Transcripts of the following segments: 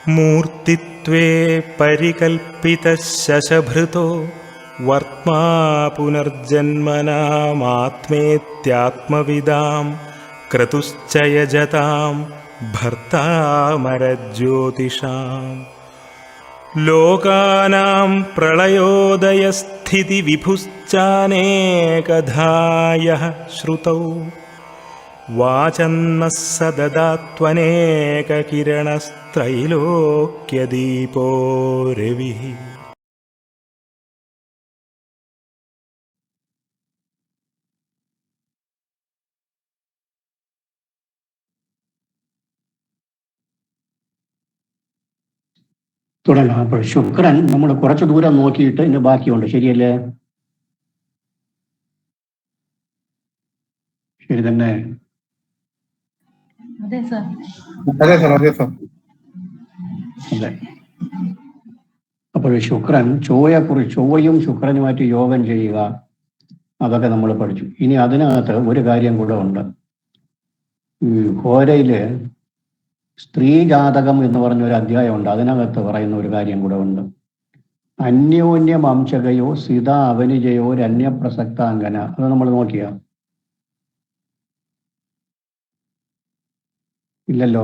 മൂർത്തിത്വേ പരികൽപ്പിതഃ ശശഭൃതോ വർത്മാ പുനർജന്മനാമാത്മേത്യാത്മവിദാം ക്രതുശ്ച യജതാം ഭർത്താമരജ്യോതിഷാം. ലോകാനാം പ്രളയോദയസ്ഥിതിവിഭുശ്ചാനേകധായഃ ശ്രുതൗ വാചന്നഃ സദദാത്വനേകകിരണസ്ത്രൈലോക്യദീപോ രവിഃ. തുടങ്ങാം. അപ്പോൾ ശുക്രൻ നമ്മൾ കുറച്ച് ദൂരം നോക്കിയിട്ട് ഇന്ന് ബാക്കിയുണ്ട്, ശരിയല്ലേ? ശരി തന്നെ. അതെ. അപ്പോൾ ശുക്രൻ ചൊവ്വയും ശുക്രനുമായിട്ട് യോഗം ചെയ്യുക, അതൊക്കെ നമ്മൾ പഠിച്ചു. ഇനി അതിനകത്ത് ഒരു കാര്യം കൂടെ ഉണ്ട്. ഈ ഹോരയില് സ്ത്രീ ജാതകം എന്ന് പറഞ്ഞൊരു അധ്യായമുണ്ട്. അതിനകത്ത് പറയുന്ന ഒരു കാര്യം കൂടെ ഉണ്ട്. അന്യോന്യം അംശകയോ സിത അവനിജയോ രന്യപ്രസക്താംഗന. അത് നമ്മൾ നോക്കിയ ഇല്ലല്ലോ?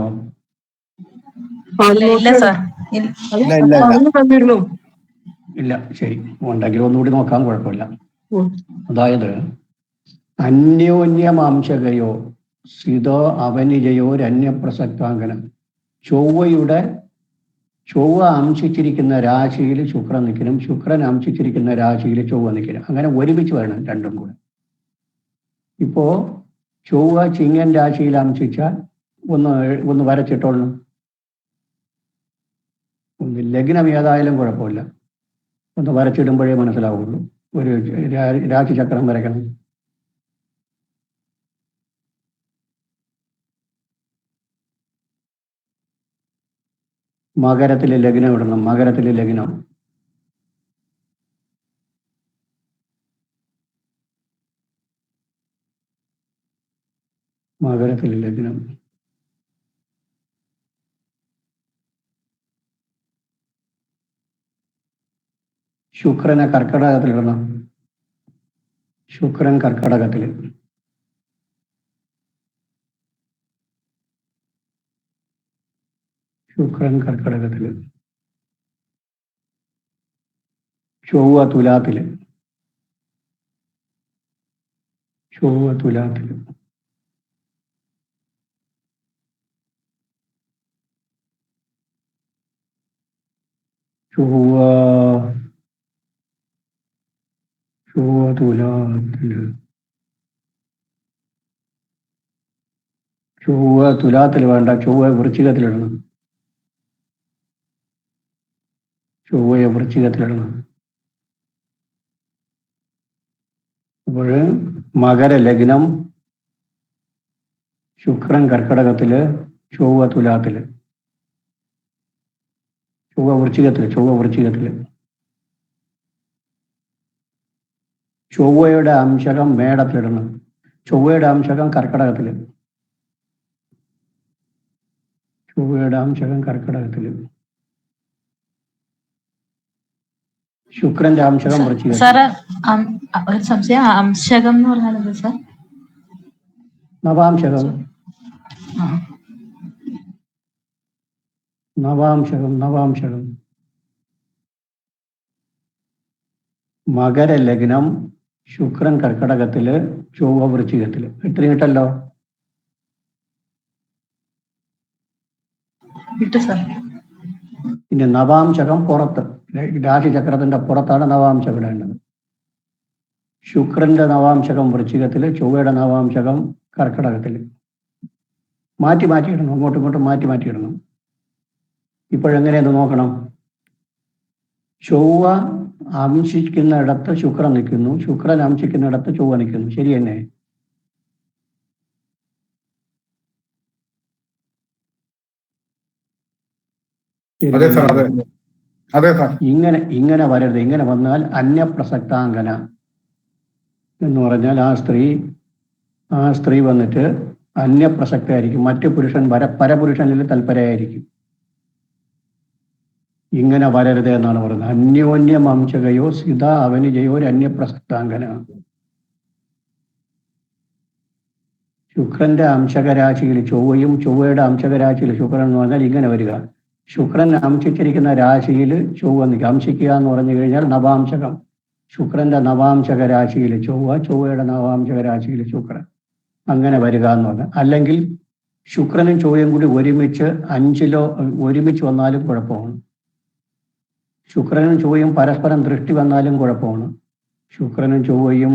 ഇല്ല. ശരി, ഉണ്ടെങ്കിൽ ഒന്നുകൂടി നോക്കാൻ കുഴപ്പമില്ല. അതായത് അന്യോന്യം അംശകയോ സിതോ അവനിജയോ രന്യപ്രസക്താംഗന. ചൊവ്വ അംശിച്ചിരിക്കുന്ന രാശിയിൽ ശുക്രൻ നിൽക്കണം, ശുക്രൻ അംശിച്ചിരിക്കുന്ന രാശിയിൽ ചൊവ്വ നിൽക്കണം. അങ്ങനെ ഒരുമിച്ച് വരണം രണ്ടും കൂടെ. ഇപ്പോ ചൊവ്വ ചിങ്ങൻ രാശിയിൽ അംശിച്ചാൽ ഒന്ന് വരച്ചിട്ടോളണം. ലഗ്നം ഏതായാലും കുഴപ്പമില്ല, ഒന്ന് വരച്ചിടുമ്പോഴേ മനസ്സിലാവുള്ളൂ. ഒരു രാശിചക്രം വരയ്ക്കണം. മകരത്തിലെ ലഗ്നം ഇടണം. മകരത്തിലെ ലഗ്നം. മകരത്തിലെ ലഗ്നം. ശുക്രനെ കർക്കടകത്തിലിടണം. ശുക്രൻ കർക്കടകത്തിൽ. ശുക്രൻ കർക്കടകത്തിൽ. ചൊവ്വ തുലാത്തില്. ചൊവ്വ തുലാത്തില്. ചൊവ്വ തുലാത്തില്. ചൊവ്വ തുലാത്തിൽ വേണ്ട, ചൊവ്വ വൃശ്ചികത്തിലിടണം. ചൊവ്വയെ വൃശ്ചികത്തിലിടണം. അപ്പോൾ മകര ലഗ്നം, ശുക്രൻ കർക്കടകത്തില്, ചൊവ്വ തുലാത്തില്. ചൊവ്വ വൃശ്ചികത്തില്. ചൊവ്വയുടെ അംശകം മേടത്തിലിടണം. ചൊവ്വയുടെ അംശകം കർക്കടകത്തില്. ചൊവ്വയുടെ അംശകം കർക്കടകത്തില്. ശുക്രന്റെ അംശകം വൃശ്ചികം. ഒരു സംശയം, അംശകം എന്ന് പറഞ്ഞാൽ എന്താ സാർ? നവാംശകം. നവാംശകം. മകര ലഗ്നം, ശുക്രൻ കർക്കടകത്തില്, ചൊവ്വ വൃശ്ചികത്തില്. ഇത്രയും കിട്ടല്ലോ. പിന്നെ നവാംശകം പുറത്ത്, രാശിചക്രത്തിന്റെ പുറത്താണ് നവാംശം ഇടേണ്ടത്. ശുക്രന്റെ നവാംശകം വൃശ്ചികത്തില്, ചൊവ്വയുടെ നവാംശകം കർക്കടകത്തില്. മാറ്റി ഇടണം, അങ്ങോട്ടും ഇങ്ങോട്ടും മാറ്റി ഇടണം. ഇപ്പോഴെങ്ങനെയെന്ന് നോക്കണം. ചൊവ്വ അംശിക്കുന്നിടത്ത് ശുക്രൻ നിൽക്കുന്നു, ശുക്രൻ അംശിക്കുന്നിടത്ത് ചൊവ്വ നിൽക്കുന്നു. ശരി തന്നെ? ഇങ്ങനെ വരരുത്. ഇങ്ങനെ വന്നാൽ അന്യപ്രസക്താംഗന എന്ന് പറഞ്ഞാൽ ആ സ്ത്രീ വന്നിട്ട് അന്യപ്രസക്തയായിരിക്കും. മറ്റു പുരുഷൻ പരപുരുഷനിൽ തൽപരയായിരിക്കും. ഇങ്ങനെ വരരുത് എന്നാണ് പറയുന്നത്. അന്യോന്യം അംശകയോ സിത അവനിജയോ ഒരു അന്യപ്രസക്താങ്കന. ശുക്രന്റെ അംശകരാശിയിൽ ചൊവ്വയും ചൊവ്വയുടെ അംശകരാശിയിൽ ശുക്രൻ എന്ന് പറഞ്ഞാൽ ഇങ്ങനെ വരിക. ശുക്രൻ അംശിച്ചിരിക്കുന്ന രാശിയിൽ ചൊവ്വ നിൽക്കുക. അംശിക്കുക എന്ന് പറഞ്ഞു കഴിഞ്ഞാൽ നവാംശകം. ശുക്രന്റെ നവാംശക രാശിയിൽ ചൊവ്വ, ചൊവ്വയുടെ നവാംശക രാശിയിൽ ശുക്രൻ, അങ്ങനെ വരിക എന്ന് പറഞ്ഞാൽ. അല്ലെങ്കിൽ ശുക്രനും ചൊവ്വയും കൂടി ഒരുമിച്ച് 5-ലോ ഒരുമിച്ച് വന്നാലും കുഴപ്പമാണ്. ശുക്രനും ചൊവ്വയും പരസ്പരം ദൃഷ്ടി വന്നാലും കുഴപ്പമാണ്. ശുക്രനും ചൊവ്വയും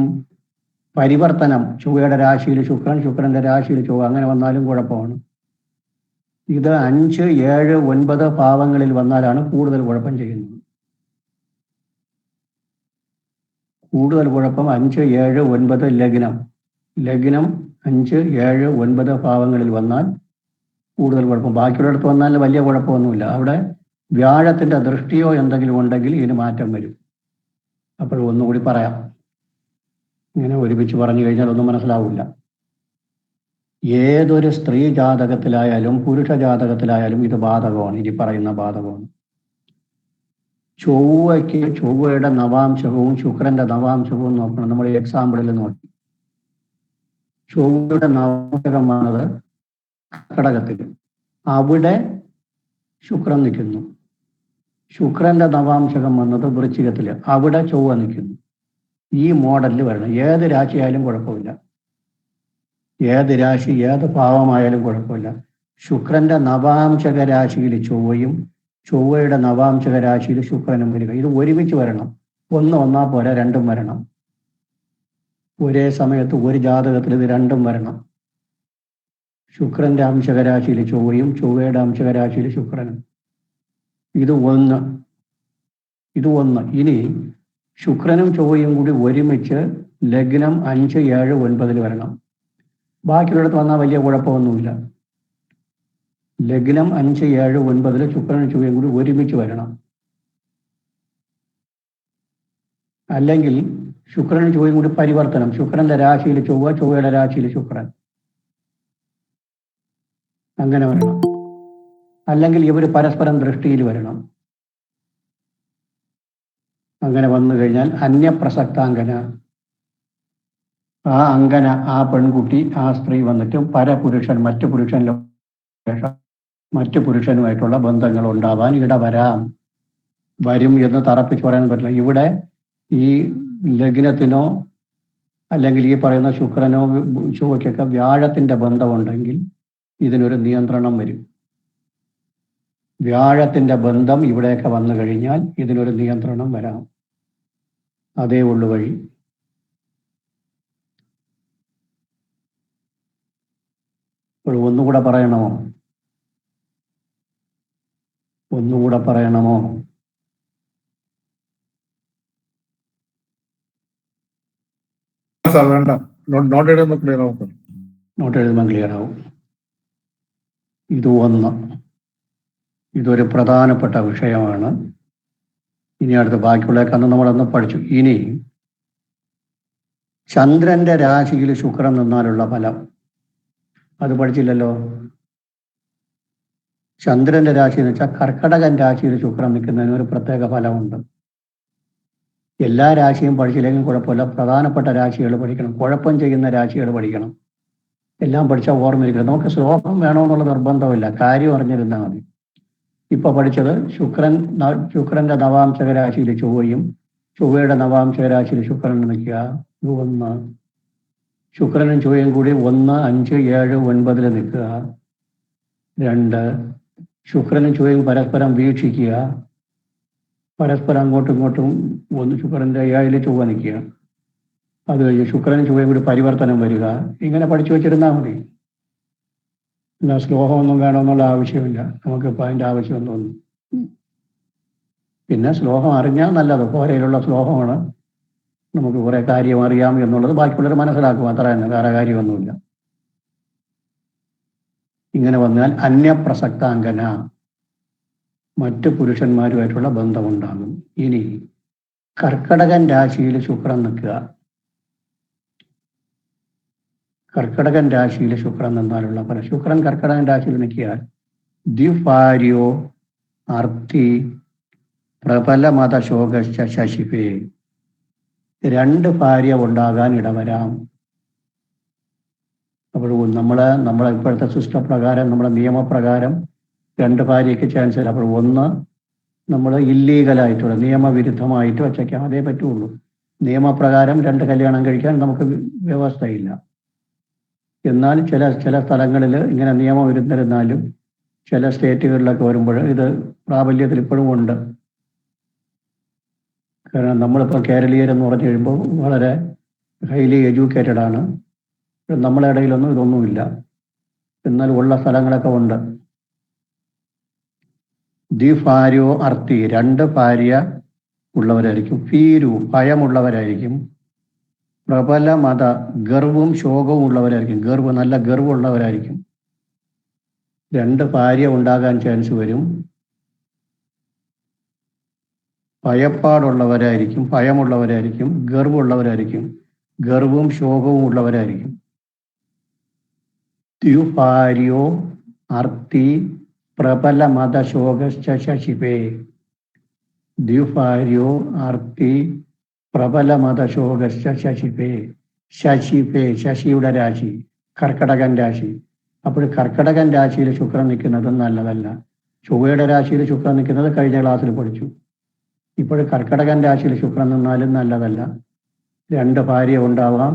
പരിവർത്തനം, ചൊവ്വയുടെ രാശിയിൽ ശുക്രൻ, ശുക്രന്റെ രാശിയിൽ ചൊവ്വ, അങ്ങനെ വന്നാലും കുഴപ്പമാണ്. ഇത് 5, 7, 9 ഭാവങ്ങളിൽ വന്നാലാണ് കൂടുതൽ കുഴപ്പം ചെയ്യുന്നത്. കൂടുതൽ കുഴപ്പം 5, 7, 9 ലഗ്നം 5, 7, 9 ഭാവങ്ങളിൽ വന്നാൽ കൂടുതൽ കുഴപ്പം. ബാക്കിയുള്ളിടത്ത് വന്നാൽ വലിയ കുഴപ്പമൊന്നുമില്ല. അവിടെ വ്യാഴത്തിന്റെ ദൃഷ്ടിയോ എന്തെങ്കിലും ഉണ്ടെങ്കിൽ ഇതിന് മാറ്റം വരും. അപ്പോൾ ഒന്നുകൂടി പറയാം. ഇങ്ങനെ ഒരുമിച്ച് പറഞ്ഞു കഴിഞ്ഞാൽ ഒന്നും മനസ്സിലാവില്ല. ഏതൊരു സ്ത്രീ ജാതകത്തിലായാലും പുരുഷ ജാതകത്തിലായാലും ഇത് ബാധകമാണ്. ഇനി പറയുന്ന ബാധകമാണ്. ചൊവ്വയ്ക്ക് ചൊവ്വയുടെ നവാംശകവും ശുക്രന്റെ നവാംശകവും നോക്കണം. നമ്മൾ എക്സാമ്പിളിൽ നോക്കി. ചൊവ്വയുടെ നവാംശകം വന്നത് കടകത്തിൽ, അവിടെ ശുക്രൻ നിൽക്കുന്നു. ശുക്രന്റെ നവാംശകം വന്നത് വൃശ്ചികത്തിൽ, അവിടെ ചൊവ്വ നിൽക്കുന്നു. ഈ മോഡലിൽ വരണം. ഏത് രാശിയായാലും കുഴപ്പമില്ല, ഏത് രാശി ഏത് ഭാവമായാലും കുഴപ്പമില്ല. ശുക്രന്റെ നവാംശക രാശിയിൽ ചൊവ്വയും ചൊവ്വയുടെ നവാംശക രാശിയിൽ ശുക്രനും വരിക. ഇത് ഒരുമിച്ച് വരണം. ഒന്ന് വന്നാൽ പോരാ, രണ്ടും വരണം. ഒരേ സമയത്ത് ഒരു ജാതകത്തിൽ ഇത് രണ്ടും വരണം. ശുക്രന്റെ അംശകരാശിയിൽ ചൊവ്വയും ചൊവ്വയുടെ അംശകരാശിയിൽ ശുക്രനും. ഇത് ഒന്ന്. ഇനി ശുക്രനും ചൊവ്വയും കൂടി ഒരുമിച്ച് ലഗ്നം 5, 7, 9 വരണം. ബാക്കിയുള്ളിടത്ത് വന്നാൽ വലിയ കുഴപ്പമൊന്നുമില്ല. ലഗ്നം 5, 7, 9 ശുക്രനും ചൊവ്വയും കൂടി ഒരുമിച്ച് വരണം. അല്ലെങ്കിൽ ശുക്രനും ചൊവ്വയും കൂടി പരിവർത്തനം, ശുക്രന്റെ രാശിയിൽ ചൊവ്വ, ചൊവ്വയുടെ രാശിയിൽ ശുക്രൻ, അങ്ങനെ വരണം. അല്ലെങ്കിൽ ഇവർ പരസ്പരം ദൃഷ്ടിയിൽ വരണം. അങ്ങനെ വന്നു കഴിഞ്ഞാൽ അന്യപ്രസക്താങ്കന. ആ അങ്കന, ആ പെൺകുട്ടി, ആ സ്ത്രീ വന്നിട്ട് പരപുരുഷൻ, മറ്റു പുരുഷനുമായിട്ടുള്ള ബന്ധങ്ങൾ ഉണ്ടാവാൻ വരും എന്ന് തറപ്പിച്ച് പറയാൻ പറ്റില്ല. ഇവിടെ ഈ ലഗ്നത്തിനോ അല്ലെങ്കിൽ ഈ പറയുന്ന ശുക്രനോ ചൊവ്വയ്ക്കൊക്കെ വ്യാഴത്തിന്റെ ബന്ധമുണ്ടെങ്കിൽ ഇതിനൊരു നിയന്ത്രണം വരും. വ്യാഴത്തിന്റെ ബന്ധം ഇവിടെയൊക്കെ വന്നു കഴിഞ്ഞാൽ ഇതിനൊരു നിയന്ത്രണം വരാം. അതേ ഉള്ളു വഴി. ഒന്നുകൂടെ പറയണമോ? വേണ്ട, നോട്ട് എഴുതുമ്പോൾ ക്ലിയർ ആവും. നോട്ട് എഴുതുമ്പോൾ ക്ലിയർ ആവും. ഇതൊരു പ്രധാനപ്പെട്ട വിഷയമാണ്. ഇനി അടുത്ത് ബാക്കിയുള്ളതൊക്കെ അന്ന് നമ്മളന്ന് പഠിച്ചു. ഇനി ചന്ദ്രന്റെ രാശിയിൽ ശുക്രൻ നിന്നാലുള്ള ഫലം അത് പഠിച്ചില്ലല്ലോ. ചന്ദ്രന്റെ രാശി എന്ന് വെച്ചാൽ കർക്കടകൻ രാശിയിൽ ശുക്രൻ നിൽക്കുന്നതിന് ഒരു പ്രത്യേക ഫലമുണ്ട്. എല്ലാ രാശിയും പഠിച്ചില്ലെങ്കിൽ കുഴപ്പമില്ല, പ്രധാനപ്പെട്ട രാശികൾ പഠിക്കണം, കുഴപ്പം ചെയ്യുന്ന രാശികൾ പഠിക്കണം. എല്ലാം പഠിച്ചാൽ ഓർമ്മയിരിക്കണം. നമുക്ക് ശ്ലോകം വേണമെന്നുള്ള നിർബന്ധമില്ല, കാര്യം അറിഞ്ഞിരുന്നാൽ മതി. ഇപ്പൊ പഠിച്ചത് ശുക്രന്റെ നവാംശക രാശിയിൽ ചൊവ്വയും ചൊവ്വയുടെ നവാംശക രാശിയിൽ ശുക്രൻ നിൽക്കുക. ഇത് 1. ശുക്രനും ചൊവ്വയും കൂടി 1, 5, 7, 9 നിൽക്കുക. 2. ശുക്രനും ചൊവ്വയും പരസ്പരം വീക്ഷിക്കുക, പരസ്പരം അങ്ങോട്ടും ഇങ്ങോട്ടും. ശുക്രന്റെ 7 ചൊവ്വ നിൽക്കുക. അത് കഴിഞ്ഞ് ശുക്രനും ചൊവ്വയും കൂടി പരിവർത്തനം വരിക. ഇങ്ങനെ പഠിച്ചു വെച്ചിരുന്നാൽ മതി. എന്നാ ശ്ലോകമൊന്നും വേണമെന്നുള്ള ആവശ്യമില്ല. നമുക്കിപ്പോൾ അതിൻ്റെ ആവശ്യമൊന്നും. പിന്നെ ശ്ലോകം അറിഞ്ഞാൽ നല്ലത്. പോരയിലുള്ള ശ്ലോകമാണ്, നമുക്ക് കുറെ കാര്യം അറിയാം എന്നുള്ളത് ബാക്കിയുള്ളവർ മനസ്സിലാക്കും, അത്ര തന്നെ, വേറെ കാര്യമൊന്നുമില്ല. ഇങ്ങനെ വന്നാൽ അന്യപ്രസക്താങ്കന, മറ്റു പുരുഷന്മാരുമായിട്ടുള്ള ബന്ധമുണ്ടാകും. ഇനി കർക്കടകൻ രാശിയിൽ ശുക്രൻ നിൽക്കുക. കർക്കടകൻ രാശിയിൽ ശുക്രൻ നിന്നാലുള്ള ഫലം. ശുക്രൻ കർക്കടകൻ രാശിയിൽ നിൽക്കിയാൽ ദ്വിഭാര്യോ അർത്ഥി പ്രബല മതശോകശ്ച ശശിപേ. 2 ഭാര്യ ഉണ്ടാകാൻ ഇടവരാം. അപ്പോൾ നമ്മളെ ഇപ്പോഴത്തെ സിസ്റ്റം പ്രകാരം, നമ്മുടെ നിയമപ്രകാരം 2 ഭാര്യയ്ക്ക് ചാൻസ് ഇല്ല. അപ്പോൾ ഒന്ന് നമ്മൾ ഇല്ലീഗലായിട്ടുള്ള നിയമവിരുദ്ധമായിട്ട് വച്ചേക്കാം, അതേ പറ്റുള്ളൂ. നിയമപ്രകാരം 2 കല്യാണം കഴിക്കാൻ നമുക്ക് വ്യവസ്ഥയില്ല. എന്നാൽ ചില സ്ഥലങ്ങളിൽ ഇങ്ങനെ നിയമം ഇരുന്നിരുന്നാലും ചില സ്റ്റേറ്റുകളിലൊക്കെ വരുമ്പോൾ ഇത് പ്രാബല്യത്തിൽ ഇപ്പോഴും ഉണ്ട്. കാരണം നമ്മളിപ്പോൾ കേരളീയരെന്ന് പറഞ്ഞു കഴിയുമ്പോൾ വളരെ ഹൈലി എഡ്യൂക്കേറ്റഡ് ആണ്. നമ്മളെ ഇടയിലൊന്നും ഇതൊന്നുമില്ല, എന്നാൽ ഉള്ള സ്ഥലങ്ങളൊക്കെ ഉണ്ട്. ദ്വിഭാര്യോ അർത്ഥി, 2 ഭാര്യ ഉള്ളവരായിരിക്കും. ഭീരു, ഭയമുള്ളവരായിരിക്കും. പ്രബല മത, ഗർവും ശോകവും ഉള്ളവരായിരിക്കും. നല്ല ഗർവുള്ളവരായിരിക്കും. 2 ഭാര്യ ഉണ്ടാകാൻ ചാൻസ് വരും. ഭയപ്പാടുള്ളവരായിരിക്കും, ഭയമുള്ളവരായിരിക്കും, ഗർവുള്ളവരായിരിക്കും. ഗർവും ശോകവും ഉള്ളവരായിരിക്കും. ദ്വിഭാര്യോ അർത്ഥി പ്രബല മതശോകശ്ച ശശിപേ. ദ്വിഭാര്യോ അർത്ഥി പ്രബല മതശോകശ്ച ശശിപേ. ശശിപേ, ശശിയുടെ രാശി, കർക്കടകൻ രാശി. അപ്പോൾ കർക്കടകൻ രാശിയിൽ ശുക്രൻ നിൽക്കുന്നത് നല്ലതല്ല. ചൊവ്വയുടെ രാശിയിൽ ശുക്രൻ നിൽക്കുന്നത് കഴിഞ്ഞ ക്ലാസ്സിൽ പഠിച്ചു. ഇപ്പോൾ കർക്കടകൻ രാശിയിൽ ശുക്രൻ നിന്നാലും നല്ലതല്ല. 2 ഭാര്യ ഉണ്ടാവാം.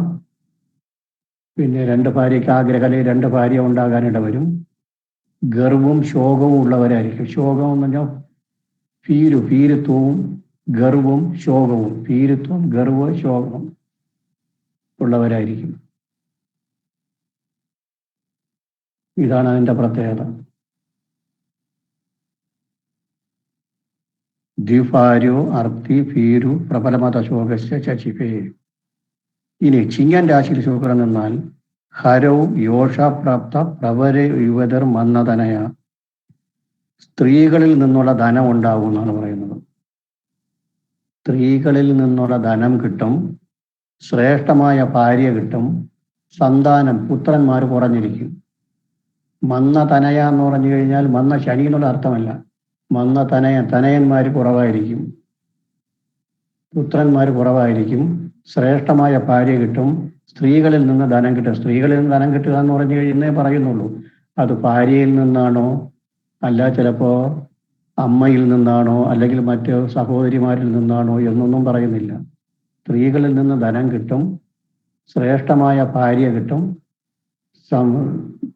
പിന്നെ 2 ഭാര്യയ്ക്ക് ആഗ്രഹത്തിൽ 2 ഭാര്യ ഉണ്ടാകാനിട വരും. ഗർവും ശോകവും ഉള്ളവരായിരിക്കും. ശോകം എന്ന് പറഞ്ഞാൽ ഭീരുത്വവും ഗർവും ശോകവും, ഭീരുത്വം, ഗർവ്, ശോകം ഉള്ളവരായിരിക്കും. ഇതാണ് അതിൻ്റെ പ്രത്യേകത. ദ്വിഭാര്യോ അർത്ഥി ഭീരു പ്രബലമത ശോകശ്ച ശശിപേ. ഇനി ചിങ്ങൻ രാശിയിൽ ശുക്രൻ നിന്നാൽ ഹരവും യോഷാപ്രാപ്ത പ്രവര യുവതർ മന്നതനയ. സ്ത്രീകളിൽ നിന്നുള്ള ധനം ഉണ്ടാവും എന്നാണ് പറയുന്നത്. സ്ത്രീകളിൽ നിന്നുള്ള ധനം കിട്ടും. ശ്രേഷ്ഠമായ ഭാര്യ കിട്ടും. സന്താനം, പുത്രന്മാർ കുറഞ്ഞിരിക്കും. മന്നതനയ എന്ന് പറഞ്ഞു കഴിഞ്ഞാൽ മന്ന ശനി എന്നുള്ള അർത്ഥമല്ല. തനയന്മാർ കുറവായിരിക്കും, പുത്രന്മാർ കുറവായിരിക്കും. ശ്രേഷ്ഠമായ ഭാര്യ കിട്ടും. സ്ത്രീകളിൽ നിന്ന് ധനം കിട്ടും. സ്ത്രീകളിൽ നിന്ന് ധനം കിട്ടുക എന്ന് പറഞ്ഞു കഴിഞ്ഞേ പറയുന്നുള്ളൂ. അത് ഭാര്യയിൽ നിന്നാണോ, അല്ല ചിലപ്പോൾ അമ്മയിൽ നിന്നാണോ, അല്ലെങ്കിൽ മറ്റ് സഹോദരിമാരിൽ നിന്നാണോ എന്നൊന്നും പറയുന്നില്ല. സ്ത്രീകളിൽ നിന്ന് ധനം കിട്ടും. ശ്രേഷ്ഠമായ ഭാര്യ കിട്ടും.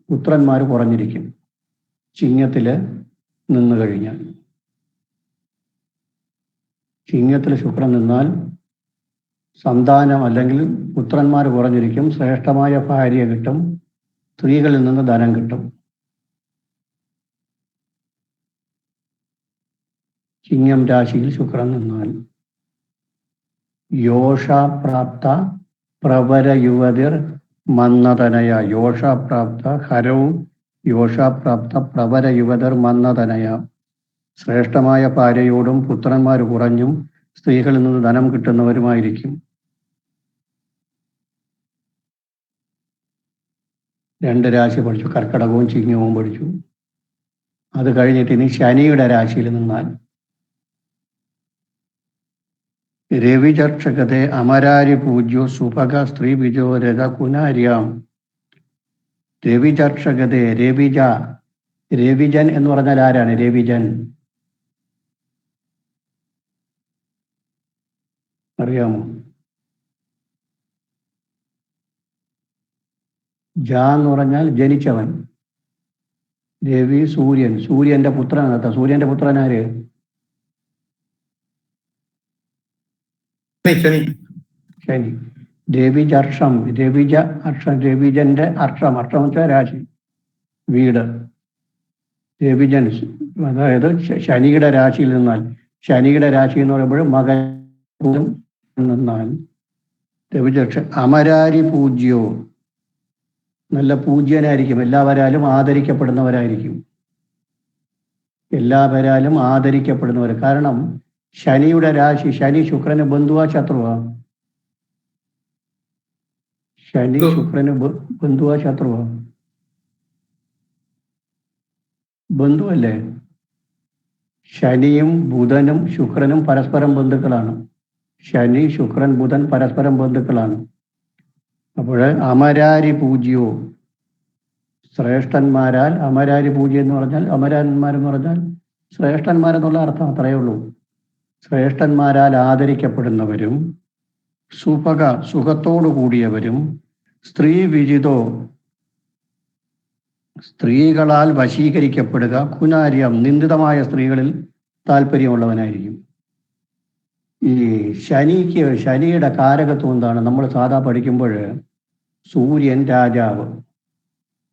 പുത്രന്മാർ കുറഞ്ഞിരിക്കും ചിങ്ങത്തിൽ നിന്ന് കഴിഞ്ഞാൽ. ചിങ്ങത്തിൽ ശുക്രൻ നിന്നാൽ സന്താനം അല്ലെങ്കിൽ പുത്രന്മാർ കുറഞ്ഞിരിക്കും. ശ്രേഷ്ഠമായ ഭാര്യ കിട്ടും. സ്ത്രീകളിൽ നിന്ന് ധനം കിട്ടും. ചിങ്ങം രാശിയിൽ ശുക്രൻ നിന്നാൽ യോഷാപ്രാപ്ത പ്രവര യുവതിർ മന്നതനയ. യോഷാപ്രാപ്ത ഹരവും യോഷാപ്രാപ്ത പ്രവര യുവതിർ മന്നതനയ. ശ്രേഷ്ഠമായ ഭാര്യയോടും പുത്രന്മാർ കുറഞ്ഞും സ്ത്രീകളിൽ നിന്ന് ധനം കിട്ടുന്നവരുമായിരിക്കും. 2 രാശി പഠിച്ചു, കർക്കടകവും ചിങ്ങവും പഠിച്ചു. അത് കഴിഞ്ഞിട്ട് ഇനി ശനിയുടെ രാശിയിൽ നിന്നാൽ രവിചക്ഷകത്തെ അമരാരി പൂജ്യോ സുഭഗ സ്ത്രീ ബിജോ രഥ കുനാര്യാം. രവിചക്ഷകത്തെ, രവിജൻ എന്ന് പറഞ്ഞാൽ ആരാണ്? രവിജൻ അറിയാമോ? എന്ന് പറഞ്ഞാൽ ജനിച്ചവൻ. രവി സൂര്യന്റെ പുത്രനാണ്. സൂര്യന്റെ പുത്രൻ ആര്? ശനി. രവിജർഷം, രവിജന്റെ അർഷം വെച്ചാൽ രാശി, വീട്. രവിജൻ, അതായത് ശനിയുടെ രാശിയിൽ നിന്നാൽ, ശനിയുടെ രാശി എന്ന് പറയുമ്പോൾ മകൻ നിന്നാൽ രവിജക്ഷ അമരാരി പൂജ്യോ, നല്ല പൂജ്യനായിരിക്കും. എല്ലാവരാലും ആദരിക്കപ്പെടുന്നവരായിരിക്കും. കാരണം ശനിയുടെ രാശി, ശനി ശുക്രന് ബന്ധുവാ ശത്രുവാ? ശനി ശുക്രന് ബന്ധുവാ ശത്രുവാ? ബന്ധുവല്ലേ? ശനിയും ബുധനും ശുക്രനും പരസ്പരം ബന്ധുക്കളാണ്. ശനി, ശുക്രൻ, ബുധൻ പരസ്പരം ബന്ധുക്കളാണ്. അപ്പോൾ അമരാരി പൂജ്യോ, ശ്രേഷ്ഠന്മാരാൽ, അമരാരി പൂജ്യം എന്ന് പറഞ്ഞാൽ അമരന്മാരെന്ന് പറഞ്ഞാൽ ശ്രേഷ്ഠന്മാരെന്നുള്ള അർത്ഥം, അത്രയേ ഉള്ളൂ. ശ്രേഷ്ഠന്മാരാൽ ആദരിക്കപ്പെടുന്നവരും സുഭക, സുഖത്തോടു കൂടിയവരും സ്ത്രീ വിജിതോ, സ്ത്രീകളാൽ വശീകരിക്കപ്പെടുക, കുനാര്യം, നിന്ദിതമായ സ്ത്രീകളിൽ താല്പര്യമുള്ളവനായിരിക്കും. ഈ ശനിയുടെ കാരകത്വം എന്താണ്? നമ്മൾ സാധാ പഠിക്കുമ്പോൾ സൂര്യൻ രാജാവ്,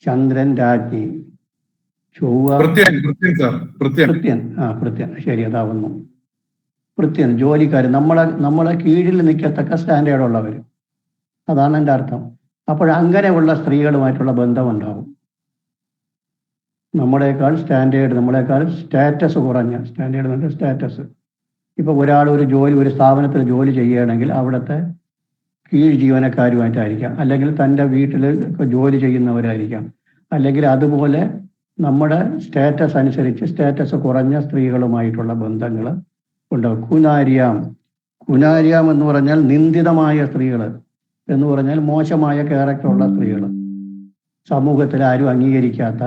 ചന്ദ്രൻ രാജ്ഞി, ചൊവ്വ ഭൃത്യൻ, ശരി, അതാവുന്നു ഭൃത്യൻ, ജോലിക്കാർ, നമ്മളെ കീഴിൽ നിൽക്കത്തക്ക സ്റ്റാൻഡേർഡ് ഉള്ളവർ, അതാണ് എൻ്റെ അർത്ഥം. അപ്പോഴങ്ങനെയുള്ള സ്ത്രീകളുമായിട്ടുള്ള ബന്ധമുണ്ടാവും. നമ്മളെക്കാൾ സ്റ്റാറ്റസ് കുറഞ്ഞ, സ്റ്റാറ്റസ്, ഇപ്പൊ ഒരാൾ ഒരു സ്ഥാപനത്തിൽ ജോലി ചെയ്യുകയാണെങ്കിൽ അവിടുത്തെ കീഴ് ജീവനക്കാരുമായിട്ടായിരിക്കാം, അല്ലെങ്കിൽ തൻ്റെ വീട്ടിൽ ജോലി ചെയ്യുന്നവരായിരിക്കാം, അല്ലെങ്കിൽ അതുപോലെ നമ്മുടെ സ്റ്റാറ്റസ് അനുസരിച്ച് സ്റ്റാറ്റസ് കുറഞ്ഞ സ്ത്രീകളുമായിട്ടുള്ള ബന്ധങ്ങൾ ഉണ്ടാവും. കുനാര്യാം എന്ന് പറഞ്ഞാൽ നിന്ദിതമായ സ്ത്രീകൾ എന്ന് പറഞ്ഞാൽ മോശമായ ക്യാരക്ടറുള്ള സ്ത്രീകൾ, സമൂഹത്തിൽ ആരും അംഗീകരിക്കാത്ത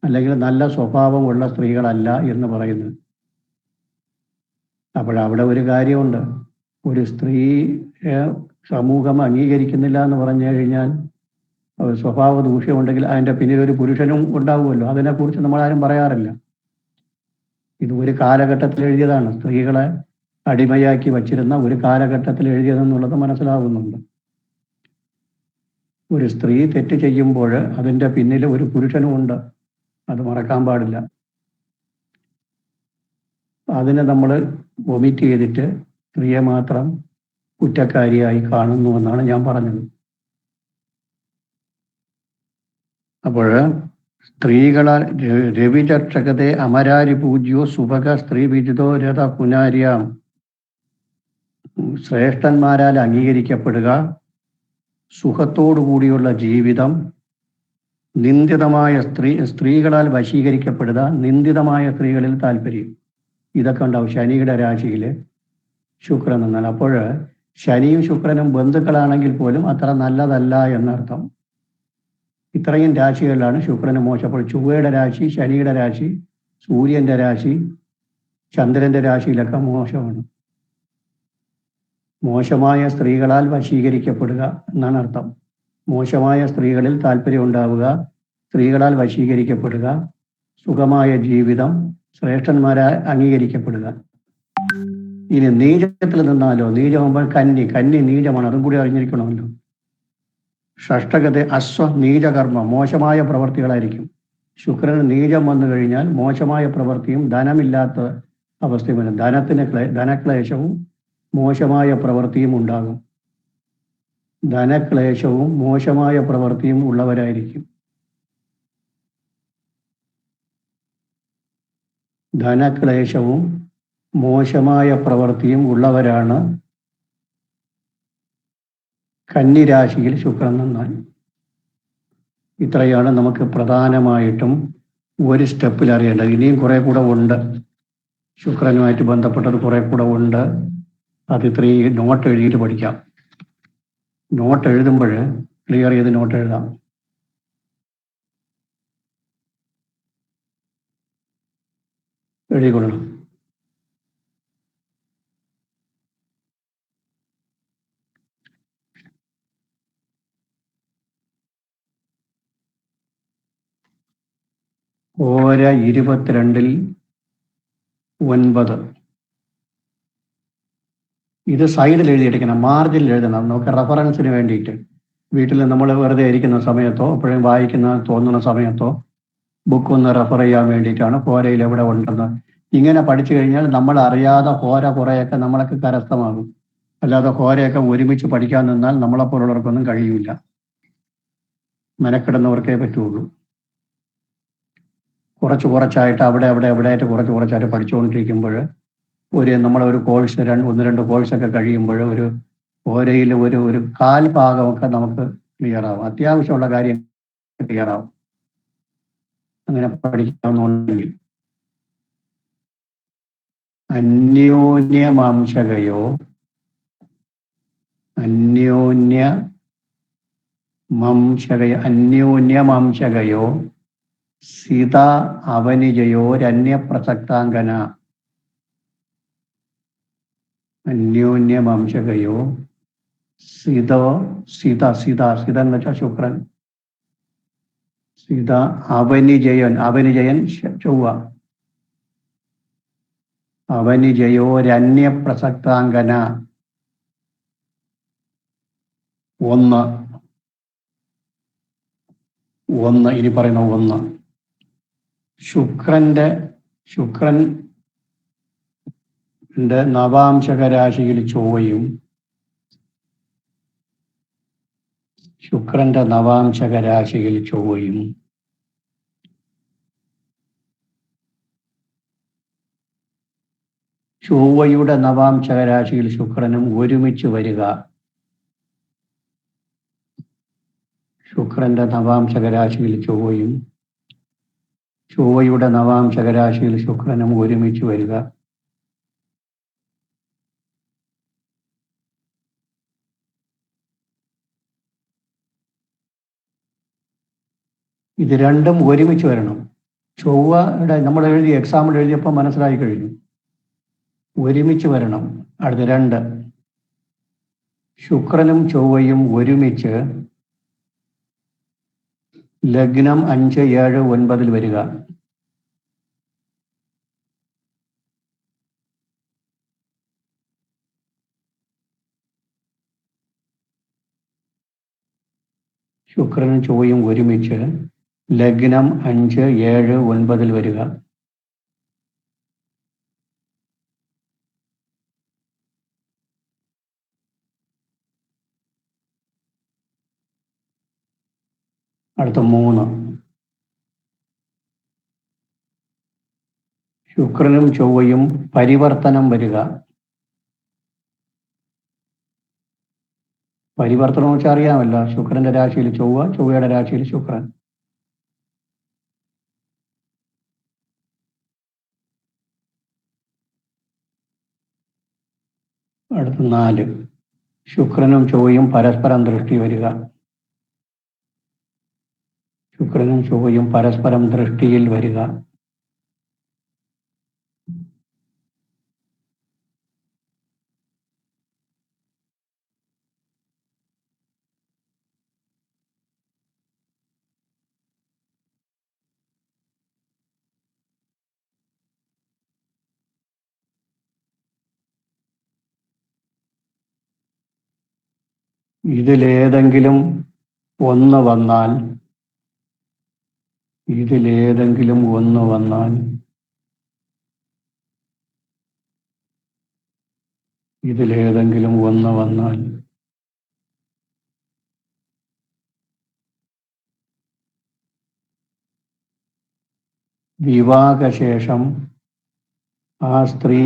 അല്ലെങ്കിൽ നല്ല സ്വഭാവമുള്ള സ്ത്രീകളല്ല എന്ന് പറയുന്നു. അപ്പോഴവിടെ ഒരു കാര്യമുണ്ട്. ഒരു സ്ത്രീ സമൂഹം അംഗീകരിക്കുന്നില്ല എന്ന് പറഞ്ഞു കഴിഞ്ഞാൽ സ്വഭാവ ദൂഷ്യമുണ്ടെങ്കിൽ അതിൻ്റെ പിന്നിൽ ഒരു പുരുഷനും ഉണ്ടാവുമല്ലോ. അതിനെക്കുറിച്ച് നമ്മളാരും പറയാറില്ല. ഇത് ഒരു കാലഘട്ടത്തിൽ എഴുതിയതാണ്, സ്ത്രീകളെ അടിമയാക്കി വച്ചിരുന്ന ഒരു കാലഘട്ടത്തിൽ എഴുതിയതെന്നുള്ളത് മനസ്സിലാവുന്നുണ്ട്. ഒരു സ്ത്രീ തെറ്റ് ചെയ്യുമ്പോൾ അതിൻ്റെ പിന്നിൽ ഒരു പുരുഷനും ഉണ്ട്, അത് മറക്കാൻ പാടില്ല. അതിനെ നമ്മൾ വൊമിറ്റ് ചെയ്തിട്ട് സ്ത്രീയെ മാത്രം കുറ്റക്കാരിയായി കാണുന്നു എന്നാണ് ഞാൻ പറഞ്ഞത്. അപ്പോൾ സ്ത്രീകളാൽ രവിചക്ഷകത്തെ അമരാരി പൂജ്യോ സുഭക സ്ത്രീ വിജിതോ രഥ കുനാര്യാം, ശ്രേഷ്ഠന്മാരാൽ അംഗീകരിക്കപ്പെടുക, സുഖത്തോടു കൂടിയുള്ള ജീവിതം, നിന്ദിതമായ സ്ത്രീകളാൽ വശീകരിക്കപ്പെടുക, നിന്ദിതമായ സ്ത്രീകളിൽ താല്പര്യം, ഇതൊക്കെ ഉണ്ടാവും ശനിയുടെ രാശിയിൽ ശുക്രൻ എന്നാൽ. അപ്പോൾ ശനിയും ശുക്രനും ബന്ധുക്കളാണെങ്കിൽ പോലും അത്ര നല്ലതല്ല എന്നർത്ഥം. ഇത്രയും രാശികളിലാണ് ശുക്രന് മോശം. അപ്പോൾ ചൊവ്വയുടെ രാശി, ശനിയുടെ രാശി, സൂര്യന്റെ രാശി, ചന്ദ്രന്റെ രാശിയിലൊക്കെ മോശമാണ്. മോശമായ സ്ത്രീകളാൽ വശീകരിക്കപ്പെടുക എന്നാണ് അർത്ഥം. മോശമായ സ്ത്രീകളിൽ താല്പര്യം ഉണ്ടാവുക, സ്ത്രീകളാൽ വശീകരിക്കപ്പെടുക, സുഖമായ ജീവിതം, ശ്രേഷ്ഠന്മാരെ അംഗീകരിക്കപ്പെടുക. ഇനി നീചത്തിൽ നിന്നാലോ, നീചമാകുമ്പോൾ കന്നി നീചമാണ്, അതും കൂടി അറിഞ്ഞിരിക്കണമല്ലോ. ഷഷ്ടകത്തെ നീചകർമ്മം, മോശമായ പ്രവർത്തികളായിരിക്കും. ശുക്രന് നീചം വന്നു കഴിഞ്ഞാൽ മോശമായ പ്രവൃത്തിയും ധനമില്ലാത്ത അവസ്ഥയും വരും. ധനക്ലേശവും മോശമായ പ്രവൃത്തിയും ഉണ്ടാകും. ധനക്ലേശവും മോശമായ പ്രവൃത്തിയും ഉള്ളവരായിരിക്കും. ധനക്ലേശവും മോശമായ പ്രവൃത്തിയും ഉള്ളവരാണ് കന്നിരാശിയിൽ ശുക്രൻ നിന്നാൽ. ഇത്രയാണ് നമുക്ക് പ്രധാനമായിട്ടും ഒരു സ്റ്റെപ്പിൽ അറിയേണ്ടത്. ഇനിയും കുറെ കൂടെ ഉണ്ട്, ശുക്രനുമായിട്ട് ബന്ധപ്പെട്ടത് കുറെ കൂടെ ഉണ്ട്. അത് ഇത്രയും നോട്ട് എഴുതിയിട്ട് പഠിക്കാം. നോട്ട് എഴുതുമ്പോൾ ക്ലിയർ ചെയ്ത് നോട്ട് എഴുതാം. എഴുതിക്കൊള്ളണം. ഓര 22-9 ഇത് സൈഡിൽ എഴുതിയിരിക്കണം, മാർജിനിൽ എഴുതണം. നമുക്ക് റെഫറൻസിന് വേണ്ടിയിട്ട് വീട്ടിൽ നമ്മൾ വെറുതെ ഇരിക്കുന്ന സമയത്തോ എപ്പോഴും വായിക്കുന്ന തോന്നുന്ന സമയത്തോ ബുക്ക് ഒന്ന് റെഫർ ചെയ്യാൻ വേണ്ടിയിട്ടാണ് ഹോരയിൽ എവിടെ ഉണ്ടെന്ന്. ഇങ്ങനെ പഠിച്ചു കഴിഞ്ഞാൽ നമ്മൾ അറിയാതെ ഹോര കുറേയൊക്കെ നമ്മളൊക്കെ കരസ്ഥമാകും. അല്ലാതെ ഹോരയൊക്കെ ഒരുമിച്ച് പഠിക്കാൻ നിന്നാൽ നമ്മളെപ്പോലുള്ളവർക്കൊന്നും കഴിയില്ല, മെനക്കെടുന്നവർക്കേ പറ്റുള്ളൂ. കുറച്ചായിട്ട് എവിടെയായിട്ട് കുറച്ചായിട്ട് പഠിച്ചുകൊണ്ടിരിക്കുമ്പോൾ നമ്മളൊരു കോഴ്സ് 1-2 കോഴ്സൊക്കെ കഴിയുമ്പോൾ ഒരു ഓരയിൽ ഒരു കാൽ ഭാഗമൊക്കെ നമുക്ക് ക്ലിയർ ആവും, അത്യാവശ്യമുള്ള കാര്യം ക്ലിയർ ആവും അങ്ങനെ പഠിക്കാവുന്നുണ്ടെങ്കിൽ. അന്യോന്യമാംശകയോ അന്യോന്യമാംശകയോ സീത അവനിജയോരന്യപ്രസക്താംഗന. അന്യോന്യമാംശകയോ സീത എന്ന് വെച്ചാൽ ശുക്രൻ. സീത അവനിജയൻ ചൊവ്വ. അവനിജയോരന്യപ്രസക്താംഗന ഒന്ന്. ഇനി പറയുന്ന ഒന്ന് ശുക്രന്റെ നവാംശക രാശിയിൽ ചൊവ്വയും ചൊവ്വയുടെ നവാംശക രാശിയിൽ ശുക്രനും ഒരുമിച്ച് വരിക. ശുക്രന്റെ നവാംശക രാശിയിൽ ചൊവ്വയുടെ നവാംശക രാശിയിൽ ശുക്രനും ഒരുമിച്ച് വരിക. ഇത് രണ്ടും ഒരുമിച്ച് വരണം. ചൊവ്വയുടെ നമ്മൾ എക്സാമ്പിൾ എഴുതിയപ്പോൾ മനസ്സിലായി കഴിഞ്ഞു. ഒരുമിച്ച് വരണം. അടുത്ത 2 ശുക്രനും ചൊവ്വയും ഒരുമിച്ച് ലഗ്നം 5, 7, 9 വരിക. ശുക്രനും ചൊവ്വയും ഒരുമിച്ച് ലഗ്നം 5, 7, 9 വരിക. അടുത്ത 3 ശുക്രനും ചൊവ്വയും പരിവർത്തനം വരിക. പരിവർത്തനം വെച്ചാൽ അറിയാമല്ല, ശുക്രന്റെ രാശിയിൽ ചൊവ്വ, ചൊവ്വയുടെ രാശിയിൽ ശുക്രൻ. അടുത്ത 4 ശുക്രനും ചൊവ്വയും പരസ്പരം ദൃഷ്ടി വരിക. ശുക്രനും ചൊവ്വയും പരസ്പരം ദൃഷ്ടിയിൽ വരിക. ഇതിലേതെങ്കിലും ഒന്ന് വന്നാൽ വിവാഹശേഷം ആ സ്ത്രീ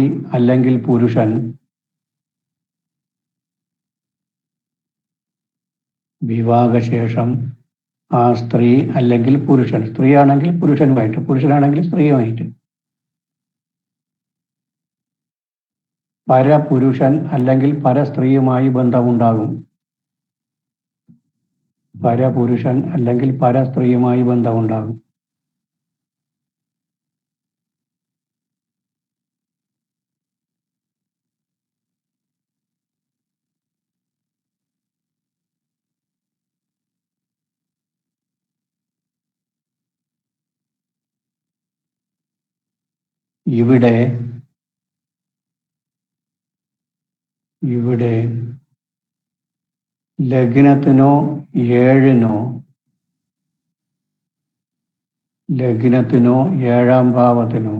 അല്ലെങ്കിൽ പുരുഷൻ സ്ത്രീയാണെങ്കിൽ പുരുഷനുമായിട്ട്, പുരുഷനാണെങ്കിൽ സ്ത്രീയുമായിട്ട്, പരപുരുഷൻ അല്ലെങ്കിൽ പരസ്ത്രീയുമായി ബന്ധമുണ്ടാകും. ഇവിടെ ലഗ്നത്തിനോ ഏഴാം ഭാവത്തിനോ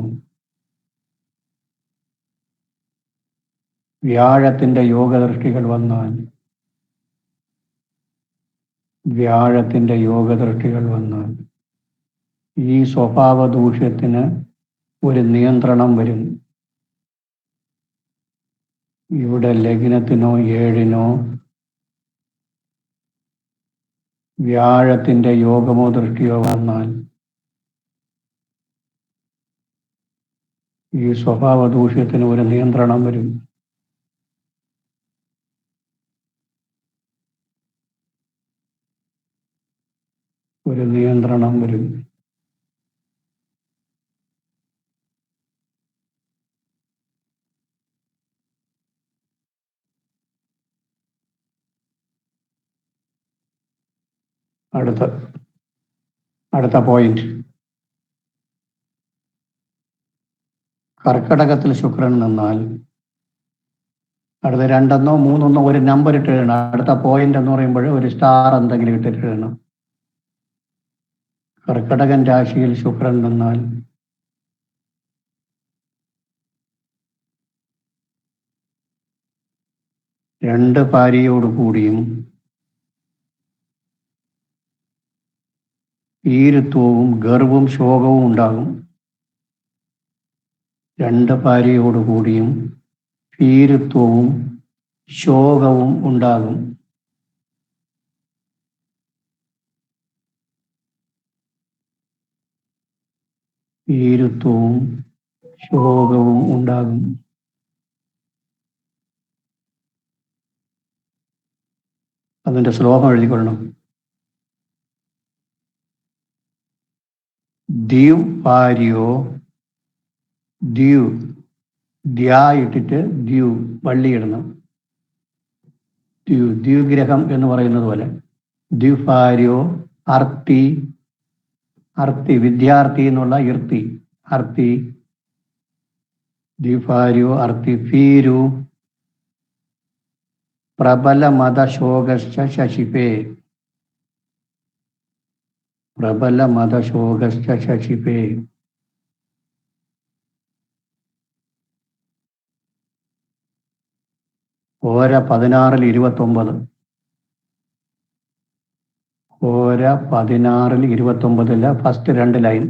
വ്യാഴത്തിന്റെ യോഗദൃഷ്ടികൾ വന്നാൽ ഈ സ്വഭാവ ദൂഷ്യത്തിന് ഒരു നിയന്ത്രണം വരും. ഇവിടെ ലഗ്നത്തിനോ ഏഴിനോ വ്യാഴത്തിന്റെ യോഗമോ ദൃഷ്ടിയോ വന്നാൽ ഈ സ്വഭാവ ദൂഷ്യത്തിന് ഒരു നിയന്ത്രണം വരും. ഒരു നിയന്ത്രണം വരും. അടുത്ത പോയിന്റ്, കർക്കടകത്തിൽ ശുക്രൻ നിന്നാൽ അടുത്ത 2 3 ഒരു നമ്പർ ഇട്ട് എഴുതണം. അടുത്ത പോയിന്റ് എന്ന് പറയുമ്പോൾ ഒരു സ്റ്റാർ എന്തെങ്കിലും ഇട്ടിട്ട് എഴുതണം. കർക്കടകൻ രാശിയിൽ ശുക്രൻ നിന്നാൽ രണ്ട് ഭാര്യയോട് കൂടിയും ഭീരുത്വവും ഗർവും ശോകവും ഉണ്ടാകും. രണ്ട് ഭാര്യയോട് കൂടിയും ഭീരുത്വവും ശോകവും ഉണ്ടാകും. ഭീരുത്വവും ശോകവും ഉണ്ടാകും. അതിന്റെ ശ്ലോകം എഴുതിക്കൊള്ളണം. ദ്യു ഭാര്യോ, ദ്യു ദ്യാ ഇട്ടിട്ട് ദ്യു വള്ളി ഇടണം. ദ്യുഗ്രഹം എന്ന് പറയുന്നത് പോലെ ദ്യുഭാര്യോ അർത്തി, അർത്തി വിദ്യാർത്ഥി എന്നുള്ള ഇർത്തി, അർത്തി ദ്യുഭാര്യോ അർത്തി ഭീരു പ്രബല മതശോകശ്ച ശശിപേ, പ്രബല മതശോകശ്ച ശശിപേ. ഓര 16-29, ഓര 16-29 ഫസ്റ്റ് 2 ലൈൻ.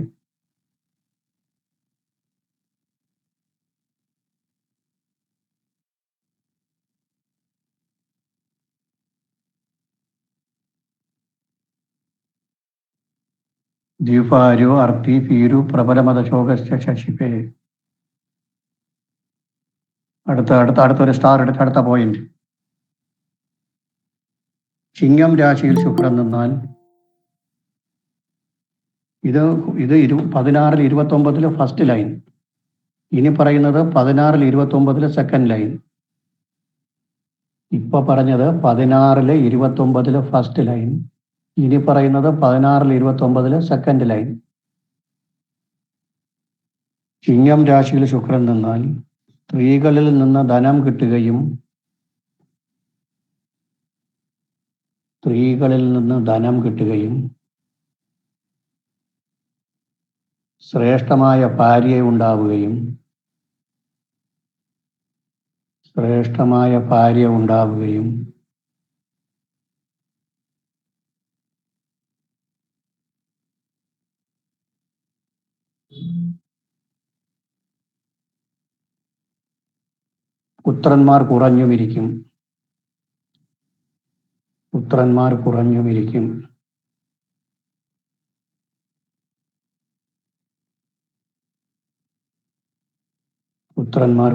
ദ്വിഭാര്യോ അർത്തി ഭീരു പ്രബലമതശോകശ്ച ശശിപേ. അടുത്തൊരു സ്റ്റാർ എടുത്ത് അടുത്ത പോയിന്റ്, ചിങ്ങം രാശിയിൽ ശുക്രൻ നിന്നാൽ ഇത് 16-29 ഫസ്റ്റ് ലൈൻ. ഇനി പറയുന്നത് 16-29 സെക്കൻഡ് ലൈൻ. ഇപ്പൊ പറഞ്ഞത് 16-29 ഫസ്റ്റ് ലൈൻ. ഇനി പറയുന്നത് 16-29 സെക്കൻഡ് ലൈൻ. ചിങ്ങം രാശിയിൽ ശുക്രൻ നിന്നാൽ സ്ത്രീകളിൽ നിന്ന് ധനം കിട്ടുകയും ശ്രേഷ്ഠമായ ഭാര്യ ഉണ്ടാവുകയും പുത്രന്മാർ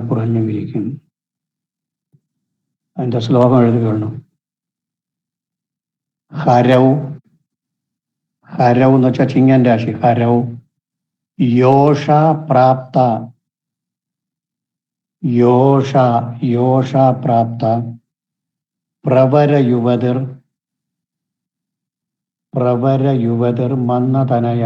കുറഞ്ഞുമിരിക്കും. അതിന്റെ ശ്ലോകം എഴുതുകയാണ്. ഹരവ് എന്ന് വെച്ചാൽ ചിങ്ങൻ രാശി. ഹരവ് യോഷ പ്രാപ്ത, യോഷ പ്രാപ്ത പ്രവര യുവതിർ മന്നതനയ.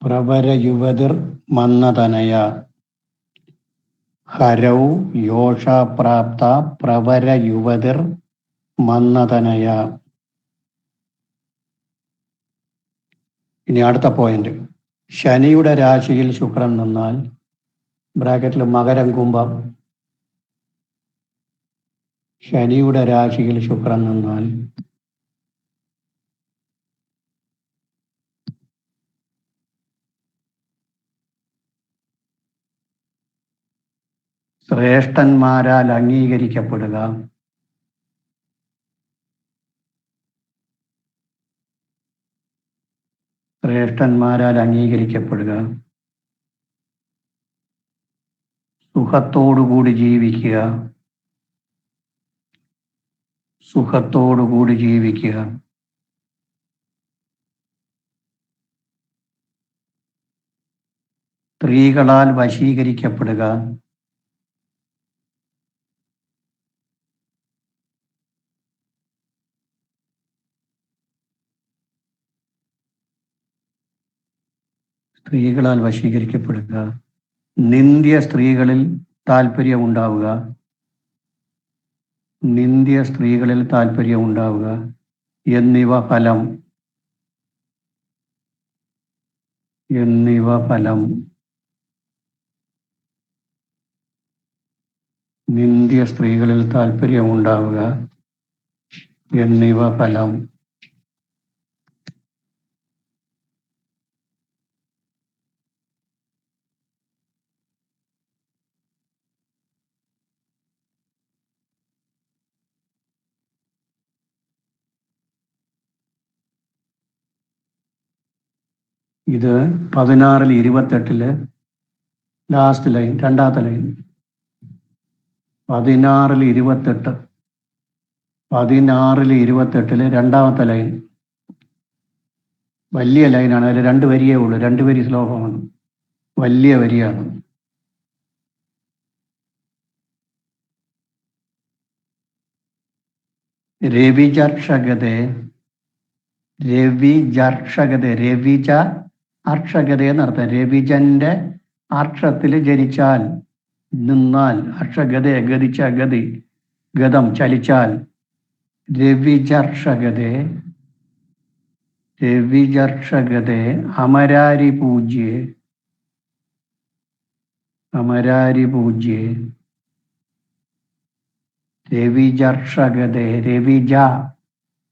പ്രവര യുവതിർ മന്നതനയ. ഹരൗ യോഷ പ്രാപ്ത പ്രവര യുവതിർ മന്നതനയ. ഇനി അടുത്ത പോയിന്റ്, ശനിയുടെ രാശിയിൽ ശുക്രൻ നിന്നാൽ ബ്രാക്കറ്റിൽ മകരം കുംഭം. ശനിയുടെ രാശിയിൽ ശുക്രൻ നിന്നാൽ ശ്രേഷ്ഠന്മാരാൽ അംഗീകരിക്കപ്പെടുക, ശ്രേഷ്ഠന്മാരാൽ അംഗീകരിക്കപ്പെടുക, സുഖത്തോടുകൂടി ജീവിക്കുക, സുഖത്തോടുകൂടി ജീവിക്കുക, സ്ത്രീകളാൽ വശീകരിക്കപ്പെടുക, സ്ത്രീകളാൽ വശീകരിക്കപ്പെടുക, നിന്ദ്യ സ്ത്രീകളിൽ താല്പര്യമുണ്ടാവുക, നിന്ദ്യ സ്ത്രീകളിൽ താല്പര്യമുണ്ടാവുക എന്നിവ ഫലം, എന്നിവ ഫലം. നിന്ദ്യ സ്ത്രീകളിൽ താല്പര്യമുണ്ടാവുക എന്നിവ ഫലം. ഇത് 16-28 ലാസ്റ്റ് ലൈൻ, രണ്ടാമത്തെ ലൈൻ. 16-28, 16-28 രണ്ടാമത്തെ ലൈൻ. വലിയ ലൈനാണ്, അതിൽ 2 വരിയേ ഉള്ളൂ, 2 വരി ശ്ലോകമാണ്, വലിയ വരിയാണ്. രവിജർഷകതേ, രവിജർഷകതേ, രവിജ അർഷകത എന്നർത്ഥം. രവിജന്റെ അർഷത്തിൽ ജനിച്ചാൽ, നിന്നാൽ, അർഷഗതേ ഗതിച്ച ഗതി, ഗതം ചലിച്ചാൽ, രവിജർഷകതേ, രവിജർഷകതേ അമരാരി പൂജ്യേ, അമരാരി പൂജ്യേ, രവിജർഷകതേ, രവിജ,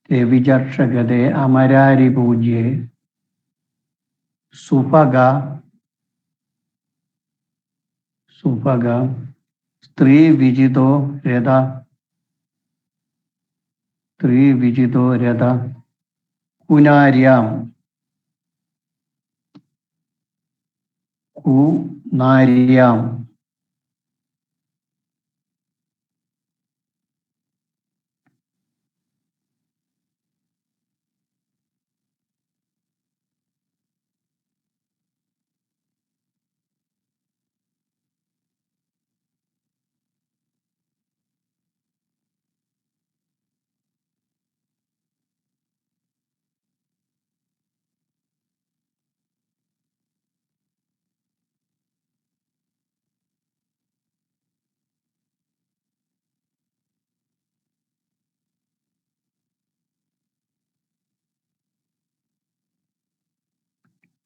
രവിജർഷകതേ അമരാരി പൂജ്യേ, സുഭഗ, സുഭഗ സ്ത്രീ വിജിതോ രഥ, സ്ത്രീ വിജിതോ രഥ, കുനാര്യാം, കുനാര്യാം,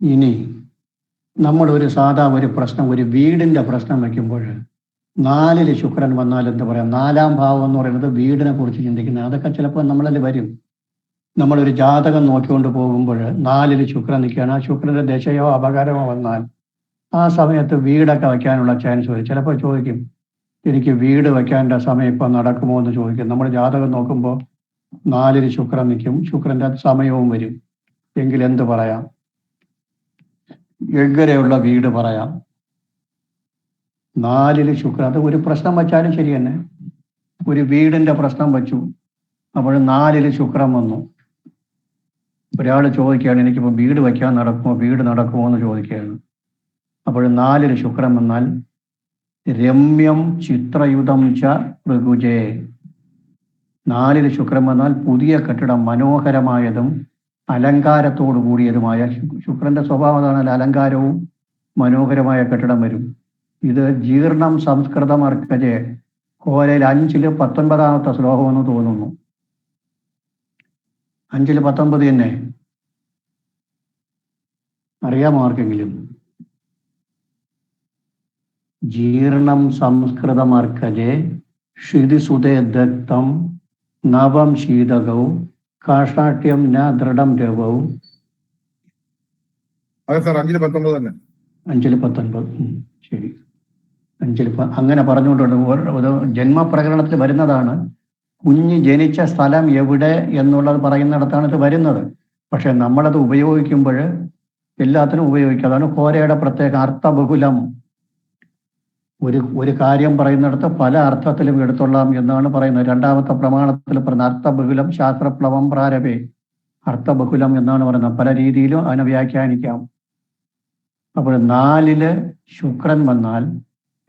ഇനി നമ്മൾ ഒരു പ്രശ്നം, ഒരു വീടിന്റെ പ്രശ്നം വയ്ക്കുമ്പോൾ 4 ശുക്രൻ വന്നാൽ എന്ത് പറയാം? 4-ാം ഭാവം എന്ന് പറയുന്നത് വീടിനെ കുറിച്ച് ചിന്തിക്കുന്നത്. അതൊക്കെ ചിലപ്പോൾ നമ്മളിൽ വരും. നമ്മളൊരു ജാതകം നോക്കിക്കൊണ്ട് പോകുമ്പോൾ 4 ശുക്രൻ നിൽക്കുകയാണ്, ആ ശുക്രന്റെ ദശയോ അപകാരമോ വന്നാൽ ആ സമയത്ത് വീടൊക്കെ വയ്ക്കാനുള്ള ചാൻസ് വരും. ചിലപ്പോൾ ചോദിക്കും, എനിക്ക് വീട് വയ്ക്കാനുള്ള സമയം ഇപ്പം നടക്കുമോ എന്ന് ചോദിക്കും. നമ്മൾ ജാതകം നോക്കുമ്പോൾ 4 ശുക്രൻ നിൽക്കും, ശുക്രന്റെ സമയവും വരും. എങ്കിൽ എന്ത് പറയാം? എങ്ങനെയുള്ള വീട് പറയാം? 4 ശുക്രൻ, അത് ഒരു പ്രശ്നം വച്ചാലും ശരി തന്നെ. ഒരു വീടിന്റെ പ്രശ്നം വച്ചു, അപ്പോൾ 4 ശുക്രൻ വന്നു. ഒരാൾ ചോദിക്കുകയാണ്, എനിക്കിപ്പോൾ വീട് വയ്ക്കാൻ നടക്കുമോ, വീട് നടക്കുമോ എന്ന് ചോദിക്കുകയാണ്. അപ്പോൾ 4 ശുക്രൻ വന്നാൽ രമ്യം ചിത്രയുധം ച ഋഗുജേ, 4 ശുക്രൻ വന്നാൽ പുതിയ കെട്ടിടം, മനോഹരമായതും അലങ്കാരത്തോടു കൂടിയതുമായ, ശുക്രന്റെ സ്വഭാവം അതാണ്, അലങ്കാരവും മനോഹരമായ കെട്ടിടം വരും. ഇത് ജീർണം സംസ്കൃതം അർക്കജെ, കോരയിൽ 5-19 ശ്ലോകമെന്ന് തോന്നുന്നു. 5-19 തന്നെ അറിയാമോ ആർക്കെങ്കിലും? ജീർണം സംസ്കൃതം അർക്കജെ ക്ഷിതിസുതേ ദഗ്ധം നവം ശീതകവും കാഷാട്യം ന ദൃഢം രവവും. അതെ സാർ, 5:19 തന്നെ. 5:19. ശരി. 5 അങ്ങനെ പറഞ്ഞുകൊണ്ടുണ്ട്. ജന്മപ്രകരണത്തിൽ വരുന്നതാണ്. കുഞ്ഞ് ജനിച്ച സ്ഥലം എവിടെ എന്നുള്ളത് പറയുന്നിടത്താണ് ഇത് വരുന്നത്. പക്ഷെ നമ്മളത് ഉപയോഗിക്കുമ്പോൾ എല്ലാത്തിനും ഉപയോഗിക്കുക. അതാണ് കോരയുടെ പ്രത്യേക അർത്ഥബഹുലം. ഒരു കാര്യം പറയുന്നിടത്ത് പല അർത്ഥത്തിലും എടുത്തുള്ളാം എന്നാണ് പറയുന്നത്. രണ്ടാമത്തെ പ്രമാണത്തിൽ പറയുന്ന അർത്ഥബഹുലം ശാസ്ത്രപ്ലവം പ്രാരഭേ. അർത്ഥബഹുലം എന്നാണ് പറയുന്നത്. പല രീതിയിലും അതിനെ വ്യാഖ്യാനിക്കാം. അപ്പോൾ 4 ശുക്രൻ വന്നാൽ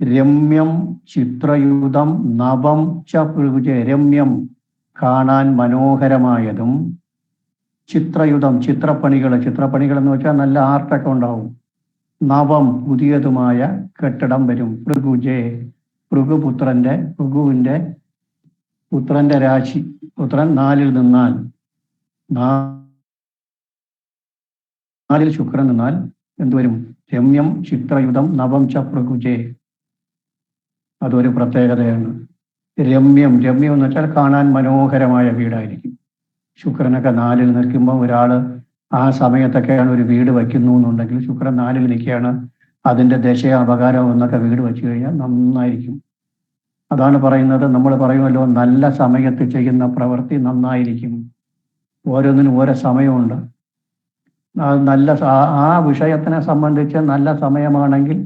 രമ്യം ചിത്രയുതം നവം ച പൃഗുജേ. രമ്യം കാണാൻ മനോഹരമായതും, ചിത്രയുതം ചിത്രപ്പണികൾ എന്ന് വെച്ചാൽ നല്ല ആർട്ടൊക്കെ ഉണ്ടാവും. നവം പുതിയതുമായ കെട്ടിടം വരും. പൃഗുജേ പൃഗുവിന്റെ പുത്രന്റെ രാശി. പുത്രൻ 4 നിന്നാൽ 4 ശുക്രൻ നിന്നാൽ എന്തുവരും? രമ്യം ചിത്രയുതം നവം ച പൃഗുജേ. അതൊരു പ്രത്യേകതയാണ്. രമ്യം എന്ന് വെച്ചാൽ കാണാൻ മനോഹരമായ വീടായിരിക്കും. ശുക്രനൊക്കെ 4 നിൽക്കുമ്പോൾ ഒരാള് ആ സമയത്തൊക്കെയാണ് ഒരു വീട് വയ്ക്കുന്നു എന്നുണ്ടെങ്കിൽ ശുക്രൻ 4 നിൽക്കുകയാണ്, അതിന്റെ ദശയോ അപകാരമോ എന്നൊക്കെ വീട് വെച്ച് കഴിഞ്ഞാൽ നന്നായിരിക്കും. അതാണ് പറയുന്നത്. നമ്മൾ പറയുമല്ലോ, നല്ല സമയത്ത് ചെയ്യുന്ന പ്രവൃത്തി നന്നായിരിക്കും. ഓരോന്നിനും ഓരോ സമയമുണ്ട്. അത് നല്ല ആ വിഷയത്തിനെ സംബന്ധിച്ച് നല്ല സമയമാണെങ്കിൽ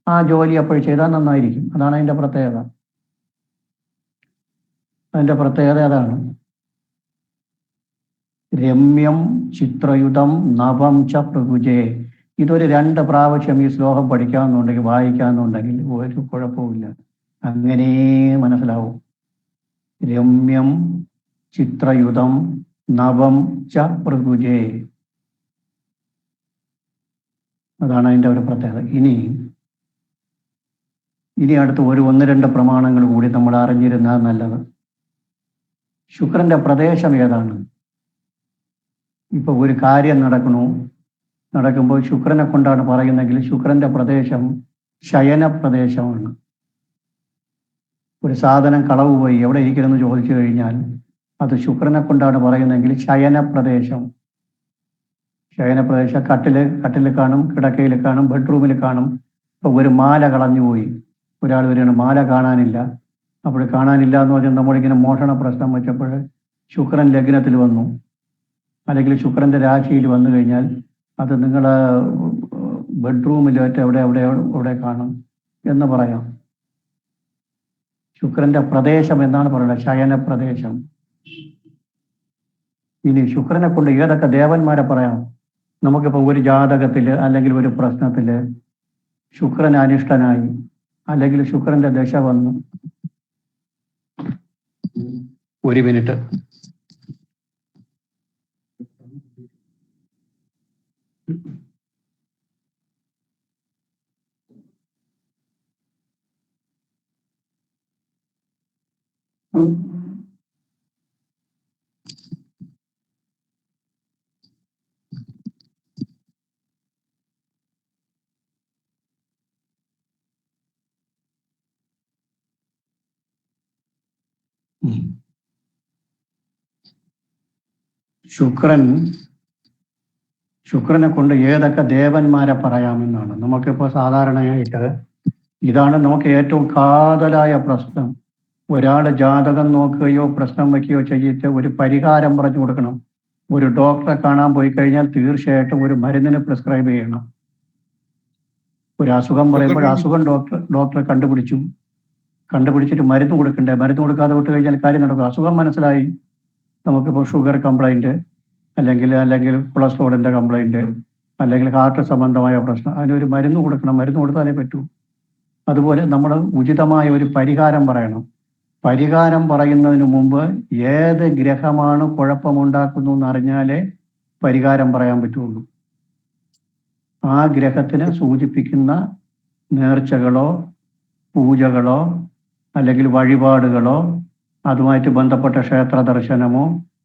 ആ ജോലി അപ്പോൾ ചെയ്താൽ നന്നായിരിക്കും. അതാണ് അതിന്റെ പ്രത്യേകത. അതാണ്. രമ്യം ചിത്രയുതം നവം ച പൃഗുജേ. ഇതൊരു 2 പ്രാവശ്യം ഈ ശ്ലോകം പഠിക്കാമെന്നുണ്ടെങ്കിൽ വായിക്കാമെന്നുണ്ടെങ്കിൽ ഒരു കുഴപ്പമില്ല, അങ്ങനെ മനസ്സിലാവും. രമ്യം ചിത്രയുതം നവം ച പൃഗുജേ. അതാണ് അതിൻ്റെ ഒരു പ്രത്യേകത. ഇനി അടുത്ത് 1-2 പ്രമാണങ്ങൾ കൂടി നമ്മൾ അറിഞ്ഞിരുന്നാൽ നല്ലത്. ശുക്രന്റെ പ്രദേശം ഏതാണ്? ഇപ്പൊ ഒരു കാര്യം നടക്കുമ്പോൾ ശുക്രനെ കൊണ്ടാണ് പറയുന്നെങ്കിൽ ശുക്രന്റെ പ്രദേശം ശയന പ്രദേശമാണ്. ഒരു സാധനം കളവ് പോയി എവിടെ ഇരിക്കണമെന്ന് ചോദിച്ചു കഴിഞ്ഞാൽ അത് ശുക്രനെ കൊണ്ടാണ് പറയുന്നെങ്കിൽ ശയന പ്രദേശം കട്ടിൽ കാണും, കിടക്കയിൽ കാണും, ബെഡ്റൂമിൽ കാണും. ഇപ്പൊ ഒരു മാല കളഞ്ഞുപോയി, ഒരാൾ വരികയാണ്, മാല കാണാനില്ല. അപ്പോൾ കാണാനില്ല എന്ന് പറഞ്ഞാൽ നമ്മളിങ്ങനെ മോഷണ പ്രശ്നം വെച്ചപ്പോൾ ശുക്രൻ ലഗ്നത്തിൽ വന്നു, അല്ലെങ്കിൽ ശുക്രന്റെ രാശിയിൽ വന്നു കഴിഞ്ഞാൽ അത് നിങ്ങളെ ബെഡ്റൂമിലേറ്റ് എവിടെ കാണും എന്ന് പറയാം. ശുക്രന്റെ പ്രദേശം എന്നാണ് പറയുന്നത്, ശയന പ്രദേശം. ഇനി ശുക്രനെ കൊണ്ട് ഏതൊക്കെ ദേവന്മാരെ പറയാം? നമുക്കിപ്പോൾ ഒരു ജാതകത്തില് അല്ലെങ്കിൽ ഒരു പ്രശ്നത്തില് ശുക്രൻ അനിഷ്ടനായി, അല്ലെങ്കിൽ ശുക്രന്റെ ദശ വന്നു. 1 മിനിറ്റ്. ശുക്രനെ കൊണ്ട് ഏതൊക്കെ ദേവന്മാരെ പറയാമെന്നാണ്. നമുക്കിപ്പോൾ സാധാരണയായിട്ട് ഇതാണ് നമുക്ക് ഏറ്റവും കാതലായ പ്രശ്നം. ഒരാൾ ജാതകം നോക്കുകയോ പ്രശ്നം വയ്ക്കുകയോ ചെയ്തിട്ട് ഒരു പരിഹാരം പറഞ്ഞു കൊടുക്കണം. ഒരു ഡോക്ടറെ കാണാൻ പോയി കഴിഞ്ഞാൽ തീർച്ചയായിട്ടും ഒരു മരുന്നിന് പ്രിസ്ക്രൈബ് ചെയ്യണം. ഒരു അസുഖം പറയുമ്പോൾ അസുഖം ഡോക്ടറെ കണ്ടുപിടിച്ചിട്ട് മരുന്ന് കൊടുക്കണ്ടേ. മരുന്ന് കൊടുക്കാതെ വിട്ട് കഴിഞ്ഞാൽ കാര്യം നടക്കും. അസുഖം മനസ്സിലായി, നമുക്കിപ്പോൾ ഷുഗർ കംപ്ലൈൻറ്റ്, അല്ലെങ്കിൽ കൊളസ്ട്രോളിൻ്റെ കംപ്ലൈൻറ്റ്, അല്ലെങ്കിൽ ഹാർട്ട് സംബന്ധമായ പ്രശ്നം, അതിനൊരു മരുന്ന് കൊടുക്കണം. മരുന്ന് കൊടുത്താലേ പറ്റൂ. അതുപോലെ നമ്മൾ ഉചിതമായ ഒരു പരിഹാരം പറയണം. പരിഹാരം പറയുന്നതിന് മുമ്പ് ഏത് ഗ്രഹമാണ് കുഴപ്പമുണ്ടാക്കുന്നു എന്നറിഞ്ഞാലേ പരിഹാരം പറയാൻ പറ്റുള്ളൂ. ആ ഗ്രഹത്തിന് സൂചിപ്പിക്കുന്ന നേർച്ചകളോ പൂജകളോ അല്ലെങ്കിൽ വഴിപാടുകളോ അതുമായിട്ട് ബന്ധപ്പെട്ട ക്ഷേത്ര ദർശനമോ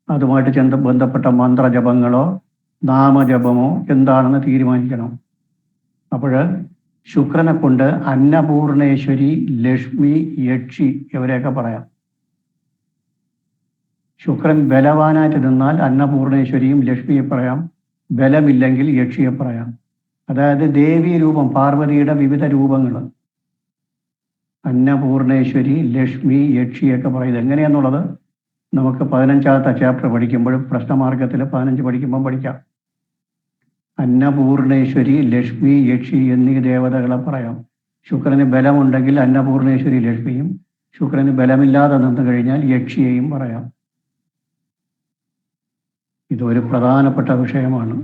അതുമായിട്ട് ബന്ധപ്പെട്ട മന്ത്രജപങ്ങളോ നാമജപമോ എന്താണെന്ന് തീരുമാനിക്കണം. അപ്പോൾ ശുക്രനെ കൊണ്ട് അന്നപൂർണേശ്വരി, ലക്ഷ്മി, യക്ഷി ഇവരെയൊക്കെ പറയാം. ശുക്രൻ ബലവാനായിട്ട് നിന്നാൽ അന്നപൂർണേശ്വരിയും ലക്ഷ്മിയെ പറയാം, ബലമില്ലെങ്കിൽ യക്ഷിയെ പറയാം. അതായത് ദേവീ രൂപം, പാർവതിയുടെ വിവിധ രൂപങ്ങൾ, അന്നപൂർണേശ്വരി, ലക്ഷ്മി, യക്ഷിയൊക്കെ പറയുന്നത് എങ്ങനെയാന്നുള്ളത് നമുക്ക് 15ാമത്തെ ചാപ്റ്റർ പഠിക്കുമ്പോൾ, പ്രശ്നമാർഗത്തിൽ 15 പഠിക്കുമ്പം പഠിക്കാം. അന്നപൂർണേശ്വരി, ലക്ഷ്മി, യക്ഷി എന്നീ ദേവതകളെ പറയാം. ശുക്രന് ബലമുണ്ടെങ്കിൽ അന്നപൂർണേശ്വരി ലക്ഷ്മിയും, ശുക്രന് ബലമില്ലാതെ നിന്ന് കഴിഞ്ഞാൽ യക്ഷിയെയും പറയാം. ഇതൊരു പ്രധാനപ്പെട്ട വിഷയമാണ്.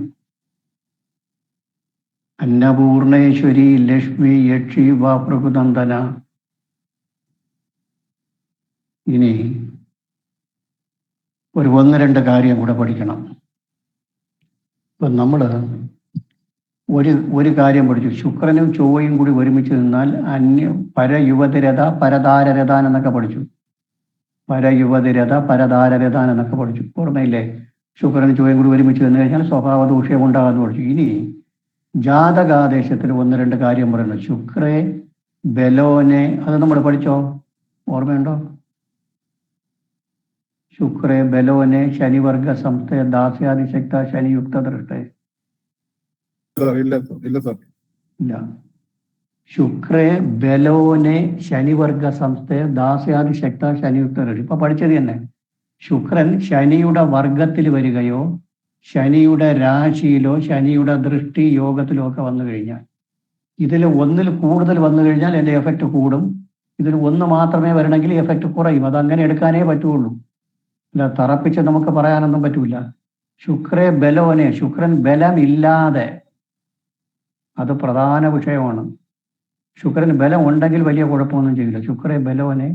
അന്നപൂർണേശ്വരി, ലക്ഷ്മി, യക്ഷി, വാപൃകുനന്ദന. ഇനി ഒരു 1-2 കാര്യം കൂടെ പഠിക്കണം. ഇപ്പം നമ്മൾ ഒരു കാര്യം പഠിച്ചു. ശുക്രനും ചൊവ്വയും കൂടി ഒരുമിച്ച് നിന്നാൽ പരയുവതിരഥ പരതാരരഥാൻ എന്നൊക്കെ പഠിച്ചു. പരയുവതിരഥ പരതാരരഥാൻ എന്നൊക്കെ പഠിച്ചു. ഓർമ്മയില്ലേ? ശുക്രനും ചൊവ്വയും കൂടി ഒരുമിച്ച് നിന്ന് കഴിഞ്ഞാൽ സ്വഭാവ ദൂഷ്യം ഉണ്ടാകാമെന്ന് പഠിച്ചു. ഇനി ജാതകാദേശത്തിൽ 1-2 കാര്യം പറയുന്നു. ശുക്രേ ബലോനെ, അത് നമ്മൾ പഠിച്ചോ? ഓർമ്മയുണ്ടോ? ശുക്രേ ബലോനെ ശനിവർഗ സംസ്ഥ ദാസ്യാദിശക്ത ശനിയുക്ത ദൃഷ്ടേ. ഇല്ല സർ. ഇല്ല. ശുക്രേ ബലോനെ ശനിവർഗ സംസ്ഥ ദാസ്യാദിശക്ത ശനിയുക്ത ദൃഷ്ടി. ഇപ്പൊ പഠിച്ചത് തന്നെ. ശുക്രൻ ശനിയുടെ വർഗത്തിൽ വരികയോ ശനിയുടെ രാശിയിലോ ശനിയുടെ ദൃഷ്ടി യോഗത്തിലോ ഒക്കെ വന്നു കഴിഞ്ഞാൽ, ഇതിൽ ഒന്നിൽ കൂടുതൽ വന്നു കഴിഞ്ഞാൽ എൻ്റെ എഫക്റ്റ് കൂടും. ഇതിൽ ഒന്ന് മാത്രമേ വരണമെങ്കിൽ എഫക്റ്റ് കുറയും. അതങ്ങനെ എടുക്കാനേ പറ്റുള്ളൂ. അല്ല തറപ്പിച്ച് നമുക്ക് പറയാനൊന്നും പറ്റൂല. ശുക്രേ ബലോനെ, ശുക്രൻ ബലമില്ലാതെ, അത് പ്രധാന വിഷയമാണ്. ശുക്രൻ ബലം ഉണ്ടെങ്കിൽ വലിയ കുഴപ്പമൊന്നും ചെയ്യില്ല. ശുക്രേ ബലോനെ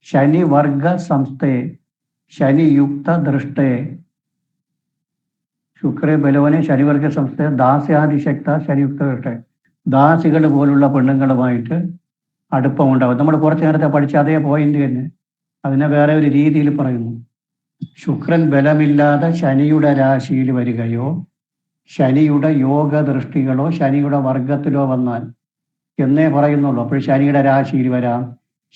ശനി വർഗ സംസ്ഥയെ ശനിയുക്ത ദൃഷ്ടേ. ശുക്രേ ബലോനെ ശനിവർഗ സംസ്ഥയെ ദാസ്യാദിശക്ത ശനിയുക്ത ദൃഷ്ടേ. ദാസികൾ പോലുള്ള പെണ്ണുങ്ങളുമായിട്ട് അടുപ്പമുണ്ടാവും. നമ്മൾ കുറച്ച് നേരത്തെ പഠിച്ച അതേ പോയിന്റ് തന്നെ, അതിനെ വേറെ ഒരു രീതിയിൽ പറയുന്നു. ശുക്രൻ ബലമില്ലാതെ ശനിയുടെ രാശിയിൽ വരികയോ ശനിയുടെ യോഗ ദൃഷ്ടികളോ ശനിയുടെ വർഗത്തിലോ വന്നാൽ എന്നേ പറയുന്നുള്ളൂ. അപ്പോൾ ശനിയുടെ രാശിയിൽ വരാം,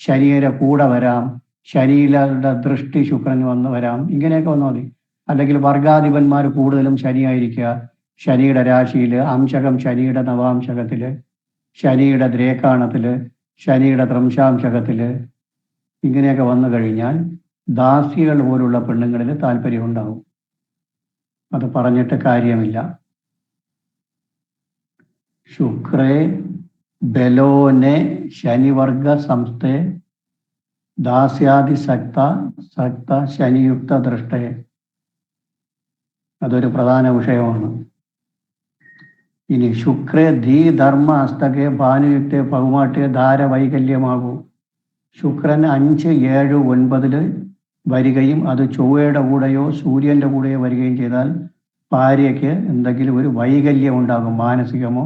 ശനിയുടെ കൂടെ വരാം, ശനിയുടെ ദൃഷ്ടി ശുക്രൻ വന്ന് വരാം, ഇങ്ങനെയൊക്കെ വന്നാൽ മതി. അല്ലെങ്കിൽ വർഗാധിപന്മാർ കൂടുതലും ശനിയായിരിക്കുക, ശനിയുടെ രാശിയിൽ, അംശകം ശനിയുടെ നവാംശകത്തിൽ, ശനിയുടെ ദ്രേക്കാണത്തിൽ, ശനിയുടെ ത്രംശാംശകത്തിൽ, ഇങ്ങനെയൊക്കെ വന്നു കഴിഞ്ഞാൽ ദാസികൾ പോലുള്ള പെണ്ണുങ്ങളിൽ താല്പര്യം ഉണ്ടാവും. അത് പറഞ്ഞിട്ട് കാര്യമില്ല. ശുക്രേ ബലോനെ ശനിവർഗ സംസ്ഥേ ദാസ്യാദിസക്ത സക്ത ശനിയുക്ത ദൃഷ്ടയെ. അതൊരു പ്രധാന വിഷയമാണ്. ഇനി ശുക്രേ ധീ ധർമ്മ അസ്തകെ ഭാനുയുക്തെ പൗമാട്ടെ ധാര വൈകല്യമാകൂ. ശുക്രൻ 5, 7, 9 വരികയും അത് ചൊവ്വയുടെ കൂടെയോ സൂര്യൻ്റെ കൂടെയോ വരികയും ചെയ്താൽ ഭാര്യയ്ക്ക് എന്തെങ്കിലും ഒരു വൈകല്യം ഉണ്ടാകും. മാനസികമോ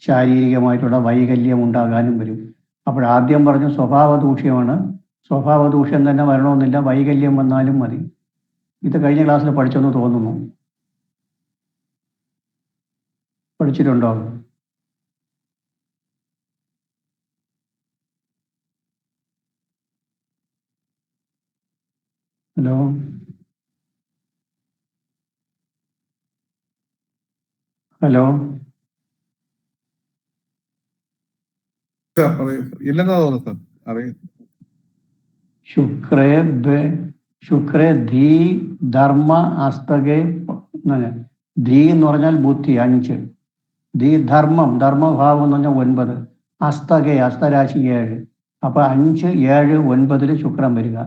ശാരീരികമായിട്ടുള്ള വൈകല്യം ഉണ്ടാകാനും വരും. അപ്പോഴാദ്യം പറഞ്ഞു സ്വഭാവ ദൂഷ്യമാണ്. സ്വഭാവ ദൂഷ്യം തന്നെ വരണമെന്നില്ല, വൈകല്യം വന്നാലും മതി. ഇത് കഴിഞ്ഞ ക്ലാസ്സിൽ പഠിച്ചെന്ന് തോന്നുന്നു. പഠിച്ചിട്ടുണ്ടോ? ഹലോ ഹലോ ഇല്ലെന്നാ തോന്നുന്നു സർ. അറിയാം. ശുക്രേ ധീ ധർമ്മ അസ്തകെ. ധീ എന്ന് പറഞ്ഞാൽ ബുദ്ധി 5, ധീ ധർമ്മം, ധർമ്മഭാവം എന്ന് പറഞ്ഞാൽ 9, അസ്തകെ അസ്തരാശി 7. അപ്പൊ 5, 7, 9 ശുക്രൻ വരിക.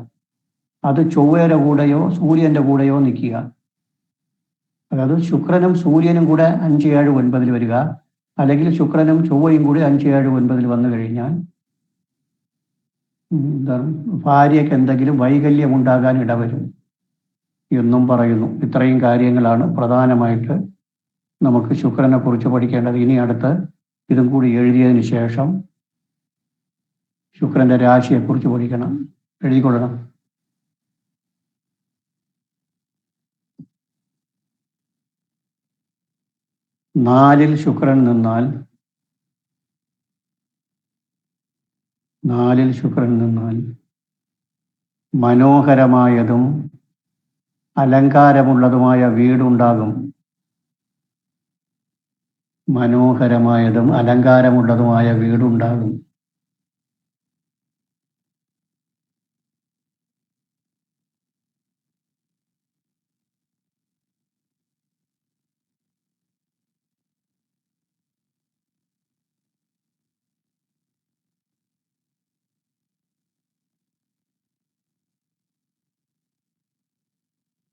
അത് ചൊവ്വയുടെ കൂടെയോ സൂര്യന്റെ കൂടെയോ നിൽക്കുക. അതായത് ശുക്രനും സൂര്യനും കൂടെ 5, 7, 9 വരിക, അല്ലെങ്കിൽ ശുക്രനും ചൊവ്വയും കൂടി 5, 7, 9 വന്നു കഴിഞ്ഞാൽ ഭാര്യയ്ക്ക് എന്തെങ്കിലും വൈകല്യം ഉണ്ടാകാൻ ഇടവരും എന്നും പറയുന്നു. ഇത്രയും കാര്യങ്ങളാണ് പ്രധാനമായിട്ട് നമുക്ക് ശുക്രനെ കുറിച്ച് പഠിക്കേണ്ടത്. ഇനി അടുത്ത് ഇതും കൂടി എഴുതിയതിന് ശേഷം ശുക്രന്റെ രാശിയെക്കുറിച്ച് പഠിക്കണം. എഴുതിക്കൊള്ളണം. നാലിൽ ശുക്രൻ നിന്നാൽ 4-ൽ ശുക്രൻ നിന്നാൽ മനോഹരമായതും അലങ്കാരമുള്ളതുമായ വീടുണ്ടാകും. മനോഹരമായതും അലങ്കാരമുള്ളതുമായ വീടുണ്ടാകും.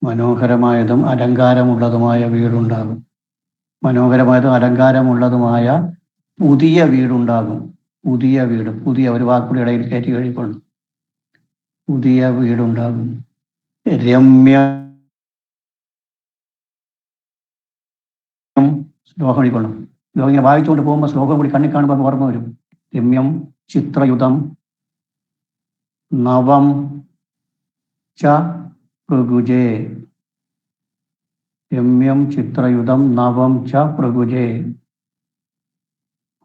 മനോഹരമായതും അലങ്കാരമുള്ളതുമായ വീടുണ്ടാകും. മനോഹരമായതും അലങ്കാരമുള്ളതുമായ പുതിയ വീടുണ്ടാകും. പുതിയ വീട്, പുതിയ ഒരു വാക്കുകൂടി ഇടയിൽ കയറ്റി കഴിക്കൊള്ളു. പുതിയ വീടുണ്ടാകും. രമ്യ ശ്ലോകം എഴുതിക്കൊള്ളും. ഇങ്ങനെ വായിച്ചുകൊണ്ട് പോകുമ്പോൾ ശ്ലോകം കൂടി കണ്ണിൽ കാണുമ്പോൾ ഓർമ്മ വരും. രമ്യം ചിത്രയുതം നവം ച പൃഗുജേ. രമ്യം ചിത്രയുതം നവം ച പൃഗുജേ.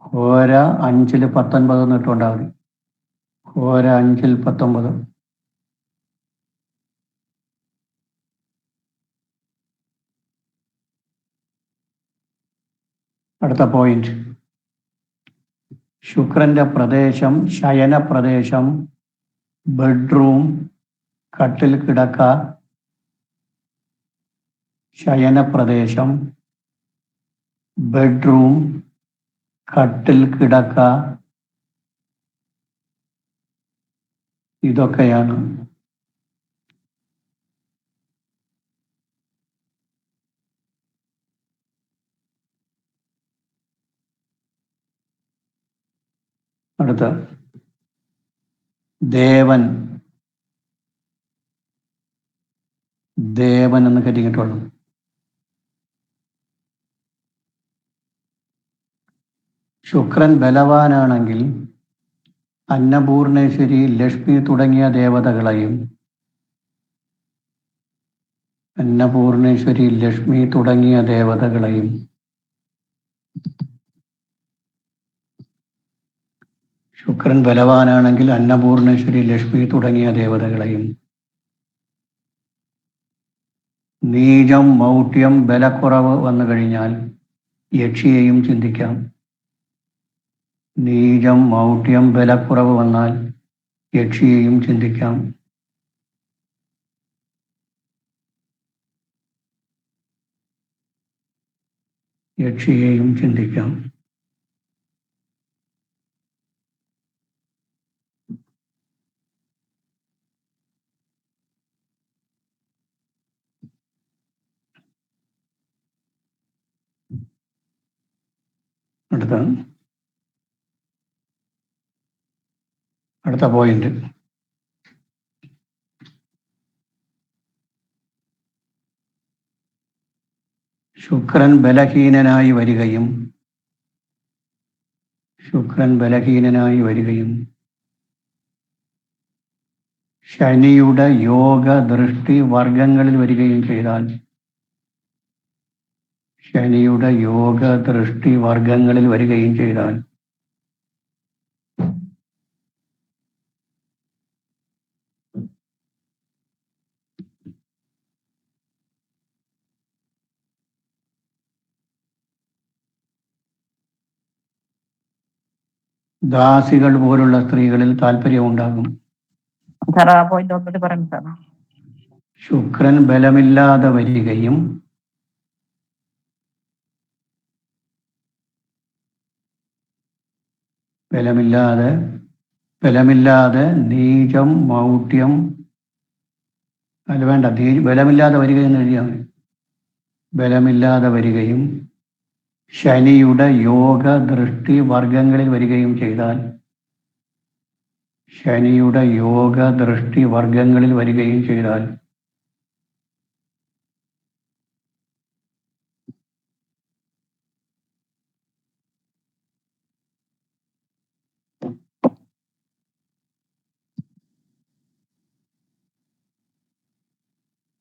ഹോര 5-ൽ 19 എന്നിട്ടുണ്ടാവും. ഹോര 5-ൽ 19. അടുത്ത പോയിന്റ്, ശുക്രന്റെ പ്രദേശം ശയന പ്രദേശം, ബെഡ്റൂം, കട്ടിൽ കിടക്ക. ശയന പ്രദേശം, ബെഡ്റൂം, കട്ടിൽ കിടക്ക, ഇതൊക്കെയാണ്. അടുത്ത ദേവൻ. ദേവൻ എന്ന് കരുതിയിട്ടുള്ളൂ. ശുക്രൻ ബലവാനാണെങ്കിൽ അന്നപൂർണേശ്വരി, ലക്ഷ്മി തുടങ്ങിയ ദേവതകളെയും അന്നപൂർണേശ്വരി, ലക്ഷ്മി തുടങ്ങിയ ദേവതകളെയും ശുക്രൻ ബലവാനാണെങ്കിൽ അന്നപൂർണേശ്വരി, ലക്ഷ്മി തുടങ്ങിയ ദേവതകളെയും നീചം, മൗഢ്യം, ബലക്കുറവ് വന്നു കഴിഞ്ഞാൽ യക്ഷിയെയും ചിന്തിക്കാം. നീചം, മൗഢ്യം, ബലക്കുറവ് വന്നാൽ യക്ഷിയെയും ചിന്തിക്കാം. യക്ഷിയെയും ചിന്തിക്കാം. അടുത്ത പോയിന്റ്, ശുക്രൻ ബലഹീനനായി വരികയും ശനിയുടെ യോഗ ദൃഷ്ടി വർഗങ്ങളിൽ വരികയും ചെയ്താൽ ദാസികൾ പോലുള്ള സ്ത്രീകളിൽ താല്പര്യമുണ്ടാകും. ശുക്രൻ ബലമില്ലാതെ വരികയും ബലമില്ലാതെ നീചം, മൗഢ്യം, ബലമില്ലാതെ വരികയെന്ന് എഴുതിയാൽ മതി. ബലമില്ലാതെ വരികയും ശനിയുടെ യോഗ ദൃഷ്ടി വർഗങ്ങളിൽ വരികയും ചെയ്താൽ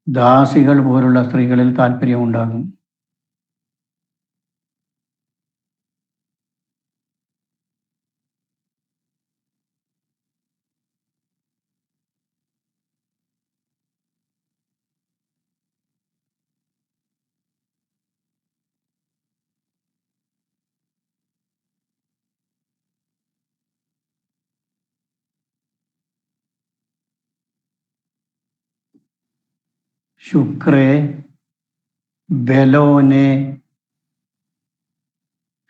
ദാസികൾ പോലുള്ള സ്ത്രീകളിൽ താല്പര്യമുണ്ടാകും. ശുക്രേ ബലോനെ,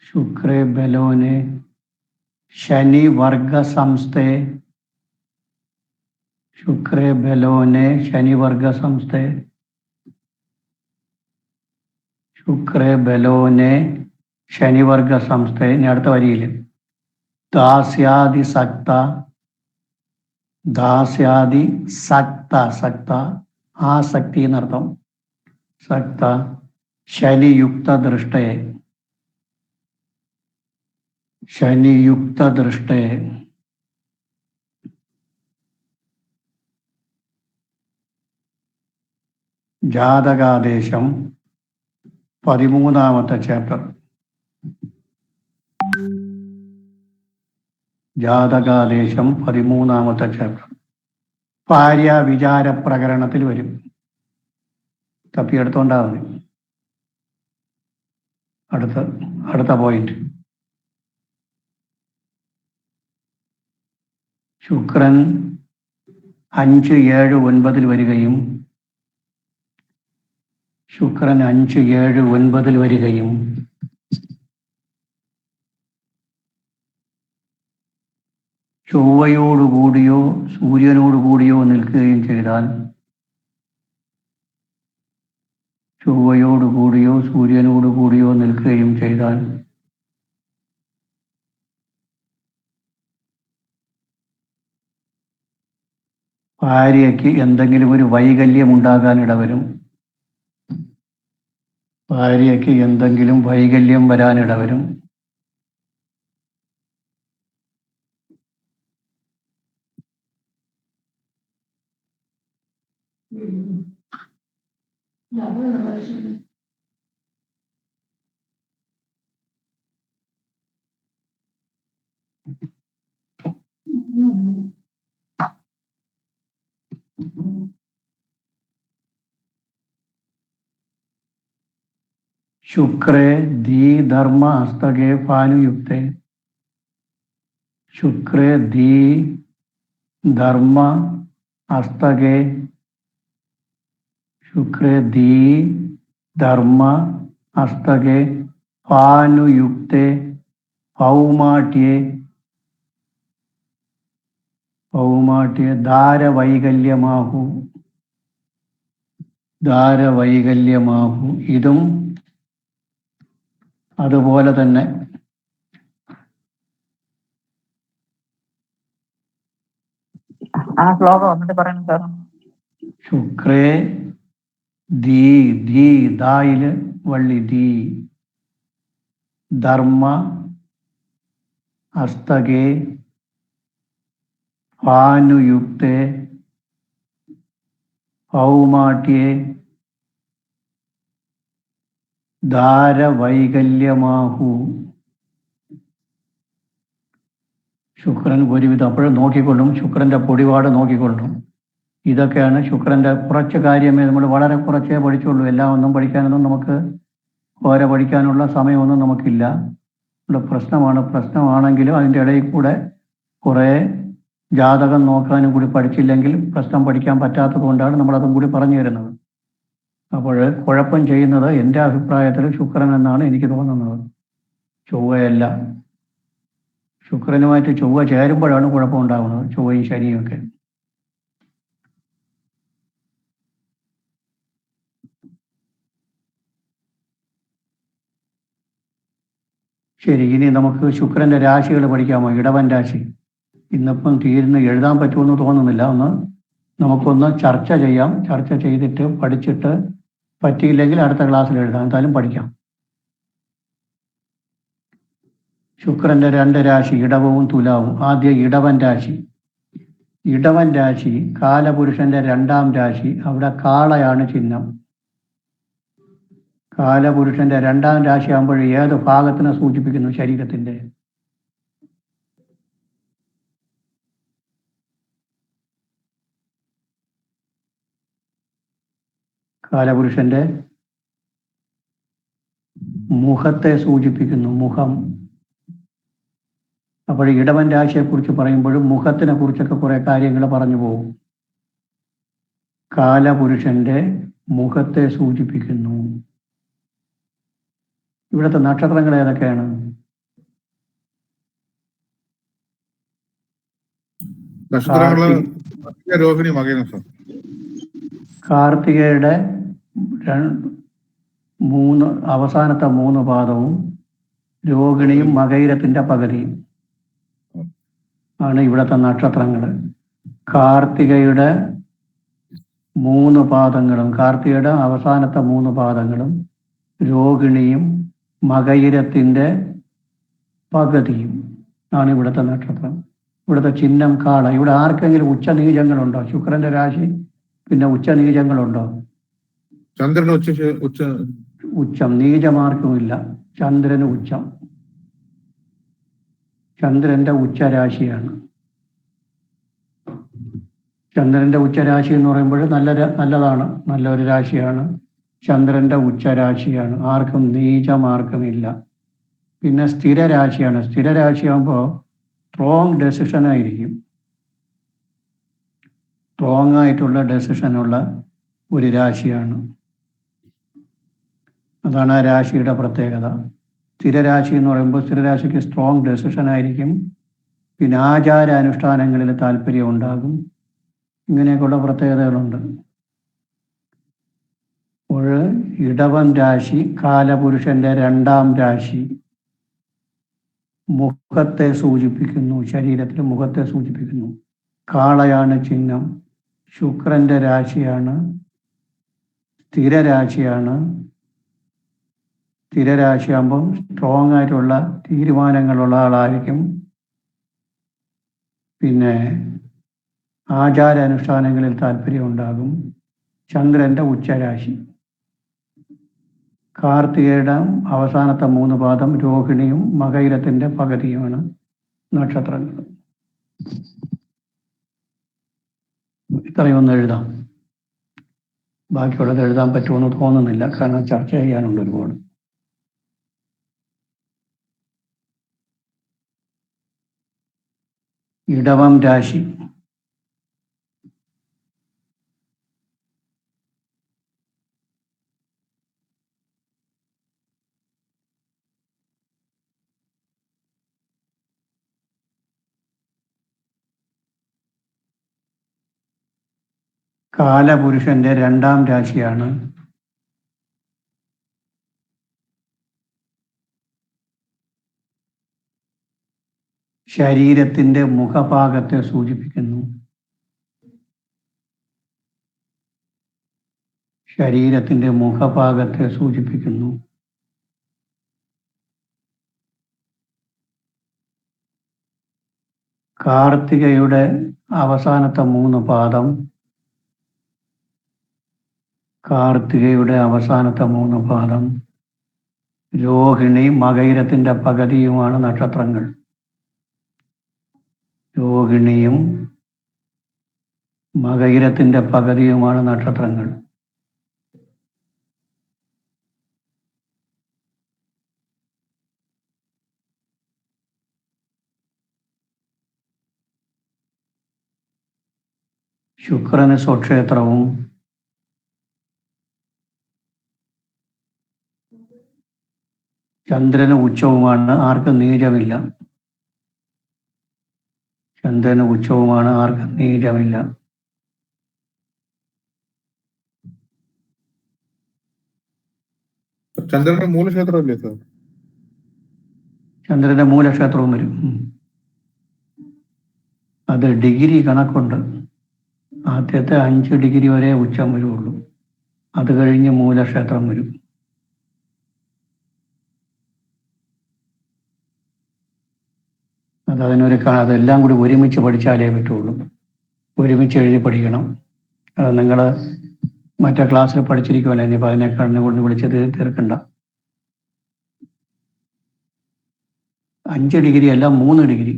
ശുക്രേ ബലോനെ, ശനി വർഗ സംസ്ഥേ, ശുക്രേ ബലോനെ ശനി വർഗ സംസ്ഥേ, ശുക്രേ ബലോനെ ശനിവർഗ സംസ്ഥ. ഇനി അടുത്ത വരിയിൽ ദാസ്യാദി സക്ത, ദാസ്യാദി സക്ത, സക്ത ആസക്തി എന്നർത്ഥം, സക്ത ശനിയുക്ത ദൃഷ്ടയെ, ശനിയുക്ത ദൃഷ്ടയെ. ജാതകാദേശം 13ാമത്തെ ചാപ്റ്റർ. ജാതകാദേശം 13ാമത്തെ ചാപ്റ്റർ ഭാര്യ വിചാര പ്രകരണത്തിൽ വരും. തപ്പിയെടുത്തോണ്ടാ മതി. അടുത്ത പോയിന്റ്. ശുക്രൻ 5, 7, 9 വരികയും, ശുക്രൻ 5, 7, 9 വരികയും ചൊവ്വയോടുകൂടിയോ സൂര്യനോടുകൂടിയോ നിൽക്കുകയും ചെയ്താൽ, ചൊവ്വയോടുകൂടിയോ സൂര്യനോടുകൂടിയോ നിൽക്കുകയും ചെയ്താൽ ഭാര്യയ്ക്ക് എന്തെങ്കിലും ഒരു വൈകല്യം ഉണ്ടാകാൻ ഇടവരും. ഭാര്യയ്ക്ക് എന്തെങ്കിലും വൈകല്യം വരാനിടവരും. ശുക്രേ ധീ ധർമ്മ ഹസ്തകേ ഭാനുയുക്തേ, ശുക്രേ ധീ ധർമ്മ ഹസ്തകേ, ശുക്രേ ധീ ധർമ്മ ഹസ്തകേ ഭാനുയുക്തേ ഭൗമാട്യേ, ഭൗമാട്യേ ധാരവൈകല്യമാഹു, ധാരവൈകല്യമാഹു. ഇതും അതുപോലെ തന്നെ ആ ശ്ലോകം വന്നിട്ട് പറയണം സാർ. ശുക്രേ ധീ, ധീ ദായില് വള്ളി ധീ, ധർമ്മ ഹസ്തകേ ഭാനുയുക്തേ ഭൗമാട്യേ ധാരവൈകല്യമാഹു. ശുക്രൻ ഒരുവിധം അപ്പോഴും നോക്കിക്കൊള്ളും, ശുക്രന്റെ പൊടിപാട് നോക്കിക്കൊള്ളും. ഇതൊക്കെയാണ് ശുക്രന്റെ കുറച്ച് കാര്യമേ നമ്മൾ വളരെ കുറച്ചേ പഠിച്ചുള്ളൂ. എല്ലാം ഒന്നും പഠിക്കാനൊന്നും നമുക്ക് ഓരോ പഠിക്കാനുള്ള സമയമൊന്നും നമുക്കില്ല. പ്രശ്നമാണെങ്കിലും അതിൻ്റെ ഇടയിൽ കൂടെ കുറേ ജാതകം നോക്കാനും കൂടി പഠിച്ചില്ലെങ്കിൽ പ്രശ്നം പഠിക്കാൻ പറ്റാത്തത് കൊണ്ടാണ് നമ്മളതും കൂടി പറഞ്ഞു തരുന്നത്. അപ്പോൾ കുഴപ്പം ചെയ്യുന്നത് എൻ്റെ അഭിപ്രായത്തിൽ ശുക്രൻ എന്നാണ് എനിക്ക് തോന്നുന്നത്, ചൊവ്വയല്ല. ശുക്രനുമായിട്ട് ചൊവ്വ ചേരുമ്പോഴാണ് കുഴപ്പമുണ്ടാകുന്നത്, ചൊവ്വയും ശനിയും ഒക്കെ. ശരി, ഇനി നമുക്ക് ശുക്രന്റെ രാശികൾ പഠിക്കാമോ? ഇടവൻ രാശി ഇന്നിപ്പം തീരുന്ന് എഴുതാൻ പറ്റുമെന്ന് തോന്നുന്നില്ല. നമുക്കൊന്ന് ചർച്ച ചെയ്യാം. ചർച്ച ചെയ്തിട്ട് പഠിച്ചിട്ട് പറ്റിയില്ലെങ്കിൽ അടുത്ത ക്ലാസ്സിൽ എഴുതാം. എന്തായാലും പഠിക്കാം. ശുക്രന്റെ 2 രാശി ഇടവവും തുലാവും. ആദ്യം ഇടവൻ രാശി. ഇടവൻ രാശി കാലപുരുഷന്റെ 2ാം രാശി. അവിടെ കാളയാണ് ചിഹ്നം. കാലപുരുഷന്റെ 2ാം രാശി ആകുമ്പോൾ ഏത് ഭാഗത്തിനെ സൂചിപ്പിക്കുന്നു? ശരീരത്തിന്റെ. കാലപുരുഷന്റെ മുഖത്തെ സൂചിപ്പിക്കുന്നു, മുഖം. അപ്പോൾ ഇടവൻ രാശിയെക്കുറിച്ച് പറയുമ്പോഴും മുഖത്തിനെ കുറിച്ചൊക്കെ കുറെ കാര്യങ്ങൾ പറഞ്ഞു പോകും. കാലപുരുഷന്റെ മുഖത്തെ സൂചിപ്പിക്കുന്നു. ഇവിടുത്തെ നക്ഷത്രങ്ങൾ ഏതൊക്കെയാണ്? നക്ഷത്രങ്ങള് രോഹിണി മകരം സർ. കാർത്തികയുടെ അവസാനത്തെ 3 പാദവും രോഹിണിയും മകയിരത്തിന്റെ പകുതിയും ആണ് ഇവിടുത്തെ നക്ഷത്രങ്ങൾ. കാർത്തികയുടെ 3 പാദങ്ങളും കാർത്തികയുടെ അവസാനത്തെ 3 പാദങ്ങളും രോഹിണിയും മകയിരത്തിന്റെ പകുതിയും ആണ് ഇവിടുത്തെ നക്ഷത്രം. ഇവിടുത്തെ ചിഹ്നം കാള. ഇവിടെ ആർക്കെങ്കിലും ഉച്ചനീചങ്ങളുണ്ടോ? ശുക്രന്റെ രാശി പിന്നെ ഉച്ചനീചങ്ങളുണ്ടോ? ചന്ദ്രൻ ഉച്ചം നീചമാർക്കുമില്ല. ചന്ദ്രന് ഉച്ചം. ചന്ദ്രന്റെ ഉച്ചരാശിയാണ്. ചന്ദ്രന്റെ ഉച്ചരാശി എന്ന് പറയുമ്പോൾ നല്ലതാണ്, നല്ലൊരു രാശിയാണ്. ചന്ദ്രന്റെ ഉച്ചരാശിയാണ്. ആർക്കും നീചമാർക്കുമില്ല. പിന്നെ സ്ഥിരരാശിയാണ്. സ്ഥിരരാശിയാകുമ്പോൾ സ്ട്രോങ് ഡെസിഷൻ ആയിരിക്കും. സ്ട്രോങ് ആയിട്ടുള്ള ഡെസിഷനുള്ള ഒരു രാശിയാണ്. അതാണ് ആ രാശിയുടെ പ്രത്യേകത. സ്ഥിരരാശി എന്ന് പറയുമ്പോൾ സ്ഥിരരാശിക്ക് സ്ട്രോങ് ഡെസിഷൻ ആയിരിക്കും. പിന്നെ ആചാരാനുഷ്ഠാനങ്ങളിൽ താല്പര്യം ഉണ്ടാകും. ഇങ്ങനെയൊക്കെയുള്ള പ്രത്യേകതകളുണ്ട്. അപ്പോൾ ഇടവം രാശി കാലപുരുഷന്റെ 2ാം രാശി മുഖത്തെ സൂചിപ്പിക്കുന്നു. ശരീരത്തിൽ മുഖത്തെ സൂചിപ്പിക്കുന്നു. കാളയാണ് ചിഹ്നം. ശുക്രന്റെ രാശിയാണ്. സ്ഥിരരാശിയാണ്. സ്ഥിരരാശിയാകുമ്പം സ്ട്രോങ് ആയിട്ടുള്ള തീരുമാനങ്ങളുള്ള ആളായിരിക്കും. പിന്നെ ആചാരാനുഷ്ഠാനങ്ങളിൽ താല്പര്യം ഉണ്ടാകും. ചന്ദ്രന്റെ ഉച്ചരാശി. കാർത്തികയുടെ അവസാനത്തെ 3 പാദം രോഹിണിയും മകയിരത്തിന്റെ പകുതിയുമാണ് നക്ഷത്രങ്ങൾ. ഇത്രയും ഒന്ന് എഴുതാം. ബാക്കിയുള്ളത് എഴുതാൻ പറ്റുമെന്ന് തോന്നുന്നില്ല, കാരണം ചർച്ച ചെയ്യാനുണ്ട് ഒരുപാട്. ഇടവം രാശി. കാലപുരുഷന്റെ 2ാം രാശിയാണ്. ശരീരത്തിന്റെ മുഖഭാഗത്തെ സൂചിപ്പിക്കുന്നു. ശരീരത്തിന്റെ മുഖഭാഗത്തെ സൂചിപ്പിക്കുന്നു. കാർത്തികയുടെ അവസാനത്തെ 3 പാദം രോഹിണി മകയിരത്തിന്റെ പകുതിയുമാണ് നക്ഷത്രങ്ങൾ. രോഹിണിയും മകയിരത്തിന്റെ പകുതിയുമാണ് നക്ഷത്രങ്ങൾ. ശുക്രന് സ്വക്ഷേത്രവും ചന്ദ്രന് ഉച്ചവുമാണ്. ആർക്കും നീചമില്ല. ചന്ദ്രന് ഉച്ചവുമാണ്. ആർക്കും നീചമില്ല. ചന്ദ്രന്റെ മൂലക്ഷേത്രമല്ലേ സാർ? ചന്ദ്രന്റെ മൂലക്ഷേത്രവും വരും. അത് ഡിഗ്രി കണക്കുണ്ട്. ആദ്യത്തെ 5 ഡിഗ്രി വരെ ഉച്ചം വരുള്ളൂ. അത് കഴിഞ്ഞ് മൂലക്ഷേത്രം വരും. അതെല്ലാം കൂടി ഒരുമിച്ച് പഠിച്ചാലേ പറ്റുള്ളൂ. ഒരുമിച്ച് എഴുതി പഠിക്കണം. അത് നിങ്ങൾ മറ്റേ ക്ലാസ്സിൽ പഠിച്ചിരിക്കുമല്ലോ. ഇനിയിപ്പോൾ അതിനേക്കാളിനെ കൊണ്ട് വിളിച്ചത് തീർക്കണ്ട. 5 ഡിഗ്രി അല്ല, 3 ഡിഗ്രി.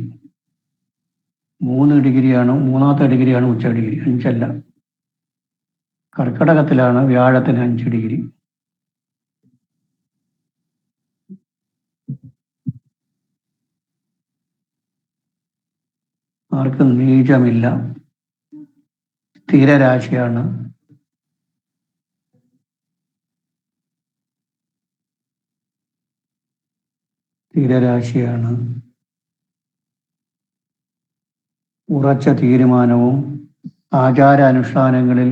3 ഡിഗ്രിയാണ്. 3ാമത്തെ ഡിഗ്രിയാണ് ഉച്ച ഡിഗ്രി. 5 അല്ല. കർക്കിടകത്തിലാണ് വ്യാഴത്തിന് 5 ഡിഗ്രി. ആർക്കും നീചമില്ല. സ്ഥിരരാശിയാണ്. സ്ഥിരരാശിയാണ്. ഉറച്ച തീരുമാനവും ആചാരാനുഷ്ഠാനങ്ങളിൽ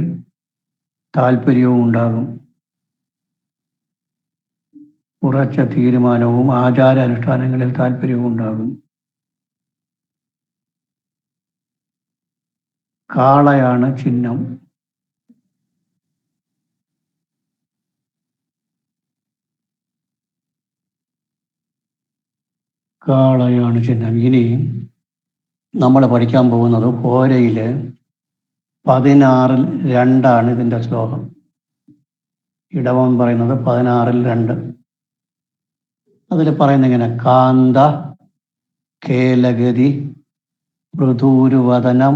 താല്പര്യവും ഉണ്ടാകും. ഉറച്ച തീരുമാനവും ആചാരാനുഷ്ഠാനങ്ങളിൽ താല്പര്യവും ഉണ്ടാകും. കാളയാണ് ചിഹ്നം. കാളയാണ് ചിഹ്നം. ഇനി നമ്മൾ പഠിക്കാൻ പോകുന്നത് ഹോരയില് 16-2 ഇതിൻ്റെ ശ്ലോകം. ഇടവൻ പറയുന്നത് 16-2. അതിൽ പറയുന്നത് ഇങ്ങനെ: കാന്ത കേലഗതി മൃദൂരുവദനം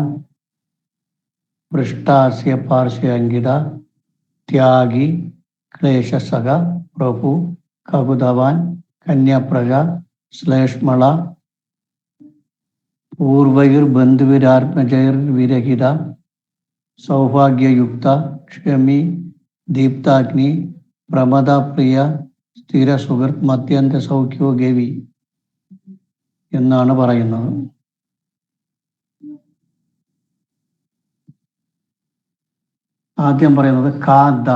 പൃഷ്ടാസ്യ പാർശ്വഅങ്കിത ത്യാഗി ക്ലേശസഖ പ്രഭു കകുതവാൻ കന്യാപ്രജ ശ്ലേഷ്മള പൂർവൈർബന്ധുവിരാത്മജൈർവിരഹിത സൗഭാഗ്യയുക്ത ക്ഷമി ദീപ്താഗ്നി പ്രമദപ്രിയ സ്ഥിര സുഹൃത് മത്യന്ത സൗഖ്യോ ഗവി എന്നാണ് പറയുന്നത്. ആദ്യം പറയുന്നത് കാന്ത.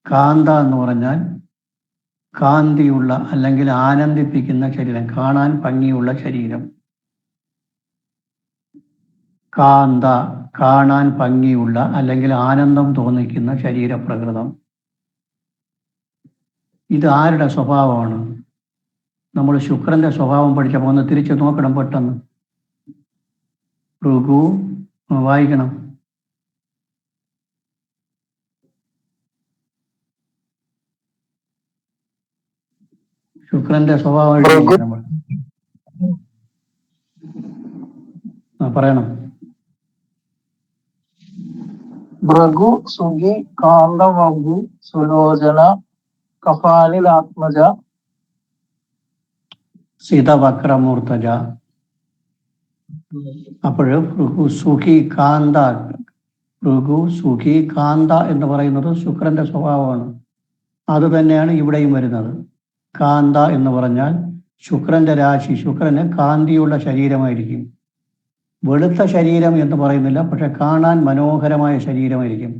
കാന്ത എന്ന് പറഞ്ഞാൽ കാന്തിയുള്ള അല്ലെങ്കിൽ ആനന്ദിപ്പിക്കുന്ന ശരീരം, കാണാൻ ഭംഗിയുള്ള ശരീരം. കാന്ത, കാണാൻ ഭംഗിയുള്ള അല്ലെങ്കിൽ ആനന്ദം തോന്നിക്കുന്ന ശരീരപ്രകൃതം. ഇത് ആരുടെ സ്വഭാവമാണ്? നമ്മൾ ശുക്രന്റെ സ്വഭാവം പഠിച്ചപ്പോൾ ഒന്ന് തിരിച്ചു നോക്കണം പെട്ടെന്ന്. ഭൃഗു, വായിക്കണം. ശുക്രന്റെ സ്വഭാവം പറയണം. ഭൃഗു സുഖി കാന്തവഗു സുലോചന കപാലിലാത്മജ സിതവക്രമൂർത്തജ. അപ്പോൾ ഭൃഗു സുഖി കാന്ത, ഭൃഗു സുഖി കാന്ത എന്ന് പറയുന്നത് ശുക്രന്റെ സ്വഭാവമാണ്. അത് തന്നെയാണ് ഇവിടെയും വരുന്നത്. കാന്ത എന്ന് പറഞ്ഞാൽ ശുക്രന്റെ രാശി. ശുക്രന് കാന്തിയുള്ള ശരീരമായിരിക്കും. വെളുത്ത ശരീരം എന്ന് പറയുന്നില്ല, പക്ഷെ കാണാൻ മനോഹരമായ ശരീരമായിരിക്കും.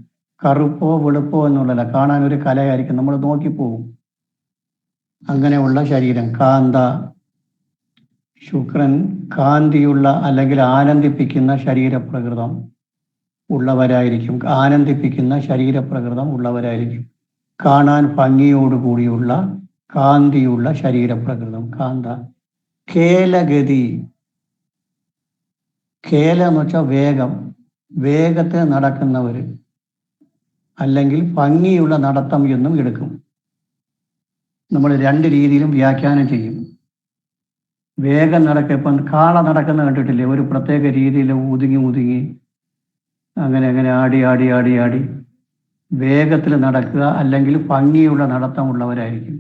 കറുപ്പോ വെളുപ്പോ എന്നുള്ളതല്ല, കാണാൻ ഒരു കലയായിരിക്കും, നമ്മൾ നോക്കിപ്പോകും. അങ്ങനെയുള്ള ശരീരം കാന്ത. ശുക്രൻ കാന്തിയുള്ള അല്ലെങ്കിൽ ആനന്ദിപ്പിക്കുന്ന ശരീരപ്രകൃതം ഉള്ളവരായിരിക്കും. ആനന്ദിപ്പിക്കുന്ന ശരീരപ്രകൃതം ഉള്ളവരായിരിക്കും. കാണാൻ ഭംഗിയോടുകൂടിയുള്ള കാന്തിയുള്ള ശരീരപ്രകൃതം കാന്ത. കേലഗതി. കേല എന്ന് വെച്ചാൽ വേഗം, വേഗത്തിൽ നടക്കുന്നവർ, അല്ലെങ്കിൽ ഭംഗിയുള്ള നടത്തം എന്നും എടുക്കും. നമ്മൾ രണ്ട് രീതിയിലും വ്യാഖ്യാനം ചെയ്യും. വേഗം ഇപ്പം കാള നടക്കുന്ന കണ്ടിട്ടില്ലേ? ഒരു പ്രത്യേക രീതിയിൽ ഒതുങ്ങി അങ്ങനെ ആടി ആടി ആടി ആടി വേഗത്തിൽ നടക്കുക, അല്ലെങ്കിൽ ഭംഗിയുള്ള നടത്തമുള്ളവരായിരിക്കും.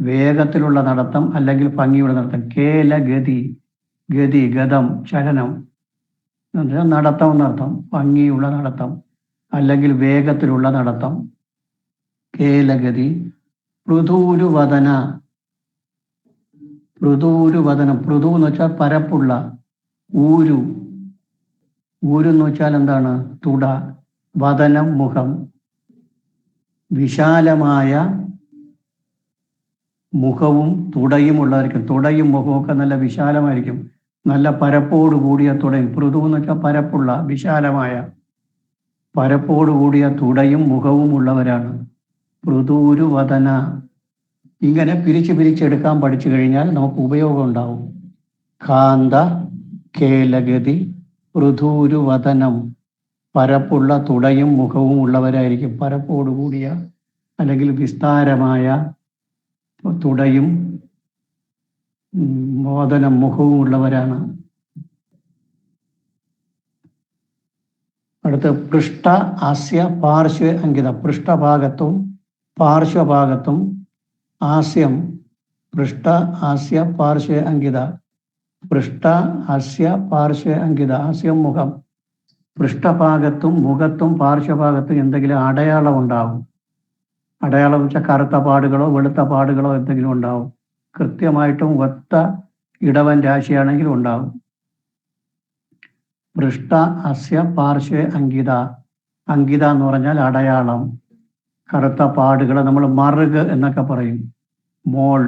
വേഗത്തിലുള്ള നടത്തം അല്ലെങ്കിൽ ഭംഗിയുള്ള നടത്തം. കേലഗതി, ഗതി ഗതം ചലനം, നടത്തം എന്നർത്ഥം. ഭംഗിയുള്ള നടത്തം അല്ലെങ്കിൽ വേഗത്തിലുള്ള നടത്തം. കേലഗതി. പൃഥൂരുവദന. പൃഥൂരുവദനം. പൃഥു എന്ന് വെച്ചാൽ പരപ്പുള്ള. ഊരു. ഊരു എന്ന് വെച്ചാൽ എന്താണ്? തുട. വദനം മുഖം. വിശാലമായ മുഖവും തുടയും ഉള്ളതായിരിക്കും. തുടയും മുഖവും ഒക്കെ നല്ല വിശാലമായിരിക്കും. നല്ല പരപ്പോട് കൂടിയ തുടയും. പൃഥു എന്ന് വെച്ചാൽ പരപ്പുള്ള, വിശാലമായ, പരപ്പോട് കൂടിയ തുടയും മുഖവും ഉള്ളവരാണ്. പൃഥൂരുവദന. ഇങ്ങനെ പിരിച്ചെടുക്കാൻ പഠിച്ചു കഴിഞ്ഞാൽ നമുക്ക് ഉപയോഗം ഉണ്ടാവും. കാന്ത, കേലഗതി, പൃഥൂരുവദനം. പരപ്പുള്ള തുടയും മുഖവും ഉള്ളവരായിരിക്കും. പരപ്പോട് കൂടിയ അല്ലെങ്കിൽ വിസ്താരമായ തുടയും വദനം മുഖവും ഉള്ളവരാണ്. അടുത്ത് പൃഷ്ഠ ആസ്യ പാർശ്വ അങ്കിത. പൃഷ്ഠഭാഗത്തും പാർശ്വഭാഗത്തും ആസ്യം. പൃഷ്ഠ ആസ്യ പാർശ്വ അങ്കിത. പൃഷ്ഠ ആസ്യ പാർശ്വ അങ്കിത. ആസ്യം മുഖം. പൃഷ്ഠഭാഗത്തും മുഖത്തും പാർശ്വഭാഗത്തും എന്തെങ്കിലും അടയാളം ഉണ്ടാവും. അടയാളം വെച്ചാൽ കറുത്ത പാടുകളോ വെളുത്ത പാടുകളോ എന്തെങ്കിലും ഉണ്ടാവും. കൃത്യമായിട്ടും ഒത്ത ഇടവൻ രാശിയാണെങ്കിലും ഉണ്ടാവും. പൃഷ്ട അസ്യ പാർശ്വേ അങ്കിത. അങ്കിത എന്ന് പറഞ്ഞാൽ അടയാളം, കറുത്ത പാടുകൾ. നമ്മൾ മറുക് എന്നൊക്കെ പറയും. മോൾ,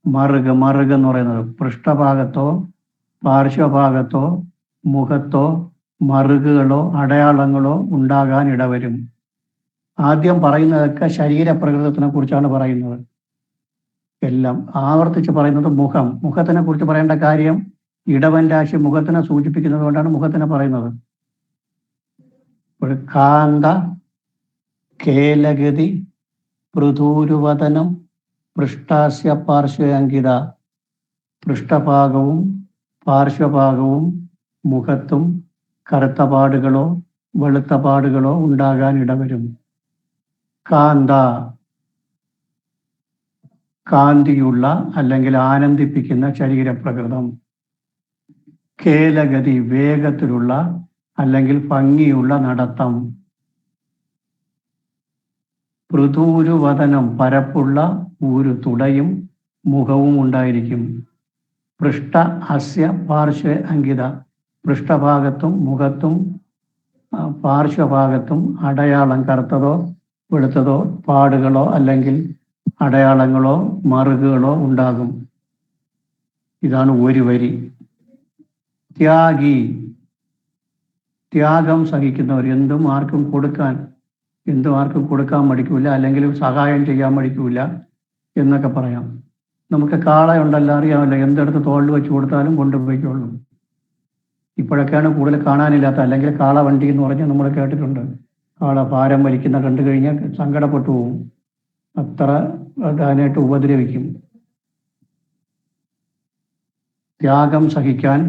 മറുക്. മറുക് എന്ന് പറയുന്നത് പൃഷ്ഠഭാഗത്തോ പാർശ്വഭാഗത്തോ മുഖത്തോ മറുകുകളോ അടയാളങ്ങളോ ഉണ്ടാകാൻ ഇടവരും. ആദ്യം പറയുന്നതൊക്കെ ശരീരപ്രകൃതത്തിനെ കുറിച്ചാണ് പറയുന്നത്. എല്ലാം ആവർത്തിച്ച് പറയുന്നത് മുഖം. മുഖത്തിനെ കുറിച്ച് പറയേണ്ട കാര്യം ഇടവൻ രാശി മുഖത്തിനെ സൂചിപ്പിക്കുന്നത് കൊണ്ടാണ് മുഖത്തിനെ പറയുന്നത്. ഒരു കാന്ത, കേലഗതി, പൃഥൂരുവദനം, പൃഷ്ടാസ്യ പാർശ്വ അങ്കിത. പൃഷ്ഠഭാഗവും പാർശ്വഭാഗവും മുഖത്തും കറുത്ത പാടുകളോ വെളുത്ത പാടുകളോ ഉണ്ടാകാൻ ഇടവരും. കാന്ത, കാന്തിയുള്ള അല്ലെങ്കിൽ ആനന്ദിപ്പിക്കുന്ന ശരീരപ്രകൃതം. കേലഗതി, വേഗത്തിലുള്ള അല്ലെങ്കിൽ ഭംഗിയുള്ള നടത്തം. പൃഥൂരുവദനം, പരപ്പുള്ള ഒരു തുടയും മുഖവും ഉണ്ടായിരിക്കും. പൃഷ്ഠ അസ്യ പാർശ്വ അങ്കിത. പൃഷ്ഠഭാഗത്തും മുഖത്തും പാർശ്വഭാഗത്തും അടയാളം, കറുത്തതോ വെളുത്തതോ പാടുകളോ അല്ലെങ്കിൽ അടയാളങ്ങളോ മറുകുകളോ ഉണ്ടാകും. ഇതാണ് ഒരു വരി. ത്യാഗി, ത്യാഗം സഹിക്കുന്നവർ. എന്തും ആർക്കും കൊടുക്കാൻ മടിക്കൂല, അല്ലെങ്കിൽ സഹായം ചെയ്യാൻ മടിക്കൂല എന്നൊക്കെ പറയാം. നമുക്ക് കാളയുണ്ടല്ലോ, അറിയാമല്ലോ, എന്തെടുത്ത് തോളിൽ വെച്ച് കൊടുത്താലും കൊണ്ടുപോയിക്കോളൂ. ഇപ്പോഴൊക്കെയാണ് കൂടുതൽ കാണാനില്ലാത്ത, അല്ലെങ്കിൽ കാള വണ്ടി എന്ന് പറഞ്ഞ് നമ്മൾ കേട്ടിട്ടുണ്ട്. കാള ഭാരം വലിക്കുന്ന കണ്ടു കഴിഞ്ഞാൽ സങ്കടപ്പെട്ടു പോകും, അത്ര അതിനായിട്ട് ഉപദ്രവിക്കും. ത്യാഗം സഹിക്കാൻ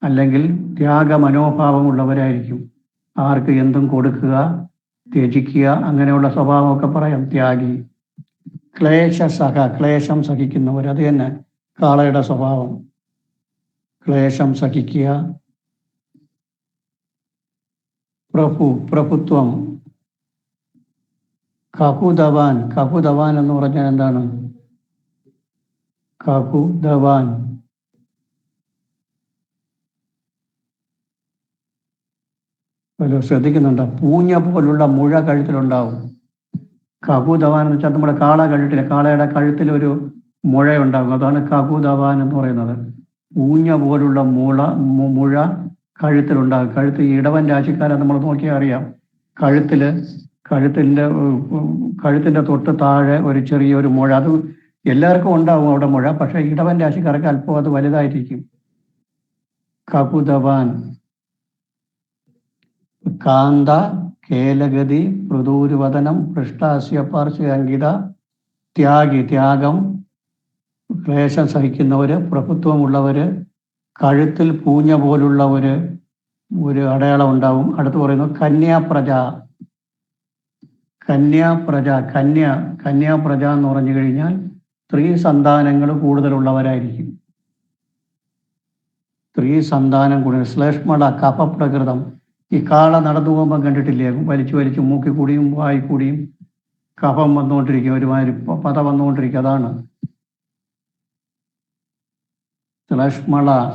അല്ലെങ്കിൽ ത്യാഗ മനോഭാവമുള്ളവരായിരിക്കും. ആർക്ക് എന്തും കൊടുക്കുക, ത്യജിക്കുക, അങ്ങനെയുള്ള സ്വഭാവമൊക്കെ പറയാം ത്യാഗി. ക്ലേശസഹ, ക്ലേശം സഹിക്കുന്നവർ. അത് തന്നെ കാളയുടെ സ്വഭാവം, ക്ലേശം സഹിക്കുക. പ്രഭുത്വം. കഹുദവാൻ, കഹുദവാൻ എന്ന് പറഞ്ഞാൽ എന്താണ്? കഹുദവാൻ ശ്രദ്ധിക്കുന്നുണ്ടോ? പൂഞ്ഞ പോലുള്ള മുഴ കഴുത്തിലുണ്ടാവും. കഹുദവാൻ എന്ന് വെച്ചാൽ നമ്മുടെ കാളയുടെ കഴുത്തിൽ ഒരു മുഴയുണ്ടാകും. അതാണ് കഹുദവാൻ എന്ന് പറയുന്നത്. പൂഞ്ഞ പോലുള്ള മുഴ കഴുത്തിലുണ്ടാകും. ഈ ഇടവൻ രാശിക്കാരെ നമ്മൾ നോക്കിയാൽ അറിയാം. കഴുത്തിന്റെ തൊട്ട് താഴെ ഒരു ചെറിയൊരു മുഴ. അത് എല്ലാവർക്കും ഉണ്ടാവും അവിടെ മുഴ, പക്ഷെ ഇടവൻ രാശിക്കാർക്ക് അല്പം അത് വലുതായിരിക്കും. കഹുദവാൻ. കാന്ത, കേലഗതി, പൃഥൂരുവദനം, പൃഷ്ടാസ്യ പാർശ്വ അങ്കിത. ത്യാഗി, ത്യാഗം, ക്ലേശം സഹിക്കുന്നവര്, പ്രഭുത്വമുള്ളവര്, കഴുത്തിൽ പൂഞ്ഞ പോലുള്ള ഒരു അടയാളം ഉണ്ടാവും. അടുത്ത് പറയുന്നു കന്യാപ്രജ. കന്യാപ്രജ എന്ന് പറഞ്ഞു കഴിഞ്ഞാൽ സ്ത്രീ സന്താനങ്ങൾ കൂടുതലുള്ളവരായിരിക്കും. സ്ത്രീ സന്താനം കൂടുതൽ. ശ്ലേഷ്മള, കഫപ്രകൃതം. ഈ കാള നടന്നു പോകുമ്പോൾ കണ്ടിട്ടില്ലേ, വലിച്ചു മൂക്കി കൂടിയും വായി കൂടിയും കഫം വന്നുകൊണ്ടിരിക്കും, ഒരുമാതിരി പത വന്നുകൊണ്ടിരിക്കും. അതാണ്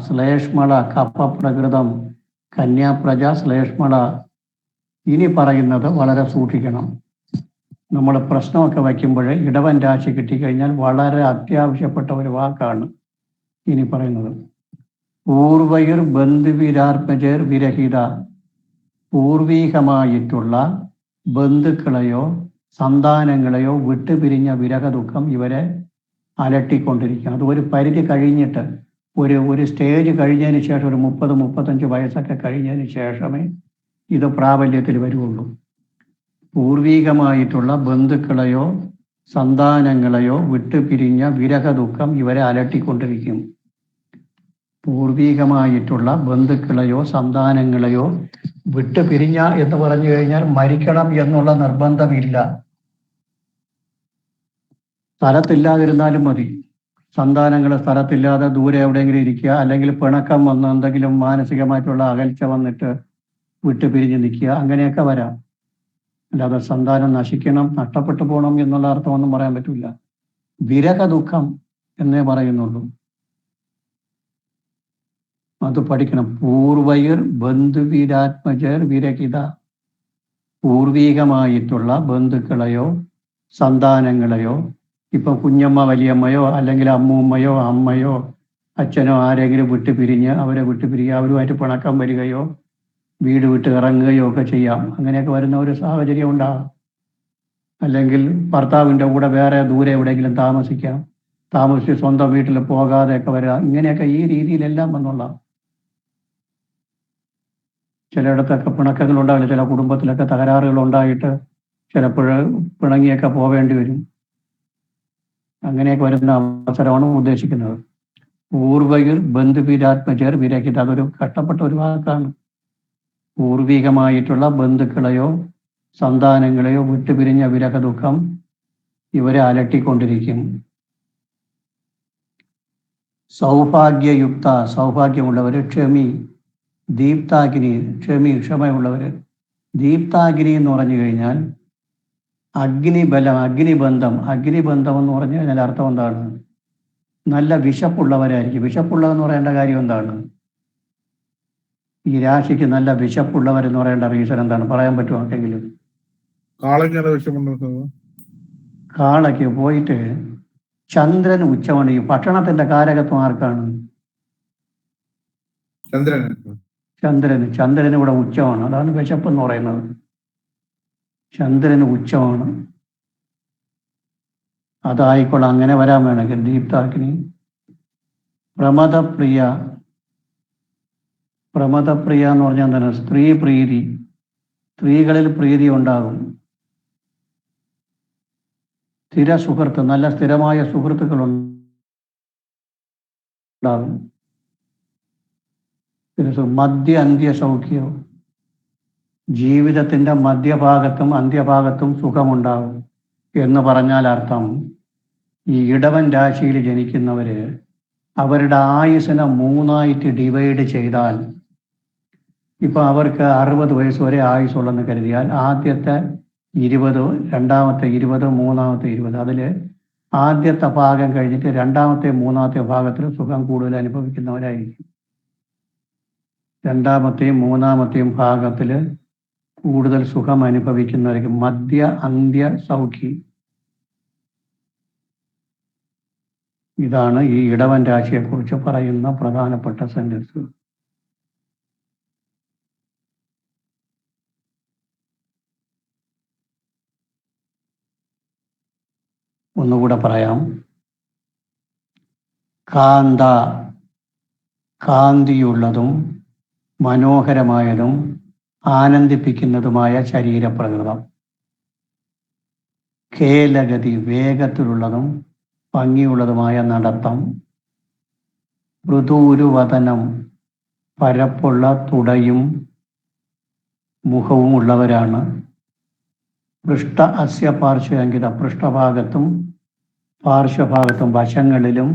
ശ്ലേഷ്മള കഫപ്രകൃതം. കന്യാപ്രജ, ശ്ലേഷ്മള. ഇനി പറയുന്നത് വളരെ സൂക്ഷിക്കണം. നമ്മൾ പ്രശ്നമൊക്കെ വയ്ക്കുമ്പോൾ ഇടവൻ രാശി കിട്ടിക്കഴിഞ്ഞാൽ വളരെ അത്യാവശ്യപ്പെട്ട ഒരു വാക്കാണ് ഇനി പറയുന്നത്. പൂർവൈർ ബന്ധുവിരാത്മജർ വിരഹിത. പൂർവീകമായിട്ടുള്ള ബന്ധുക്കളെയോ സന്താനങ്ങളെയോ വിട്ടുപിരിഞ്ഞ വിരഹ ദുഃഖം ഇവരെ അലട്ടിക്കൊണ്ടിരിക്കും. അത് ഒരു പരിധി കഴിഞ്ഞിട്ട്, ഒരു സ്റ്റേജ് കഴിഞ്ഞതിന് ശേഷം, ഒരു 30-35 വയസ്സൊക്കെ കഴിഞ്ഞതിന് ശേഷമേ ഇത് പ്രാബല്യത്തിൽ വരുള്ളൂ. പൂർവീകമായിട്ടുള്ള ബന്ധുക്കളെയോ സന്താനങ്ങളെയോ വിട്ടുപിരിഞ്ഞ വിരഹ ദുഃഖം ഇവരെ അലട്ടിക്കൊണ്ടിരിക്കും. പൂർവീകമായിട്ടുള്ള ബന്ധുക്കളെയോ സന്താനങ്ങളെയോ വിട്ടുപിരിഞ്ഞ എന്ന് പറഞ്ഞു കഴിഞ്ഞാൽ മരിക്കണം എന്നുള്ള നിർബന്ധമില്ല. സ്ഥലത്തില്ലാതിരുന്നാലും മതി. സന്താനങ്ങൾ സ്ഥലത്തില്ലാതെ ദൂരെ എവിടെയെങ്കിലും ഇരിക്കുക, അല്ലെങ്കിൽ പിണക്കം വന്ന് എന്തെങ്കിലും മാനസികമായിട്ടുള്ള അകൽച്ച വന്നിട്ട് വിട്ടുപിരിഞ്ഞ് നിൽക്കുക, അങ്ങനെയൊക്കെ വരാം. അല്ലാതെ സന്താനം നശിക്കണം, നഷ്ടപ്പെട്ടു പോകണം എന്നുള്ള അർത്ഥമൊന്നും പറയാൻ പറ്റില്ല. വിരഹ ദുഃഖം എന്നേ പറയുന്നുള്ളൂ. അത് പഠിക്കണം. പൂർവൈർ ബന്ധുവീരാത്മജർ വിരഹിത. പൂർവീകമായിട്ടുള്ള ബന്ധുക്കളെയോ സന്താനങ്ങളെയോ, ഇപ്പൊ കുഞ്ഞമ്മ വലിയമ്മയോ അല്ലെങ്കിൽ അമ്മൂമ്മയോ അമ്മയോ അച്ഛനോ ആരെങ്കിലും വിട്ടു പിരിഞ്ഞ് അവരെ വിട്ടു പിരിയുക, അവരുമായിട്ട് പിണക്കം വരികയോ വീട് വിട്ട് ഇറങ്ങുകയോ ഒക്കെ ചെയ്യാം. അങ്ങനെയൊക്കെ വരുന്ന ഒരു സാഹചര്യം ഉണ്ടാകും. അല്ലെങ്കിൽ ഭർത്താവിൻ്റെ കൂടെ വേറെ ദൂരെ എവിടെയെങ്കിലും താമസിക്കാം, താമസിച്ച് സ്വന്തം വീട്ടിൽ പോകാതെയൊക്കെ വരിക. ഇങ്ങനെയൊക്കെ ഈ രീതിയിലെല്ലാം വന്നുള്ള ചിലയിടത്തൊക്കെ പിണക്കങ്ങൾ ഉണ്ടാവില്ല, ചില കുടുംബത്തിലൊക്കെ തകരാറുകൾ ഉണ്ടായിട്ട് ചിലപ്പോൾ പിണങ്ങിയൊക്കെ പോവേണ്ടി വരും. അങ്ങനെയൊക്കെ വരുന്ന അവസരമാണ് ഉദ്ദേശിക്കുന്നത്. പൂർവ്വയിൽ ബന്ധുവീരാത്മജർ വിരഹിത. അതൊരു കഷ്ടപ്പെട്ട ഒരു വാക്കാണ്. പൂർവികമായിട്ടുള്ള ബന്ധുക്കളെയോ സന്താനങ്ങളെയോ വിട്ടുപിരിഞ്ഞ വിരഹ ദുഃഖം ഇവരെ അലട്ടിക്കൊണ്ടിരിക്കും. സൗഭാഗ്യയുക്ത, സൗഭാഗ്യമുള്ളവർ. ക്ഷമി, ദീപ്താഗ്നി, ക്ഷമയുള്ളവർ. ദീപ്താഗ്നി എന്ന് പറഞ്ഞു കഴിഞ്ഞാൽ അഗ്നിബലം, അഗ്നിബന്ധം. അഗ്നിബന്ധം എന്ന് പറഞ്ഞു കഴിഞ്ഞാൽ അർത്ഥം എന്താണ്? നല്ല വിശപ്പുള്ളവരായിരിക്കും. വിശപ്പുള്ളതെന്ന് പറയേണ്ട കാര്യം എന്താണ്? ഈ രാശിക്ക് നല്ല വിശപ്പുള്ളവരെന്ന് പറയേണ്ട റീസൺ എന്താണ്? പറയാൻ പറ്റുമോ ആർക്കെങ്കിലും? കാളയ്ക്ക് പോയിട്ട് ചന്ദ്രൻ ഉച്ചമാണ്. ഈ ഭക്ഷണത്തിന്റെ കാരകത്വം ആർക്കാണ്? ചന്ദ്രന്. ചന്ദ്രന് ഇവിടെ ഉച്ചമാണ്. അതാണ് വിശപ്പ് എന്ന് പറയുന്നത്. ചന്ദ്രന് ഉച്ചമാണ്. അതായിക്കോളാം, അങ്ങനെ വരാൻ വേണമെങ്കിൽ. ദീപ്താഗ്നി. പ്രമദപ്രിയ. പ്രമദപ്രിയ എന്ന് പറഞ്ഞാൽ എന്താണ്? സ്ത്രീ പ്രീതി. സ്ത്രീകളിൽ പ്രീതി ഉണ്ടാകും. സ്ഥിര സുഹൃത്ത്, നല്ല സ്ഥിരമായ സുഹൃത്തുക്കൾ ഉണ്ടാകും. മധ്യ അന്ത്യ സൗഖ്യം. ജീവിതത്തിന്റെ മധ്യഭാഗത്തും അന്ത്യഭാഗത്തും സുഖമുണ്ടാകും എന്ന് പറഞ്ഞാൽ അർത്ഥം, ഈ ഇടവൻ രാശിയിൽ ജനിക്കുന്നവര് അവരുടെ ആയുസ്സിനെ 3 ഡിവൈഡ് ചെയ്താൽ, ഇപ്പൊ അവർക്ക് 60 വയസ്സ് വരെ ആയുസ്സുള്ളെന്ന് കരുതിയാൽ ആദ്യത്തെ 20, രണ്ടാമത്തെ 20, മൂന്നാമത്തെ 20, അതില് ആദ്യത്തെ ഭാഗം കഴിഞ്ഞിട്ട് രണ്ടാമത്തെ മൂന്നാമത്തെ ഭാഗത്തിൽ സുഖം കൂടുതൽ അനുഭവിക്കുന്നവരായിരിക്കും. രണ്ടാമത്തെയും മൂന്നാമത്തെയും ഭാഗത്തിൽ കൂടുതൽ സുഖം അനുഭവിക്കുന്നവരായിരിക്കും. മധ്യ അന്ത്യ സൗഖ്യം. ഇതാണ് ഈ ഇടവൻ രാശിയെക്കുറിച്ച് പറയുന്ന പ്രധാനപ്പെട്ട സെന്റൻസ്. ഒന്നുകൂടെ പറയാം. കാന്ത, കാന്തിയുള്ളതും മനോഹരമായതും ആനന്ദിപ്പിക്കുന്നതുമായ ശരീരപ്രകൃതം. കേലഗതി, വേഗത്തിലുള്ളതും ഭംഗിയുള്ളതുമായ നടത്തം. മൃദൂരുവദനം, പരപ്പുള്ള തുടയും മുഖവും ഉള്ളവരാണ്. പൃഷ്ഠ അസ്യ പാർശ്വഅങ്കിത, പൃഷ്ഠഭാഗത്തും പാർശ്വഭാഗത്തും വശങ്ങളിലും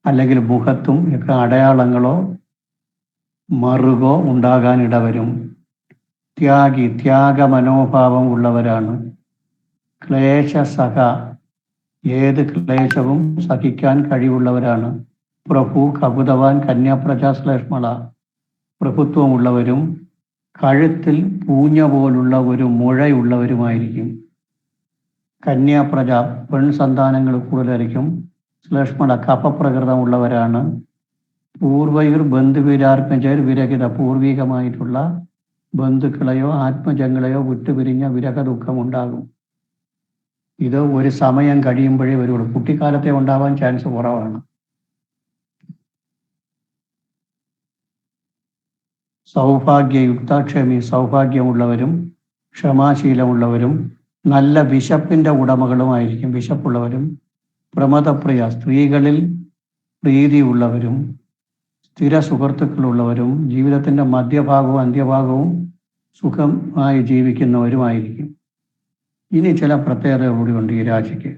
അല്ലെങ്കിൽ മുഖത്തും ഒക്കെ അടയാളങ്ങളോ മറുകോ ഉണ്ടാകാൻ ഇടവരും. ത്യാഗി, ത്യാഗമനോഭാവം ഉള്ളവരാണ്. ക്ലേശസഹ, ഏത് ക്ലേശവും സഹിക്കാൻ കഴിവുള്ളവരാണ്. പ്രഭു, കപുതവാൻ, കന്യാപ്രജ ശ്ലേഷ്മള, പ്രഭുത്വമുള്ളവരും കഴുത്തിൽ പൂഞ്ഞ പോലുള്ള ഒരു മുഴയുള്ളവരുമായിരിക്കും. കന്യാപ്രജ, പെൺ സന്താനങ്ങൾ കൂടുതലായിരിക്കും. ശ്ലേഷ്മള, കഫപ്രകൃതമുള്ളവരാണ്. പൂർവൈർ ബന്ധുവീരാത്മജർ വിരഹിത, പൂർവികമായിട്ടുള്ള ബന്ധുക്കളെയോ ആത്മജങ്ങളെയോ വിട്ടുപിരിഞ്ഞ വിരഹ ദുഃഖം ഉണ്ടാകും. ഇത് ഒരു സമയം കഴിയുമ്പോഴേ വരുള്ളൂ. കുട്ടിക്കാലത്തെ ഉണ്ടാവാൻ ചാൻസ് കുറവാണ്. സൗഭാഗ്യയുക്ത, ക്ഷമി, സൗഭാഗ്യമുള്ളവരും ക്ഷമാശീലമുള്ളവരും നല്ല വിശപ്പിന്റെ ഉടമകളുമായിരിക്കും. വിശപ്പുള്ളവരും. പ്രമദപ്രിയ, സ്ത്രീകളിൽ പ്രീതിയുള്ളവരും സ്ഥിര സുഹൃത്തുക്കളുള്ളവരും ജീവിതത്തിന്റെ മധ്യഭാഗവും അന്ത്യഭാഗവും സുഖമായി ജീവിക്കുന്നവരുമായിരിക്കും. ഇനി ചില പ്രത്യേകതകൾ കൂടിയുണ്ട് ഈ രാശിക്ക്.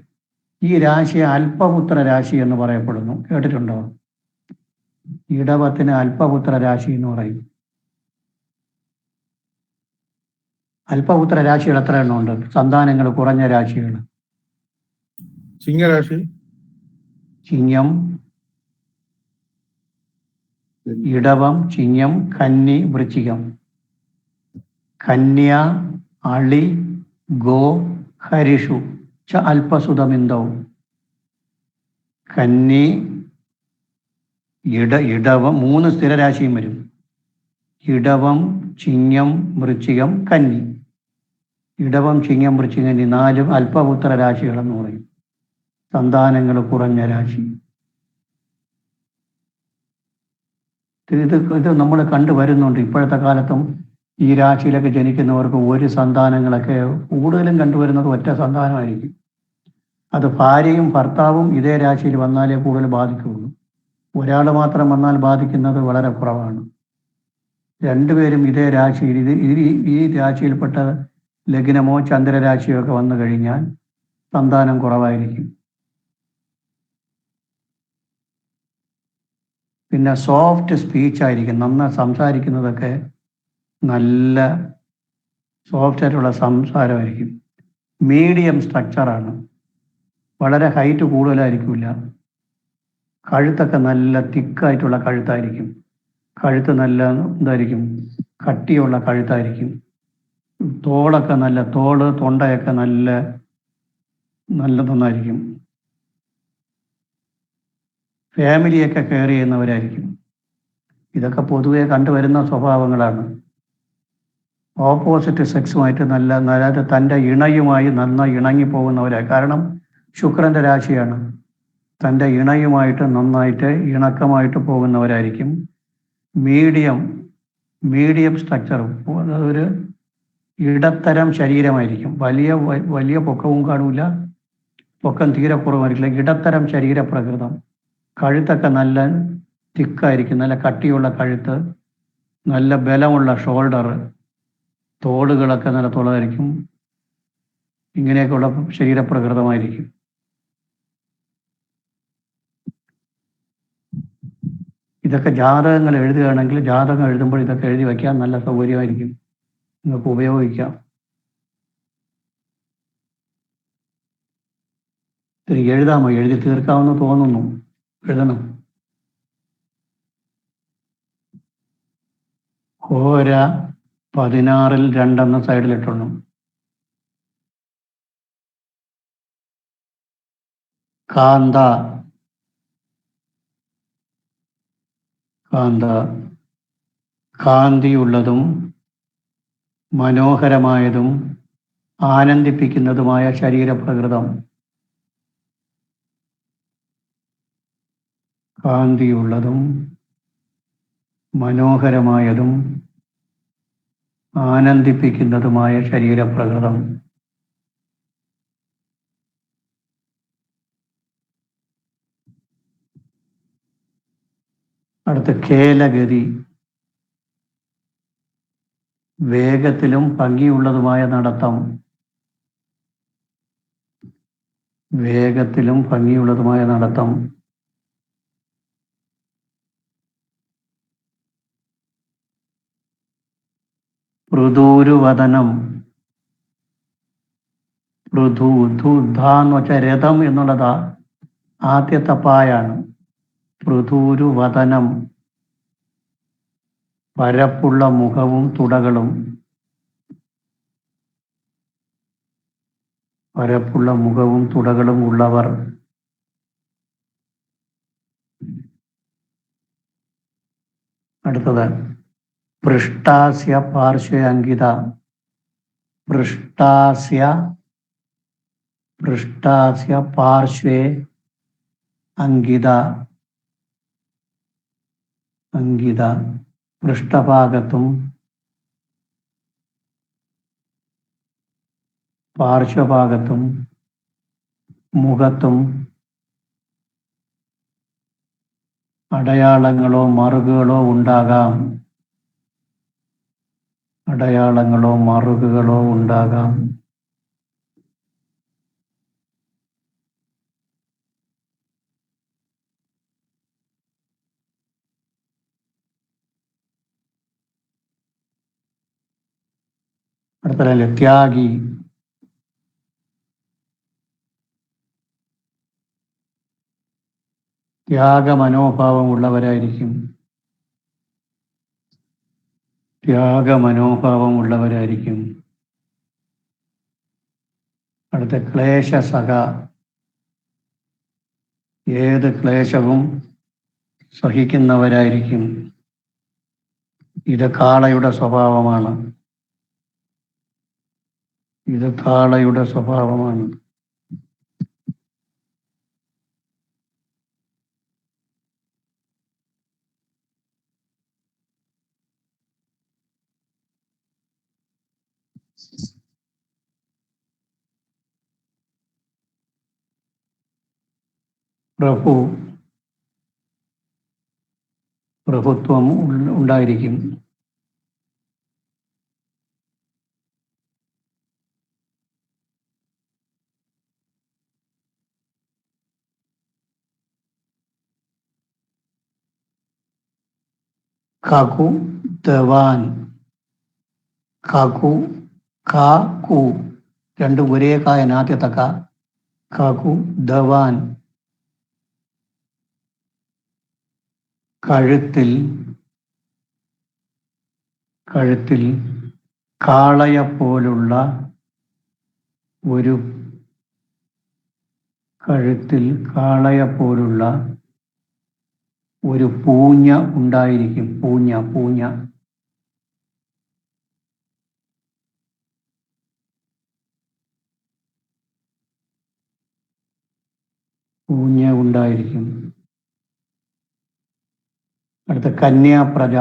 ഈ രാശി അല്പപുത്ര രാശി എന്ന് പറയപ്പെടുന്നു. കേട്ടിട്ടുണ്ടോ? ഇടവത്തിന് അല്പപുത്ര രാശി എന്ന് പറയും. അല്പപുത്ര രാശികൾ എത്ര എണ്ണം ഉണ്ട്? സന്താനങ്ങൾ കുറഞ്ഞ രാശികൾ. ചിങ്ങരാശി, ചിങ്ങം, ഇടവം, ചിങ്ങം, കന്നി, വൃശ്ചികം. കന്യ, അളി, ഗോ, ഹരിഷു ച അല്പസുതമിന്ദവും. കന്നി, ഇടവം, 3 സ്ഥിരരാശിയും വരും. ഇടവം, ചിങ്ങം, വൃശ്ചികം, കന്നി. ഇടവം, ചിങ്ങം, വൃശ്ചികം, കന്നി 4 അല്പപുത്ര രാശികളെന്ന് പറയും. സന്താനങ്ങൾ കുറഞ്ഞ രാശി. ഇത് നമ്മൾ കണ്ടുവരുന്നുണ്ട്. ഇപ്പോഴത്തെ കാലത്തും ഈ രാശിയിലൊക്കെ ജനിക്കുന്നവർക്ക് ഒരു സന്താനങ്ങളൊക്കെ കൂടുതലും കണ്ടുവരുന്നത് ഒറ്റ സന്താനമായിരിക്കും. അത് ഭാര്യയും ഭർത്താവും ഇതേ രാശിയിൽ വന്നാലേ കൂടുതൽ ബാധിക്കുകയുള്ളൂ. ഒരാൾ മാത്രം വന്നാൽ ബാധിക്കുന്നത് വളരെ കുറവാണ്. രണ്ടുപേരും ഇതേ രാശിയിൽ ഈ രാശിയിൽപ്പെട്ട ലഗ്നമോ ചന്ദ്രരാശിയോ ഒക്കെ വന്നു കഴിഞ്ഞാൽ സന്താനം കുറവായിരിക്കും. പിന്നെ സോഫ്റ്റ് സ്പീച്ച് ആയിരിക്കും. നന്നായി സംസാരിക്കുന്നതൊക്കെ നല്ല സോഫ്റ്റ് ആയിട്ടുള്ള സംസാരമായിരിക്കും. മീഡിയം സ്ട്രക്ചറാണ്. വളരെ ഹൈറ്റ് കൂടുതലായിരിക്കില്ല. കഴുത്തൊക്കെ നല്ല തിക്കായിട്ടുള്ള കഴുത്തായിരിക്കും. കഴുത്ത് നല്ല എന്തായിരിക്കും? കട്ടിയുള്ള കഴുത്തായിരിക്കും. തോളൊക്കെ നല്ല തൊണ്ടയൊക്കെ നല്ലതൊന്നായിരിക്കും. ഫാമിലിയൊക്കെ കെയർ ചെയ്യുന്നവരായിരിക്കും. ഇതൊക്കെ പൊതുവെ കണ്ടുവരുന്ന സ്വഭാവങ്ങളാണ്. ഓപ്പോസിറ്റ് സെക്സുമായിട്ട് അതായത് തൻ്റെ ഇണയുമായി നന്നായി ഇണങ്ങിപ്പോകുന്നവരാണ്. കാരണം ശുക്രൻ്റെ രാശിയാണ്. തൻ്റെ ഇണയുമായിട്ട് നന്നായിട്ട് ഇണക്കമായിട്ട് പോകുന്നവരായിരിക്കും. മീഡിയം സ്ട്രക്ചർ, അതൊരു ഇടത്തരം ശരീരമായിരിക്കും. വലിയ പൊക്കവും കാണില്ല, പൊക്കം തീരെ കുറവായിരിക്കില്ല. ഇടത്തരം ശരീരപ്രകൃതം. കഴുത്തൊക്കെ നല്ല തിക്കായിരിക്കും. നല്ല കട്ടിയുള്ള കഴുത്ത്, നല്ല ബലമുള്ള ഷോൾഡർ, തോളുകളൊക്കെ നല്ല തുളതായിരിക്കും. ഇങ്ങനെയൊക്കെയുള്ള ശരീരപ്രകൃതമായിരിക്കും. ഇതൊക്കെ ജാതകങ്ങൾ എഴുതുകയാണെങ്കിൽ ജാതകം എഴുതുമ്പോൾ ഇതൊക്കെ എഴുതി വയ്ക്കാൻ നല്ല സൗകര്യമായിരിക്കും. നിങ്ങൾക്ക് ഉപയോഗിക്കാം. എഴുതാമോ? എഴുതി തീർക്കാമെന്ന് തോന്നുന്നു. എഴുതണം. ഹോര 16-ൽ 2 സൈഡിലിട്ടോണം. കാന്ത കാന്തിയുള്ളതും മനോഹരമായതും ആനന്ദിപ്പിക്കുന്നതുമായ ശരീരപ്രകൃതം. കാന്തിയുള്ളതും മനോഹരമായതും ആനന്ദിപ്പിക്കുന്നതുമായ ശരീരപ്രകൃതം. അടുത്ത കേലഗതി. വേഗത്തിലും ഭംഗിയുള്ളതുമായ നടത്തം. വേഗത്തിലും ഭംഗിയുള്ളതുമായ നടത്തം. പൃഥൂരുവദനം. എന്ന് വെച്ചാൽ രഥം എന്നുള്ളതാ ആദ്യത്തെ പായാണ്. പൃഥൂരുവദനം. പരപ്പുള്ള മുഖവും തുടകളും. പരപ്പുള്ള മുഖവും തുടകളും ഉള്ളവർ. അടുത്തത് പൃഷ്ടാസ്യ പാർശ്വേ അങ്കിത. പൃഷ്ടാസ്യ പാർശ്വേ അങ്കിത. പൃഷ്ഠഭാഗത്തും പാർശ്വഭാഗത്തും മുഖത്തും അടയാളങ്ങളോ മറുകുകളോ ഉണ്ടാകാം. അടയാളങ്ങളോ മറുകുകളോ ഉണ്ടാകാം. അടുത്ത ത്യാഗി, ത്യാഗമനോഭാവമുള്ളവരായിരിക്കും. ത്യാഗമനോഭാവമുള്ളവരായിരിക്കും. അടുത്ത ക്ലേശസഖ, ഏത് ക്ലേശവും സഹിക്കുന്നവരായിരിക്കും. ഇത് കാളയുടെ സ്വഭാവമാണ്. ഇത് കാളയുടെ സ്വഭാവമാണ്. പ്രഭുത്വം ഉണ്ടായിരിക്കും. കാക്കു ദവാൻ, കാക്കു കാക്കു രണ്ടും ഒരേ കായൻ, ആദ്യത്തെ കാക്കു ദവാൻ, കഴുത്തിൽ കഴുത്തിൽ കാളയെപ്പോലുള്ള ഒരു കഴുത്തിൽ കാളയെപ്പോലുള്ള ഒരു പൂഞ്ഞ ഉണ്ടായിരിക്കും. പൂഞ്ഞ പൂഞ്ഞ പൂഞ്ഞ ഉണ്ടായിരിക്കും. അടുത്ത കന്യാപ്രജ,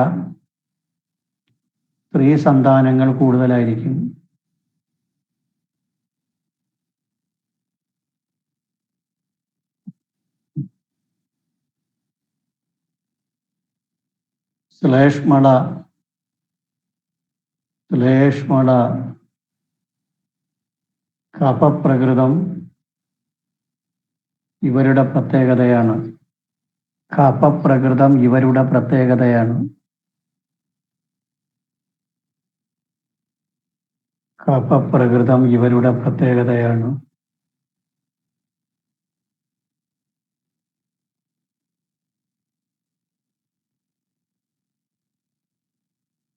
സ്ത്രീ സന്താനങ്ങൾ കൂടുതലായിരിക്കും. ശ്ലേഷ്മള, ശ്ലേഷ്മള കഫപ്രകൃതം ഇവരുടെ പ്രത്യേകതയാണ്. കഫപ്രകൃതം ഇവരുടെ പ്രത്യേകതയാണ്. കഫപ്രകൃതം ഇവരുടെ പ്രത്യേകതയാണ്.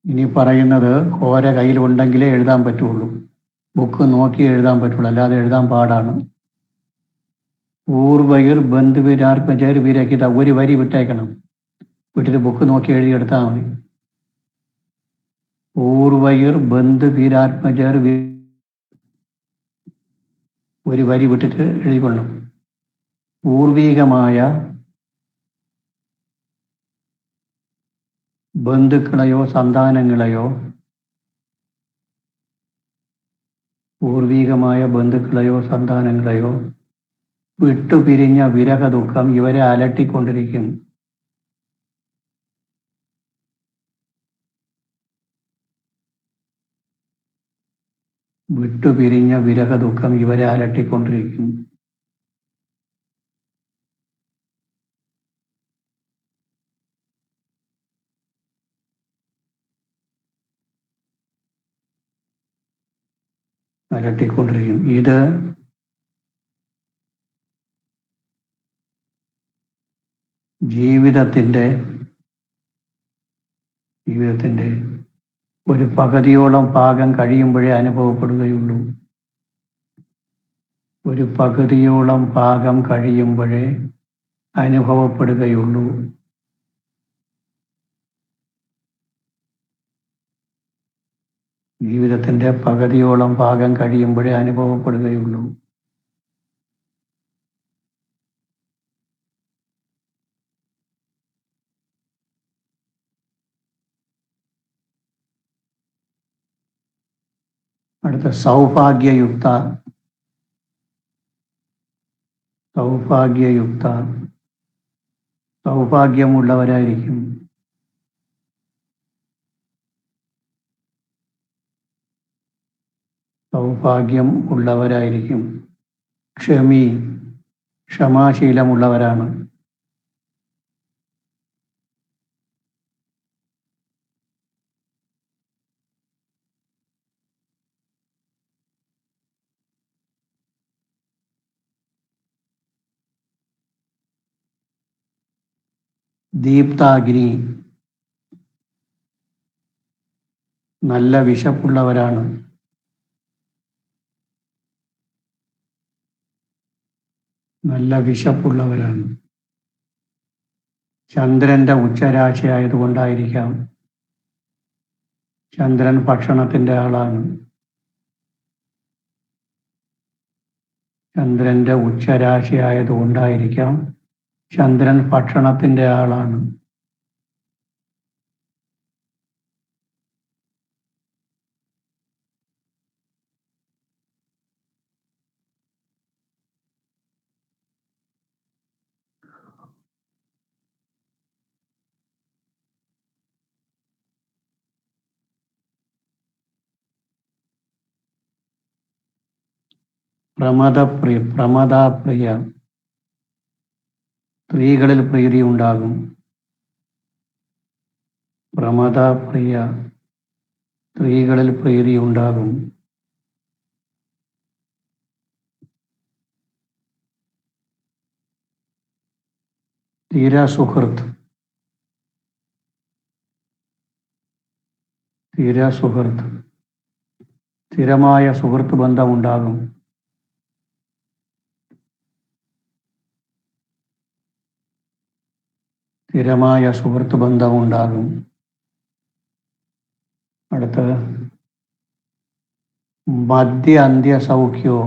ഇനി പറയുന്നത് ഹോര കയ്യിൽ ഉണ്ടെങ്കിലേ എഴുതാൻ പറ്റുള്ളൂ. ബുക്ക് നോക്കി എഴുതാൻ പറ്റുള്ളൂ, അല്ലാതെ എഴുതാൻ പാടാണ്. പൂർവൈർ ബന്ധുവിരാർപ്പചേർ വിരഹിത, ഒരു വരി വിട്ടേക്കണം. വിട്ടിട്ട് ബുക്ക് നോക്കി എഴുതിയെടുത്താൽ മതി. പൂർവൈർ ബന്ധുവിരാത്മജർ, ഒരു വരി വിട്ടിട്ട് എഴുതിക്കൊള്ളും. പൂർവീകമായ ബന്ധുക്കളെയോ സന്താനങ്ങളെയോ, പൂർവീകമായ ബന്ധുക്കളെയോ സന്താനങ്ങളെയോ വിട്ടുപിരിഞ്ഞ വിരഹ ദുഃഖം ഇവരെ അലട്ടിക്കൊണ്ടിരിക്കും. വിട്ടുപിരിഞ്ഞ വിരഹ ദുഃഖം ഇവരെ അലട്ടിക്കൊണ്ടിരിക്കും. അലട്ടിക്കൊണ്ടിരിക്കും. ഇത് ജീവിതത്തിൻ്റെ ഒരു പകുതിയോളം ഭാഗം കഴിയുമ്പോഴേ അനുഭവപ്പെടുകയുള്ളൂ. ഒരു പകുതിയോളം ഭാഗം കഴിയുമ്പോഴേ അനുഭവപ്പെടുകയുള്ളൂ. ജീവിതത്തിൻ്റെ പകുതിയോളം ഭാഗം കഴിയുമ്പോഴേ അനുഭവപ്പെടുകയുള്ളൂ. അടുത്ത സൗഭാഗ്യയുക്ത, സൗഭാഗ്യയുക്ത സൗഭാഗ്യമുള്ളവരായിരിക്കും. സൗഭാഗ്യം ഉള്ളവരായിരിക്കും. ക്ഷമി, ക്ഷമാശീലമുള്ളവരാണ്. ദീപ്താഗ്നി, നല്ല വിശപ്പുള്ളവരാണ്. നല്ല വിശപ്പുള്ളവരാണ്. ചന്ദ്രന്റെ ഉച്ചരാശി ആയതുകൊണ്ടായിരിക്കാം. ചന്ദ്രൻ ഭക്ഷണത്തിന്റെ ആളാണ്. ചന്ദ്രന്റെ ഉച്ചരാശി ആയതുകൊണ്ടായിരിക്കാം ചന്ദ്രൻ ഭക്ഷണത്തിന്റെ ആളാണ്. പ്രമദാപ്രിയ, സ്ത്രീകളിൽ പ്രീതി ഉണ്ടാകും. പ്രമദാപ്രിയ, സ്ത്രീകളിൽ പ്രീതി ഉണ്ടാകും. സ്ഥിരസുഹൃത്ത്, സ്ഥിരമായ സുഹൃത്ത് ബന്ധമുണ്ടാകും. സ്ഥിരമായ സുഹൃത്ത് ബന്ധമുണ്ടാകും. അടുത്തത് മധ്യാന്ത്യ സൗഖ്യോ,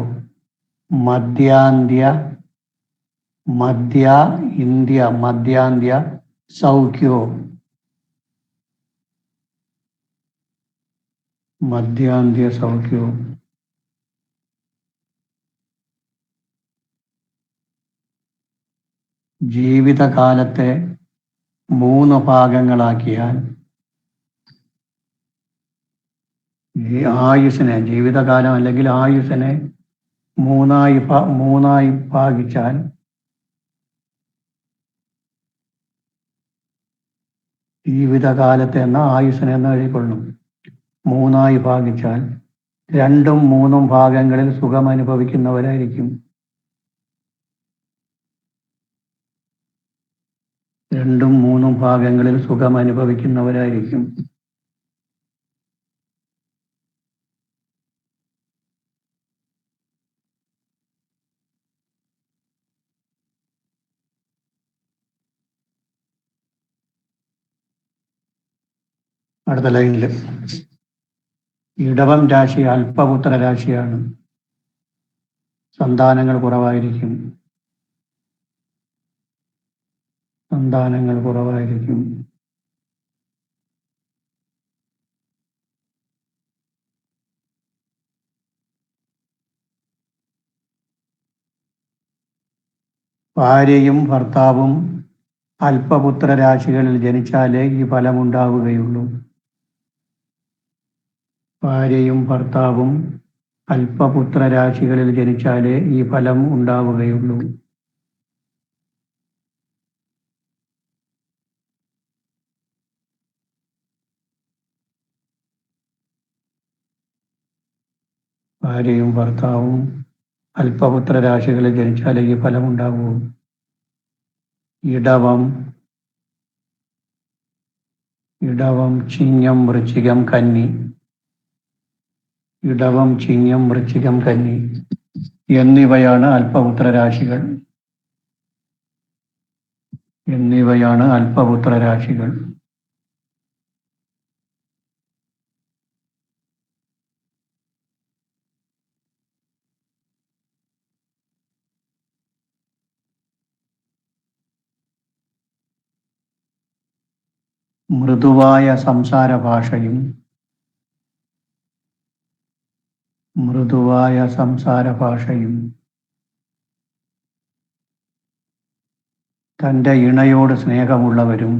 മധ്യാന്ത്യ സൗഖ്യോ, മധ്യാന്ത്യ സൗഖ്യോ. ജീവിതകാലത്തെ 3 ഭാഗങ്ങളാക്കിയാൽ ഈ ആയുസ്സിനെ, ജീവിതകാലം അല്ലെങ്കിൽ ആയുസ്സിനെ മൂന്നായി ഭാഗിച്ചാൽ ജീവിതകാലത്തെ എന്ന ആയുസ്സിനെ എന്ന് എഴുതിക്കൊള്ളും. 3ആയി ഭാഗിച്ചാൽ 2ഉം 3ഉം ഭാഗങ്ങളിൽ സുഖം അനുഭവിക്കുന്നവരായിരിക്കും. 2ഉം 3ഉം ഭാഗങ്ങളിൽ സുഖം അനുഭവിക്കുന്നവരായിരിക്കും. അടുത്ത ലൈനിൽ ഇടവം രാശി അല്പപുത്ര രാശിയാണ്. സന്താനങ്ങൾ കുറവായിരിക്കും. ഭാര്യയും ഭർത്താവും അല്പപുത്ര രാശികളിൽ ജനിച്ചാലേ ഈ ഫലമുണ്ടാവുകയുള്ളൂ. ഭാര്യയും ഭർത്താവും അല്പപുത്ര രാശികളിൽ ജനിച്ചാലേ ഈ ഫലം ഉണ്ടാവുകയുള്ളൂ. ഭാര്യയും ഭർത്താവും അല്പപുത്ര രാശികളിൽ ജനിച്ചാലേ ഈ ഫലം ഉണ്ടാവൂ. ഇടവം, ചിങ്ങം, വൃശ്ചികം, കന്നി. ഇടവം, ചിങ്ങം, വൃശ്ചികം, കന്നി എന്നിവയാണ് അല്പപുത്ര രാശികൾ. മൃദുവായ സംസാര ഭാഷയും തൻ്റെ ഇണയോട് സ്നേഹമുള്ളവരും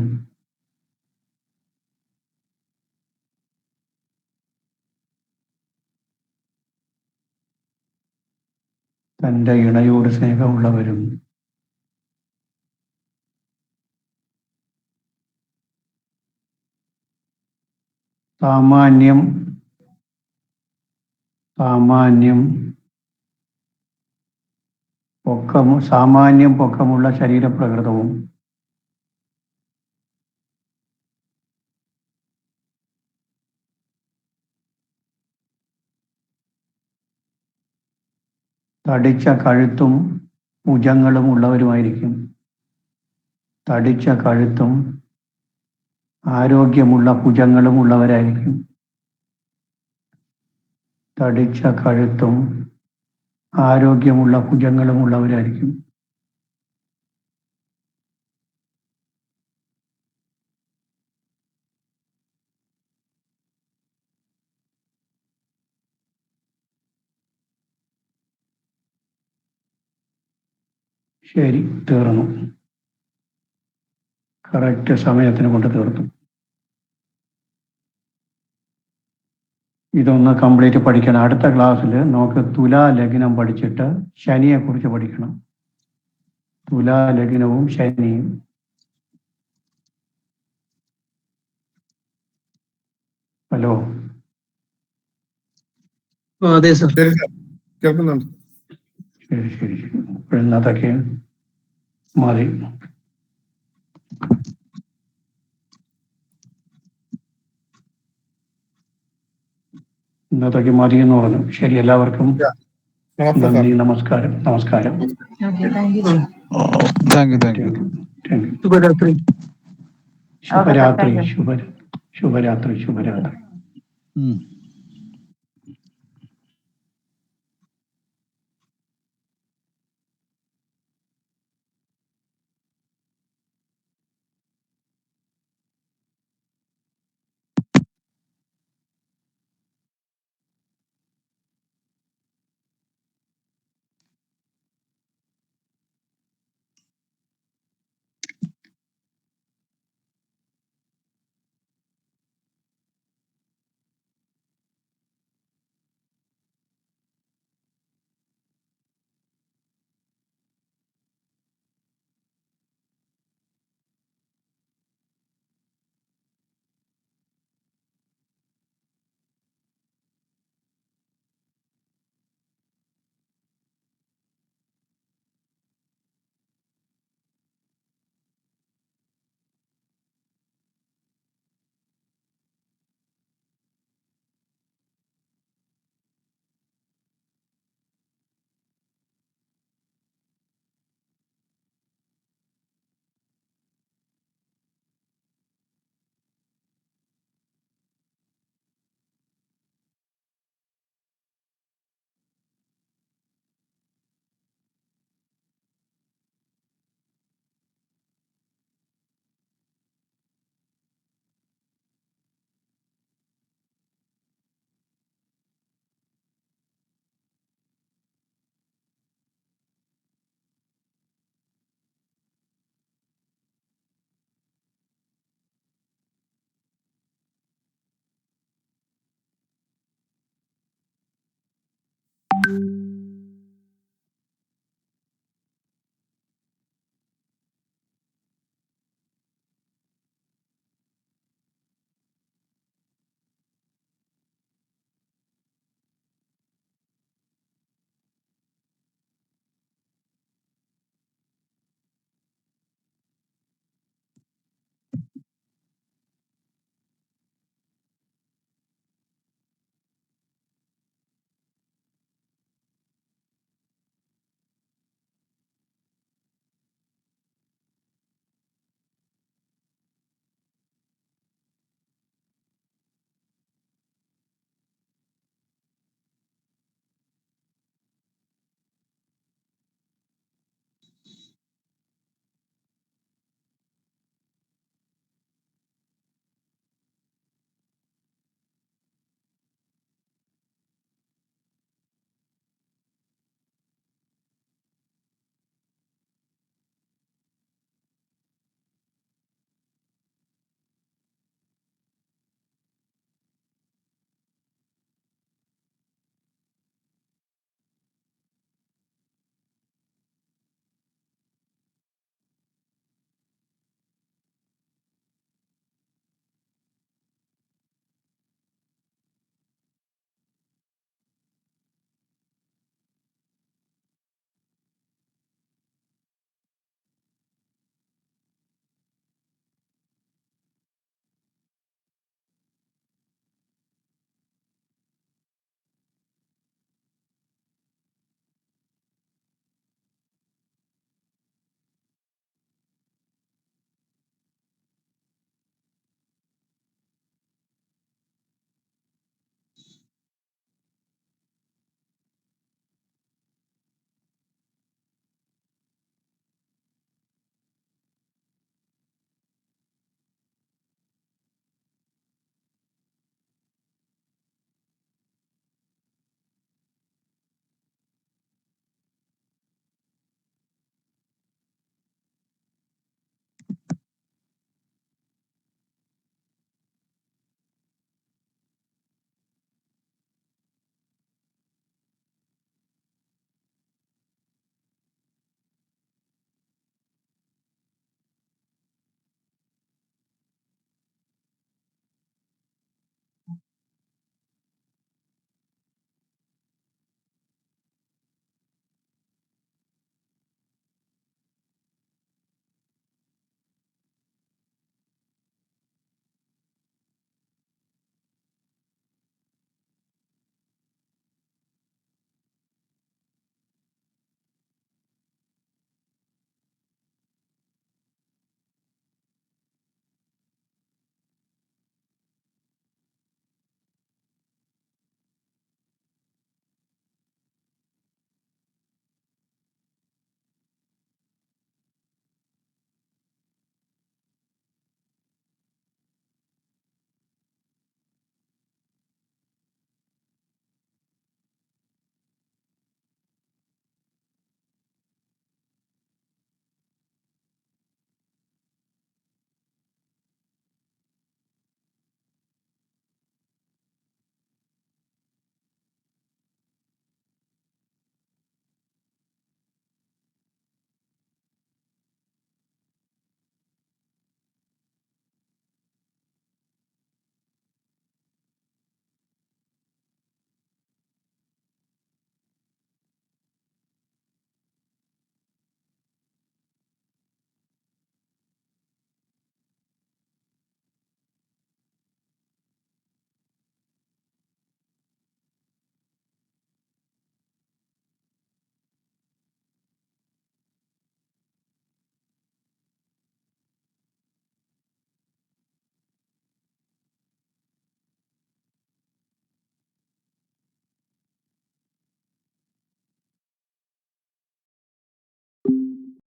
സാമാന്യം പൊക്കമുള്ള ശരീരപ്രകൃതവും തടിച്ച കഴുത്തും ഭുജങ്ങളും ഉള്ളവരുമായിരിക്കും. തടിച്ച കഴുത്തും ആരോഗ്യമുള്ള ഭുജങ്ങളും ഉള്ളവരായിരിക്കും. തടിച്ച കഴുത്തും ആരോഗ്യമുള്ള ഭുജങ്ങളും ഉള്ളവരായിരിക്കും. ശരി, തീർന്നു. കറക്റ്റ് സമയത്തിന് കൊണ്ട് തീർത്തു. ഇതൊന്ന് കംപ്ലീറ്റ് പഠിക്കണം. അടുത്ത ക്ലാസ്സിൽ നമുക്ക് തുലാ ലഗ്നം പഠിച്ചിട്ട് ശനിയെ കുറിച്ച് പഠിക്കണം. തുലാ ലഗ്നവും ശനിയും. ഹലോ, അതെ സർ. ശരി സാർ, കേൾക്കുന്നുണ്ട്. ശരി ശരി ശരി. ഇന്നതൊക്കെ മതി. ഇന്നതൊക്കെ മതി എന്ന് പറഞ്ഞു. ശരി, എല്ലാവർക്കും നമസ്തേ സാർ. നന്ദി, നമസ്കാരം. നമസ്കാരം. Okay, thank you. Thank you. Thank you. ശുഭരാത്രി. ശുഭരാത്രി. ശുഭരാത്രി. ശുഭരാത്രി.